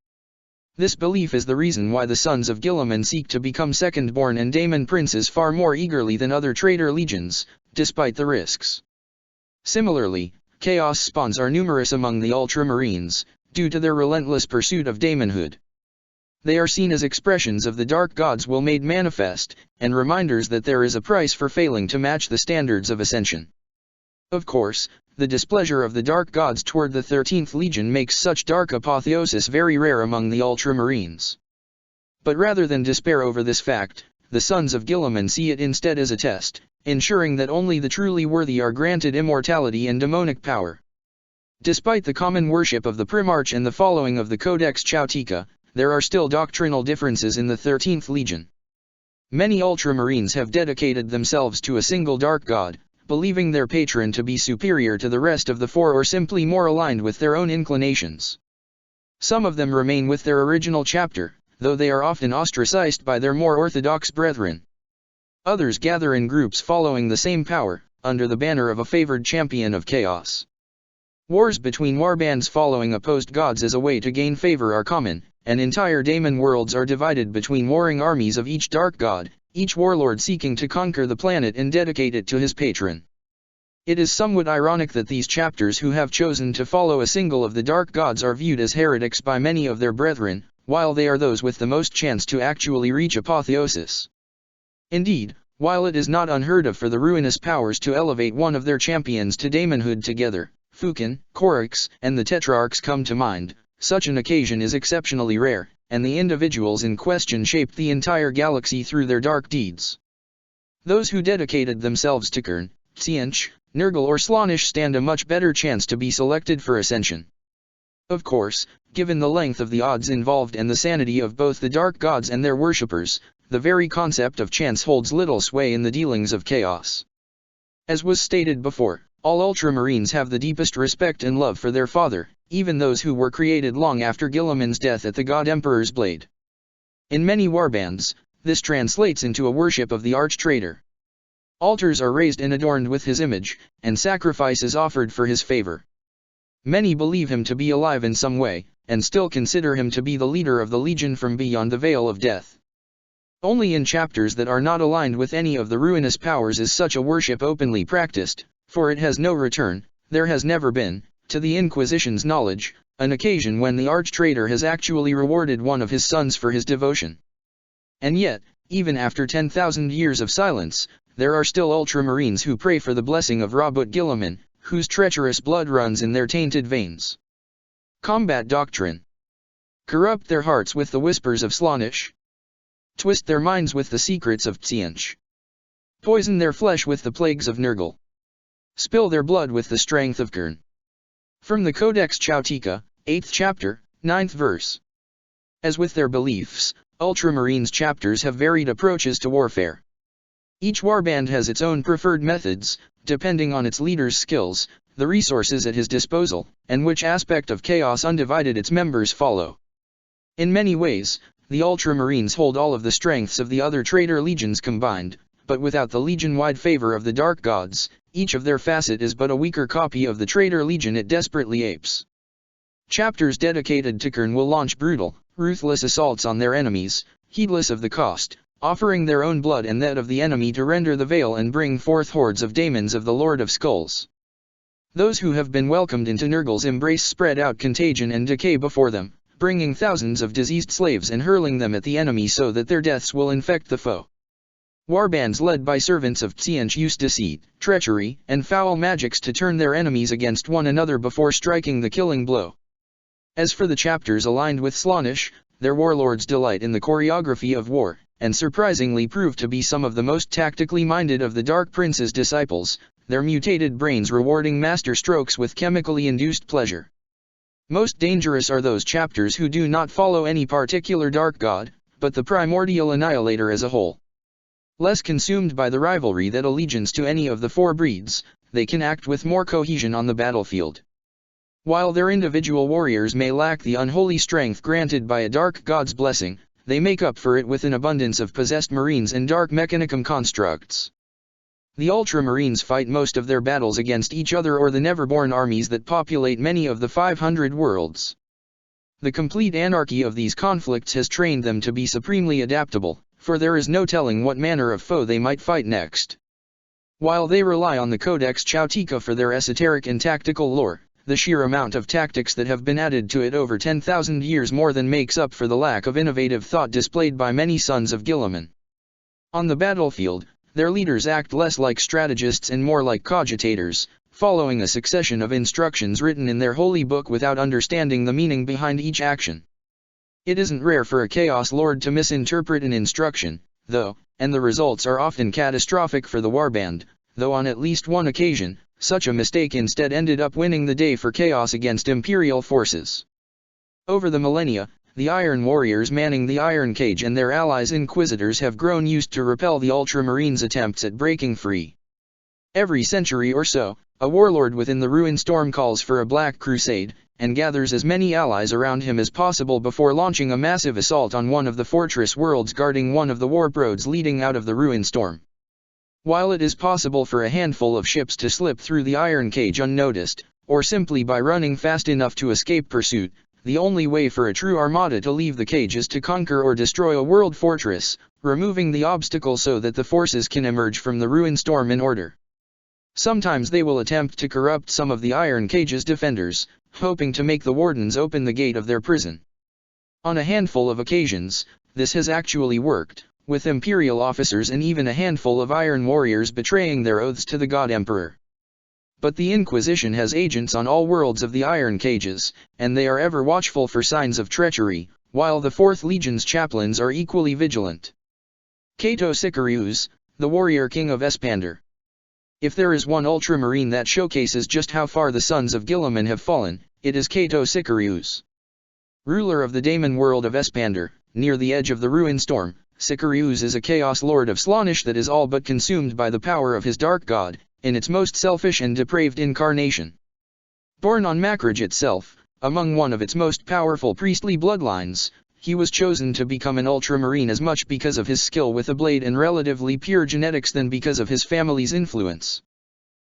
This belief is the reason why the sons of Guilliman seek to become second-born and daemon princes far more eagerly than other traitor legions, despite the risks. Similarly, chaos spawns are numerous among the Ultramarines, due to their relentless pursuit of daemonhood. They are seen as expressions of the dark gods' will made manifest, and reminders that there is a price for failing to match the standards of ascension. Of course, the displeasure of the dark gods toward the 13th Legion makes such dark apotheosis very rare among the Ultramarines. But rather than despair over this fact, the sons of Guilliman see it instead as a test, ensuring that only the truly worthy are granted immortality and demonic power. Despite the common worship of the Primarch and the following of the Codex Chautica, there are still doctrinal differences in the 13th Legion. Many Ultramarines have dedicated themselves to a single dark god, believing their patron to be superior to the rest of the four or simply more aligned with their own inclinations. Some of them remain with their original chapter, though they are often ostracized by their more orthodox brethren. Others gather in groups following the same power, under the banner of a favored champion of chaos. Wars between warbands following opposed gods as a way to gain favor are common, and entire daemon worlds are divided between warring armies of each dark god, each warlord seeking to conquer the planet and dedicate it to his patron. It is somewhat ironic that these chapters who have chosen to follow a single of the dark gods are viewed as heretics by many of their brethren, while they are those with the most chance to actually reach apotheosis. Indeed, while it is not unheard of for the ruinous powers to elevate one of their champions to daemonhood together, Fukin, Korix, and the Tetrarchs come to mind, such an occasion is exceptionally rare, and the individuals in question shaped the entire galaxy through their dark deeds. Those who dedicated themselves to Kern, Tzeentch, Nurgle or Slaanesh stand a much better chance to be selected for ascension. Of course, given the length of the odds involved and the sanity of both the dark gods and their worshippers, the very concept of chance holds little sway in the dealings of chaos. As was stated before, all Ultramarines have the deepest respect and love for their father, even those who were created long after Guilliman's death at the God Emperor's blade. In many warbands, this translates into a worship of the arch-traitor. Altars are raised and adorned with his image, and sacrifices offered for his favor. Many believe him to be alive in some way, and still consider him to be the leader of the Legion from beyond the Veil of Death. Only in chapters that are not aligned with any of the ruinous powers is such a worship openly practiced, for it has no return. There has never been, to the Inquisition's knowledge, an occasion when the arch-traitor has actually rewarded one of his sons for his devotion. And yet, even after 10,000 years of silence, there are still Ultramarines who pray for the blessing of Roboutian Guilliman, whose treacherous blood runs in their tainted veins. Combat doctrine. Corrupt their hearts with the whispers of Slaanesh. Twist their minds with the secrets of Tzeentch. Poison their flesh with the plagues of Nurgle. Spill their blood with the strength of Kern. From the Codex Chautica, 8th chapter, 9th verse. As with their beliefs, Ultramarines chapters have varied approaches to warfare. Each warband has its own preferred methods, depending on its leader's skills, the resources at his disposal, and which aspect of chaos undivided its members follow. In many ways, the Ultramarines hold all of the strengths of the other traitor legions combined, but without the legion-wide favor of the dark gods, each of their facet is but a weaker copy of the traitor legion it desperately apes. Chapters dedicated to Kern will launch brutal, ruthless assaults on their enemies, heedless of the cost, offering their own blood and that of the enemy to render the veil and bring forth hordes of daemons of the Lord of Skulls. Those who have been welcomed into Nurgle's embrace spread out contagion and decay before them, bringing thousands of diseased slaves and hurling them at the enemy so that their deaths will infect the foe. Warbands led by servants of Tsianch use deceit, treachery, and foul magics to turn their enemies against one another before striking the killing blow. As for the chapters aligned with Slaanesh, their warlords delight in the choreography of war, and surprisingly prove to be some of the most tactically minded of the Dark Prince's disciples, their mutated brains rewarding master strokes with chemically induced pleasure. Most dangerous are those chapters who do not follow any particular dark god, but the primordial annihilator as a whole. Less consumed by the rivalry that allegiance to any of the four breeds, they can act with more cohesion on the battlefield. While their individual warriors may lack the unholy strength granted by a dark god's blessing, they make up for it with an abundance of possessed marines and dark mechanicum constructs. The Ultramarines fight most of their battles against each other or the Neverborn armies that populate many of the 500 worlds. The complete anarchy of these conflicts has trained them to be supremely adaptable, for there is no telling what manner of foe they might fight next. While they rely on the Codex Chautica for their esoteric and tactical lore, the sheer amount of tactics that have been added to it over 10,000 years more than makes up for the lack of innovative thought displayed by many sons of Guilliman. On the battlefield, their leaders act less like strategists and more like cogitators, following a succession of instructions written in their holy book without understanding the meaning behind each action. It isn't rare for a Chaos Lord to misinterpret an instruction, though, and the results are often catastrophic for the warband, though on at least one occasion, such a mistake instead ended up winning the day for Chaos against Imperial forces. Over the millennia, the Iron Warriors manning the Iron Cage and their allies Inquisitors have grown used to repel the Ultramarines' attempts at breaking free. Every century or so, a warlord within the Ruin Storm calls for a Black Crusade, and gathers as many allies around him as possible before launching a massive assault on one of the fortress worlds guarding one of the warp roads leading out of the Ruin Storm. While it is possible for a handful of ships to slip through the Iron Cage unnoticed, or simply by running fast enough to escape pursuit, the only way for a true armada to leave the cage is to conquer or destroy a world fortress, removing the obstacle so that the forces can emerge from the Ruin Storm in order. Sometimes they will attempt to corrupt some of the Iron Cage's defenders, hoping to make the wardens open the gate of their prison. On a handful of occasions, this has actually worked, with Imperial officers and even a handful of Iron Warriors betraying their oaths to the God Emperor. But the Inquisition has agents on all worlds of the Iron Cages, and they are ever watchful for signs of treachery, while the 4th Legion's chaplains are equally vigilant. Cato Sicarius, the warrior king of Espander. If there is one Ultramarine that showcases just how far the sons of Guilliman have fallen, it is Cato Sicarius. Ruler of the Daemon world of Espander, near the edge of the Ruin Storm, Sicarius is a Chaos Lord of Slaanesh that is all but consumed by the power of his dark god, in its most selfish and depraved incarnation. Born on Macrage itself, among one of its most powerful priestly bloodlines, he was chosen to become an Ultramarine as much because of his skill with a blade and relatively pure genetics than because of his family's influence.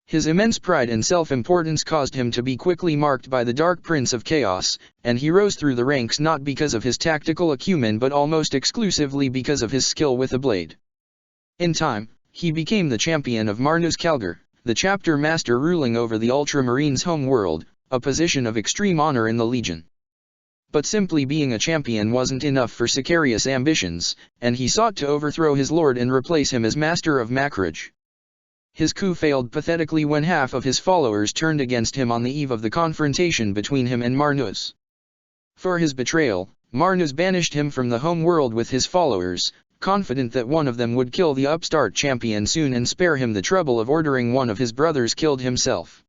His immense pride and self-importance caused him to be quickly marked by the Dark Prince of Chaos, and he rose through the ranks not because of his tactical acumen but almost exclusively because of his skill with a blade. In time, he became the champion of Marnus Calgar, the chapter master ruling over the Ultramarines' home world, a position of extreme honor in the Legion. But simply being a champion wasn't enough for Sicarius' ambitions, and he sought to overthrow his lord and replace him as master of Macrage. His coup failed pathetically when half of his followers turned against him on the eve of the confrontation between him and Marnus. For his betrayal, Marnus banished him from the home world with his followers, confident that one of them would kill the upstart champion soon and spare him the trouble of ordering one of his brothers killed himself.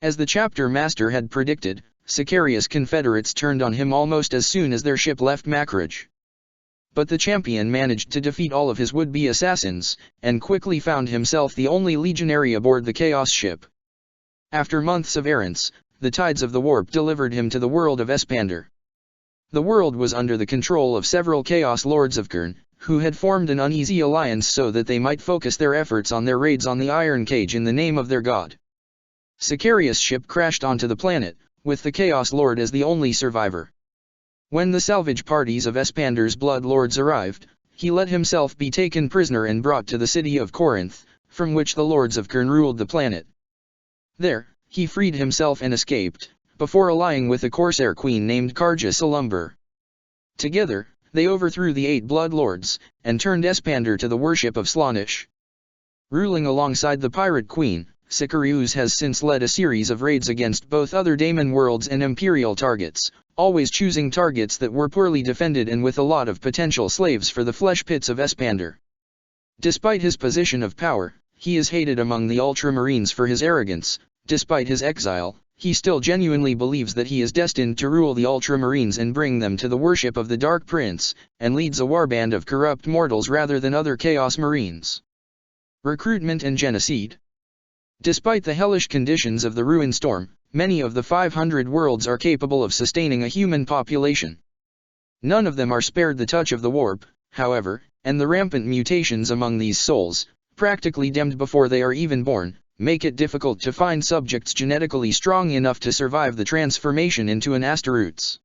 As the chapter master had predicted, Sicarius' confederates turned on him almost as soon as their ship left Macrage. But the champion managed to defeat all of his would-be assassins, and quickly found himself the only legionary aboard the Chaos ship. After months of errance, the tides of the warp delivered him to the world of Espander. The world was under the control of several Chaos Lords of Khurn, who had formed an uneasy alliance so that they might focus their efforts on their raids on the Iron Cage in the name of their god. Sicarius' ship crashed onto the planet, with the Chaos Lord as the only survivor. When the salvage parties of Espander's blood lords arrived, he let himself be taken prisoner and brought to the city of Corinth, from which the Lords of Khurn ruled the planet. There, he freed himself and escaped, before allying with a corsair queen named Karja Salumber. Together, they overthrew the 8 Blood Lords, and turned Espander to the worship of Slaanesh. Ruling alongside the pirate queen, Sicarius has since led a series of raids against both other daemon worlds and imperial targets, always choosing targets that were poorly defended and with a lot of potential slaves for the flesh pits of Espander. Despite his position of power, he is hated among the Ultramarines for his arrogance. Despite his exile, he still genuinely believes that he is destined to rule the Ultramarines and bring them to the worship of the Dark Prince, and leads a warband of corrupt mortals rather than other Chaos Marines. Recruitment and genocide. Despite the hellish conditions of the Ruin Storm, many of the 500 worlds are capable of sustaining a human population. None of them are spared the touch of the warp, however, and the rampant mutations among these souls, practically dimmed before they are even born, make it difficult to find subjects genetically strong enough to survive the transformation into an Astaroutes.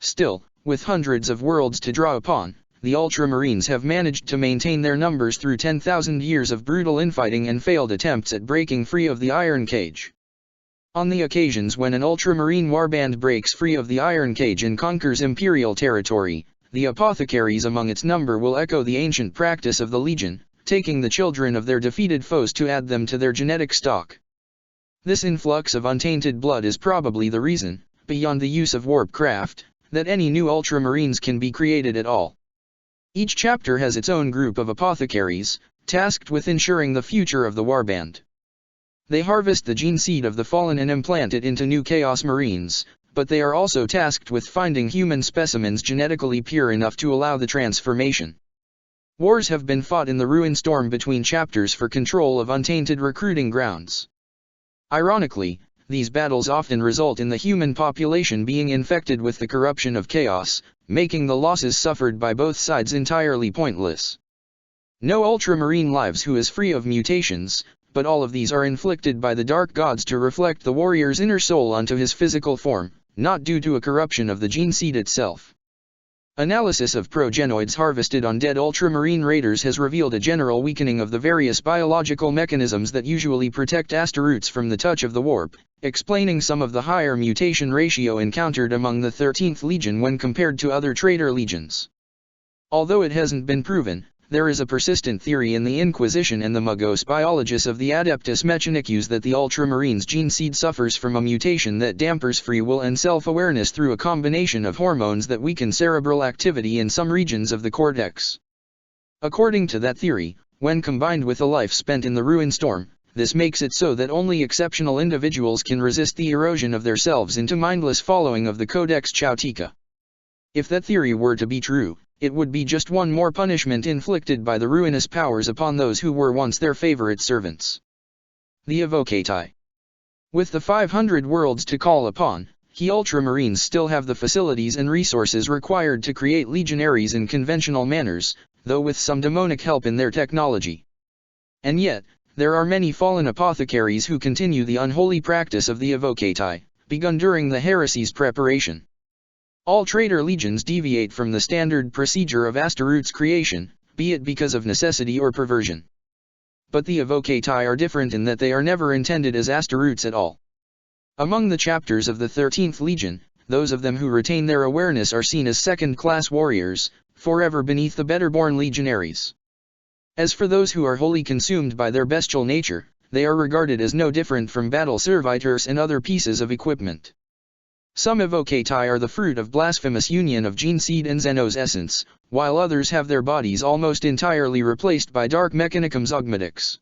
Still, with hundreds of worlds to draw upon, the Ultramarines have managed to maintain their numbers through 10,000 years of brutal infighting and failed attempts at breaking free of the Iron Cage. On the occasions when an Ultramarine warband breaks free of the Iron Cage and conquers Imperial territory, the apothecaries among its number will echo the ancient practice of the Legion, taking the children of their defeated foes to add them to their genetic stock. This influx of untainted blood is probably the reason, beyond the use of warp craft, that any new Ultramarines can be created at all. Each chapter has its own group of apothecaries, tasked with ensuring the future of the warband. They harvest the gene seed of the fallen and implant it into new Chaos Marines, but they are also tasked with finding human specimens genetically pure enough to allow the transformation. Wars have been fought in the Ruin Storm between chapters for control of untainted recruiting grounds. Ironically, these battles often result in the human population being infected with the corruption of chaos, making the losses suffered by both sides entirely pointless. No Ultramarine lives who is free of mutations, but all of these are inflicted by the Dark Gods to reflect the warrior's inner soul onto his physical form, not due to a corruption of the gene seed itself. Analysis of progenoids harvested on dead Ultramarine raiders has revealed a general weakening of the various biological mechanisms that usually protect Astaroutes from the touch of the warp, explaining some of the higher mutation ratio encountered among the 13th Legion when compared to other traitor legions. Although it hasn't been proven, there is a persistent theory in the Inquisition and the Magos biologists of the Adeptus Mechanicus that the Ultramarines' gene seed suffers from a mutation that dampers free will and self-awareness through a combination of hormones that weaken cerebral activity in some regions of the cortex. According to that theory, when combined with a life spent in the Ruin Storm, this makes it so that only exceptional individuals can resist the erosion of their selves into mindless following of the Codex Chautica. If that theory were to be true, it would be just one more punishment inflicted by the ruinous powers upon those who were once their favorite servants. The Evocati. With the 500 worlds to call upon, the Ultramarines still have the facilities and resources required to create legionaries in conventional manners, though with some demonic help in their technology. And yet, there are many fallen apothecaries who continue the unholy practice of the Evocati, begun during the heresy's preparation. All traitor legions deviate from the standard procedure of Astaroutes creation, be it because of necessity or perversion. But the Evocati are different in that they are never intended as Astaroutes at all. Among the chapters of the 13th Legion, those of them who retain their awareness are seen as second-class warriors, forever beneath the better-born legionaries. As for those who are wholly consumed by their bestial nature, they are regarded as no different from battle servitors and other pieces of equipment. Some Evocati are the fruit of blasphemous union of gene seed and Xenos essence, while others have their bodies almost entirely replaced by dark mechanicum zogmatics.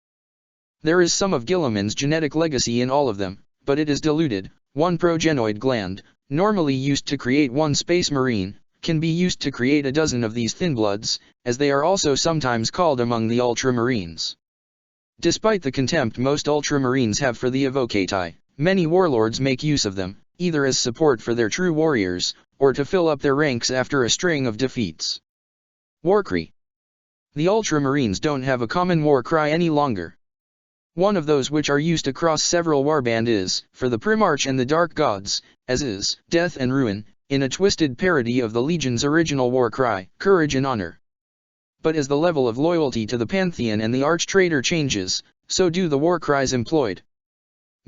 There is some of Gilliman's genetic legacy in all of them, but it is diluted. One progenoid gland, normally used to create one space marine, can be used to create a dozen of these thinbloods, as they are also sometimes called among the Ultramarines. Despite the contempt most Ultramarines have for the Evocati, many warlords make use of them, either as support for their true warriors, or to fill up their ranks after a string of defeats. Warcry. The Ultramarines don't have a common war cry any longer. One of those which are used across several warband is, for the Primarch and the Dark Gods, as is, Death and Ruin, in a twisted parody of the Legion's original war cry, Courage and Honor. But as the level of loyalty to the Pantheon and the arch-traitor changes, so do the war cries employed.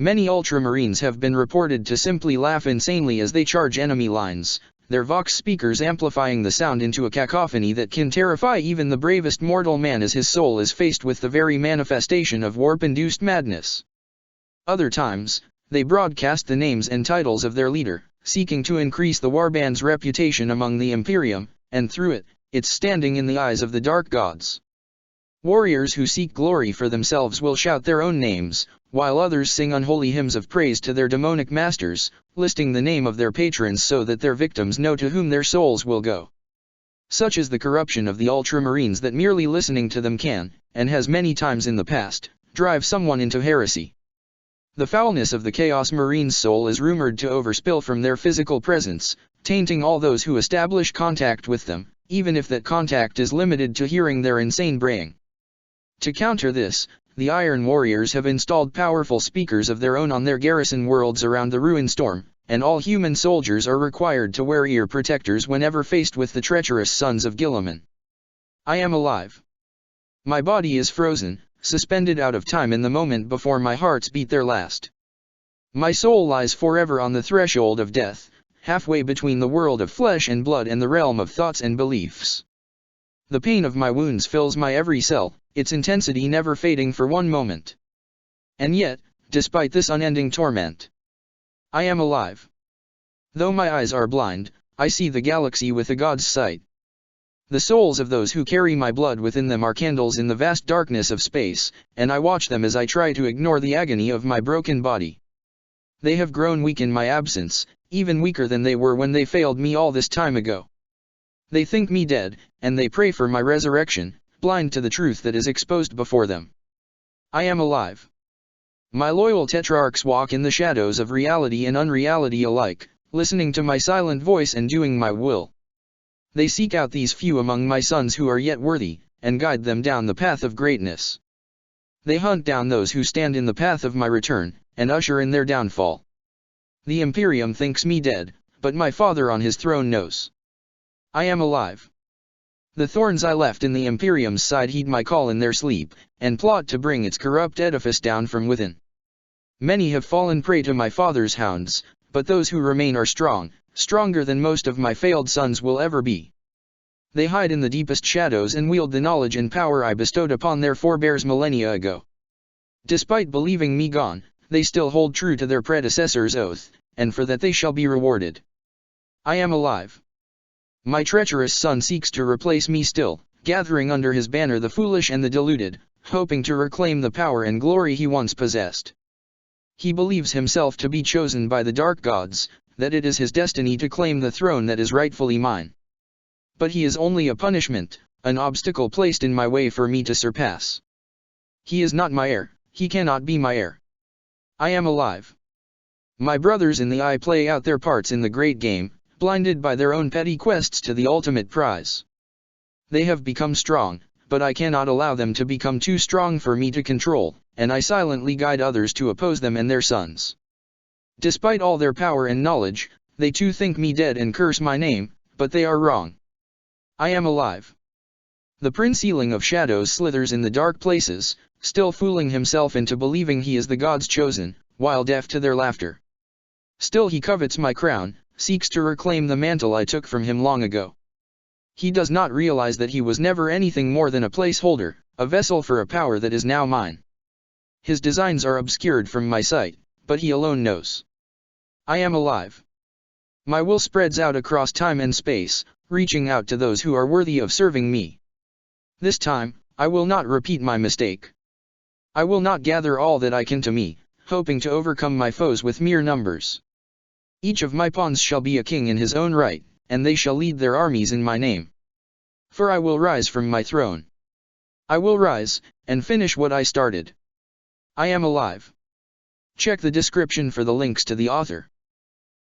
Many ultramarines have been reported to simply laugh insanely as they charge enemy lines, their vox speakers amplifying the sound into a cacophony that can terrify even the bravest mortal man as his soul is faced with the very manifestation of warp-induced madness. Other times, they broadcast the names and titles of their leader, seeking to increase the warband's reputation among the Imperium, and through it, its standing in the eyes of the dark gods. Warriors who seek glory for themselves will shout their own names, while others sing unholy hymns of praise to their demonic masters, listing the name of their patrons so that their victims know to whom their souls will go. Such is the corruption of the ultramarines that merely listening to them can, and has many times in the past, drive someone into heresy. The foulness of the Chaos Marine's soul is rumored to overspill from their physical presence, tainting all those who establish contact with them, even if that contact is limited to hearing their insane braying. To counter this, the Iron Warriors have installed powerful speakers of their own on their garrison worlds around the ruined storm, and all human soldiers are required to wear ear protectors whenever faced with the treacherous sons of Guilliman. I am alive. My body is frozen, suspended out of time in the moment before my hearts beat their last. My soul lies forever on the threshold of death, halfway between the world of flesh and blood and the realm of thoughts and beliefs. The pain of my wounds fills my every cell, its intensity never fading for one moment. And yet, despite this unending torment, I am alive. Though my eyes are blind, I see the galaxy with a god's sight. The souls of those who carry my blood within them are candles in the vast darkness of space, and I watch them as I try to ignore the agony of my broken body. They have grown weak in my absence, even weaker than they were when they failed me all this time ago. They think me dead, and they pray for my resurrection, blind to the truth that is exposed before them. I am alive. My loyal tetrarchs walk in the shadows of reality and unreality alike, listening to my silent voice and doing my will. They seek out these few among my sons who are yet worthy, and guide them down the path of greatness. They hunt down those who stand in the path of my return, and usher in their downfall. The Imperium thinks me dead, but my father on his throne knows. I am alive. The thorns I left in the Imperium's side heed my call in their sleep, and plot to bring its corrupt edifice down from within. Many have fallen prey to my father's hounds, but those who remain are strong, stronger than most of my failed sons will ever be. They hide in the deepest shadows and wield the knowledge and power I bestowed upon their forebears millennia ago. Despite believing me gone, they still hold true to their predecessor's oath, and for that they shall be rewarded. I am alive. My treacherous son seeks to replace me still, gathering under his banner the foolish and the deluded, hoping to reclaim the power and glory he once possessed. He believes himself to be chosen by the dark gods, that it is his destiny to claim the throne that is rightfully mine. But he is only a punishment, an obstacle placed in my way for me to surpass. He is not my heir, he cannot be my heir. I am alive. My brothers in the eye play out their parts in the great game, blinded by their own petty quests to the ultimate prize. They have become strong, but I cannot allow them to become too strong for me to control, and I silently guide others to oppose them and their sons. Despite all their power and knowledge, they too think me dead and curse my name, but they are wrong. I am alive. The Prince Ealing of Shadows slithers in the dark places, still fooling himself into believing he is the gods chosen, while deaf to their laughter. Still he covets my crown, seeks to reclaim the mantle I took from him long ago. He does not realize that he was never anything more than a placeholder, a vessel for a power that is now mine. His designs are obscured from my sight, but he alone knows. I am alive. My will spreads out across time and space, reaching out to those who are worthy of serving me. This time, I will not repeat my mistake. I will not gather all that I can to me, hoping to overcome my foes with mere numbers. Each of my pawns shall be a king in his own right, and they shall lead their armies in my name. For I will rise from my throne. I will rise, and finish what I started. I am alive. Check the description for the links to the author.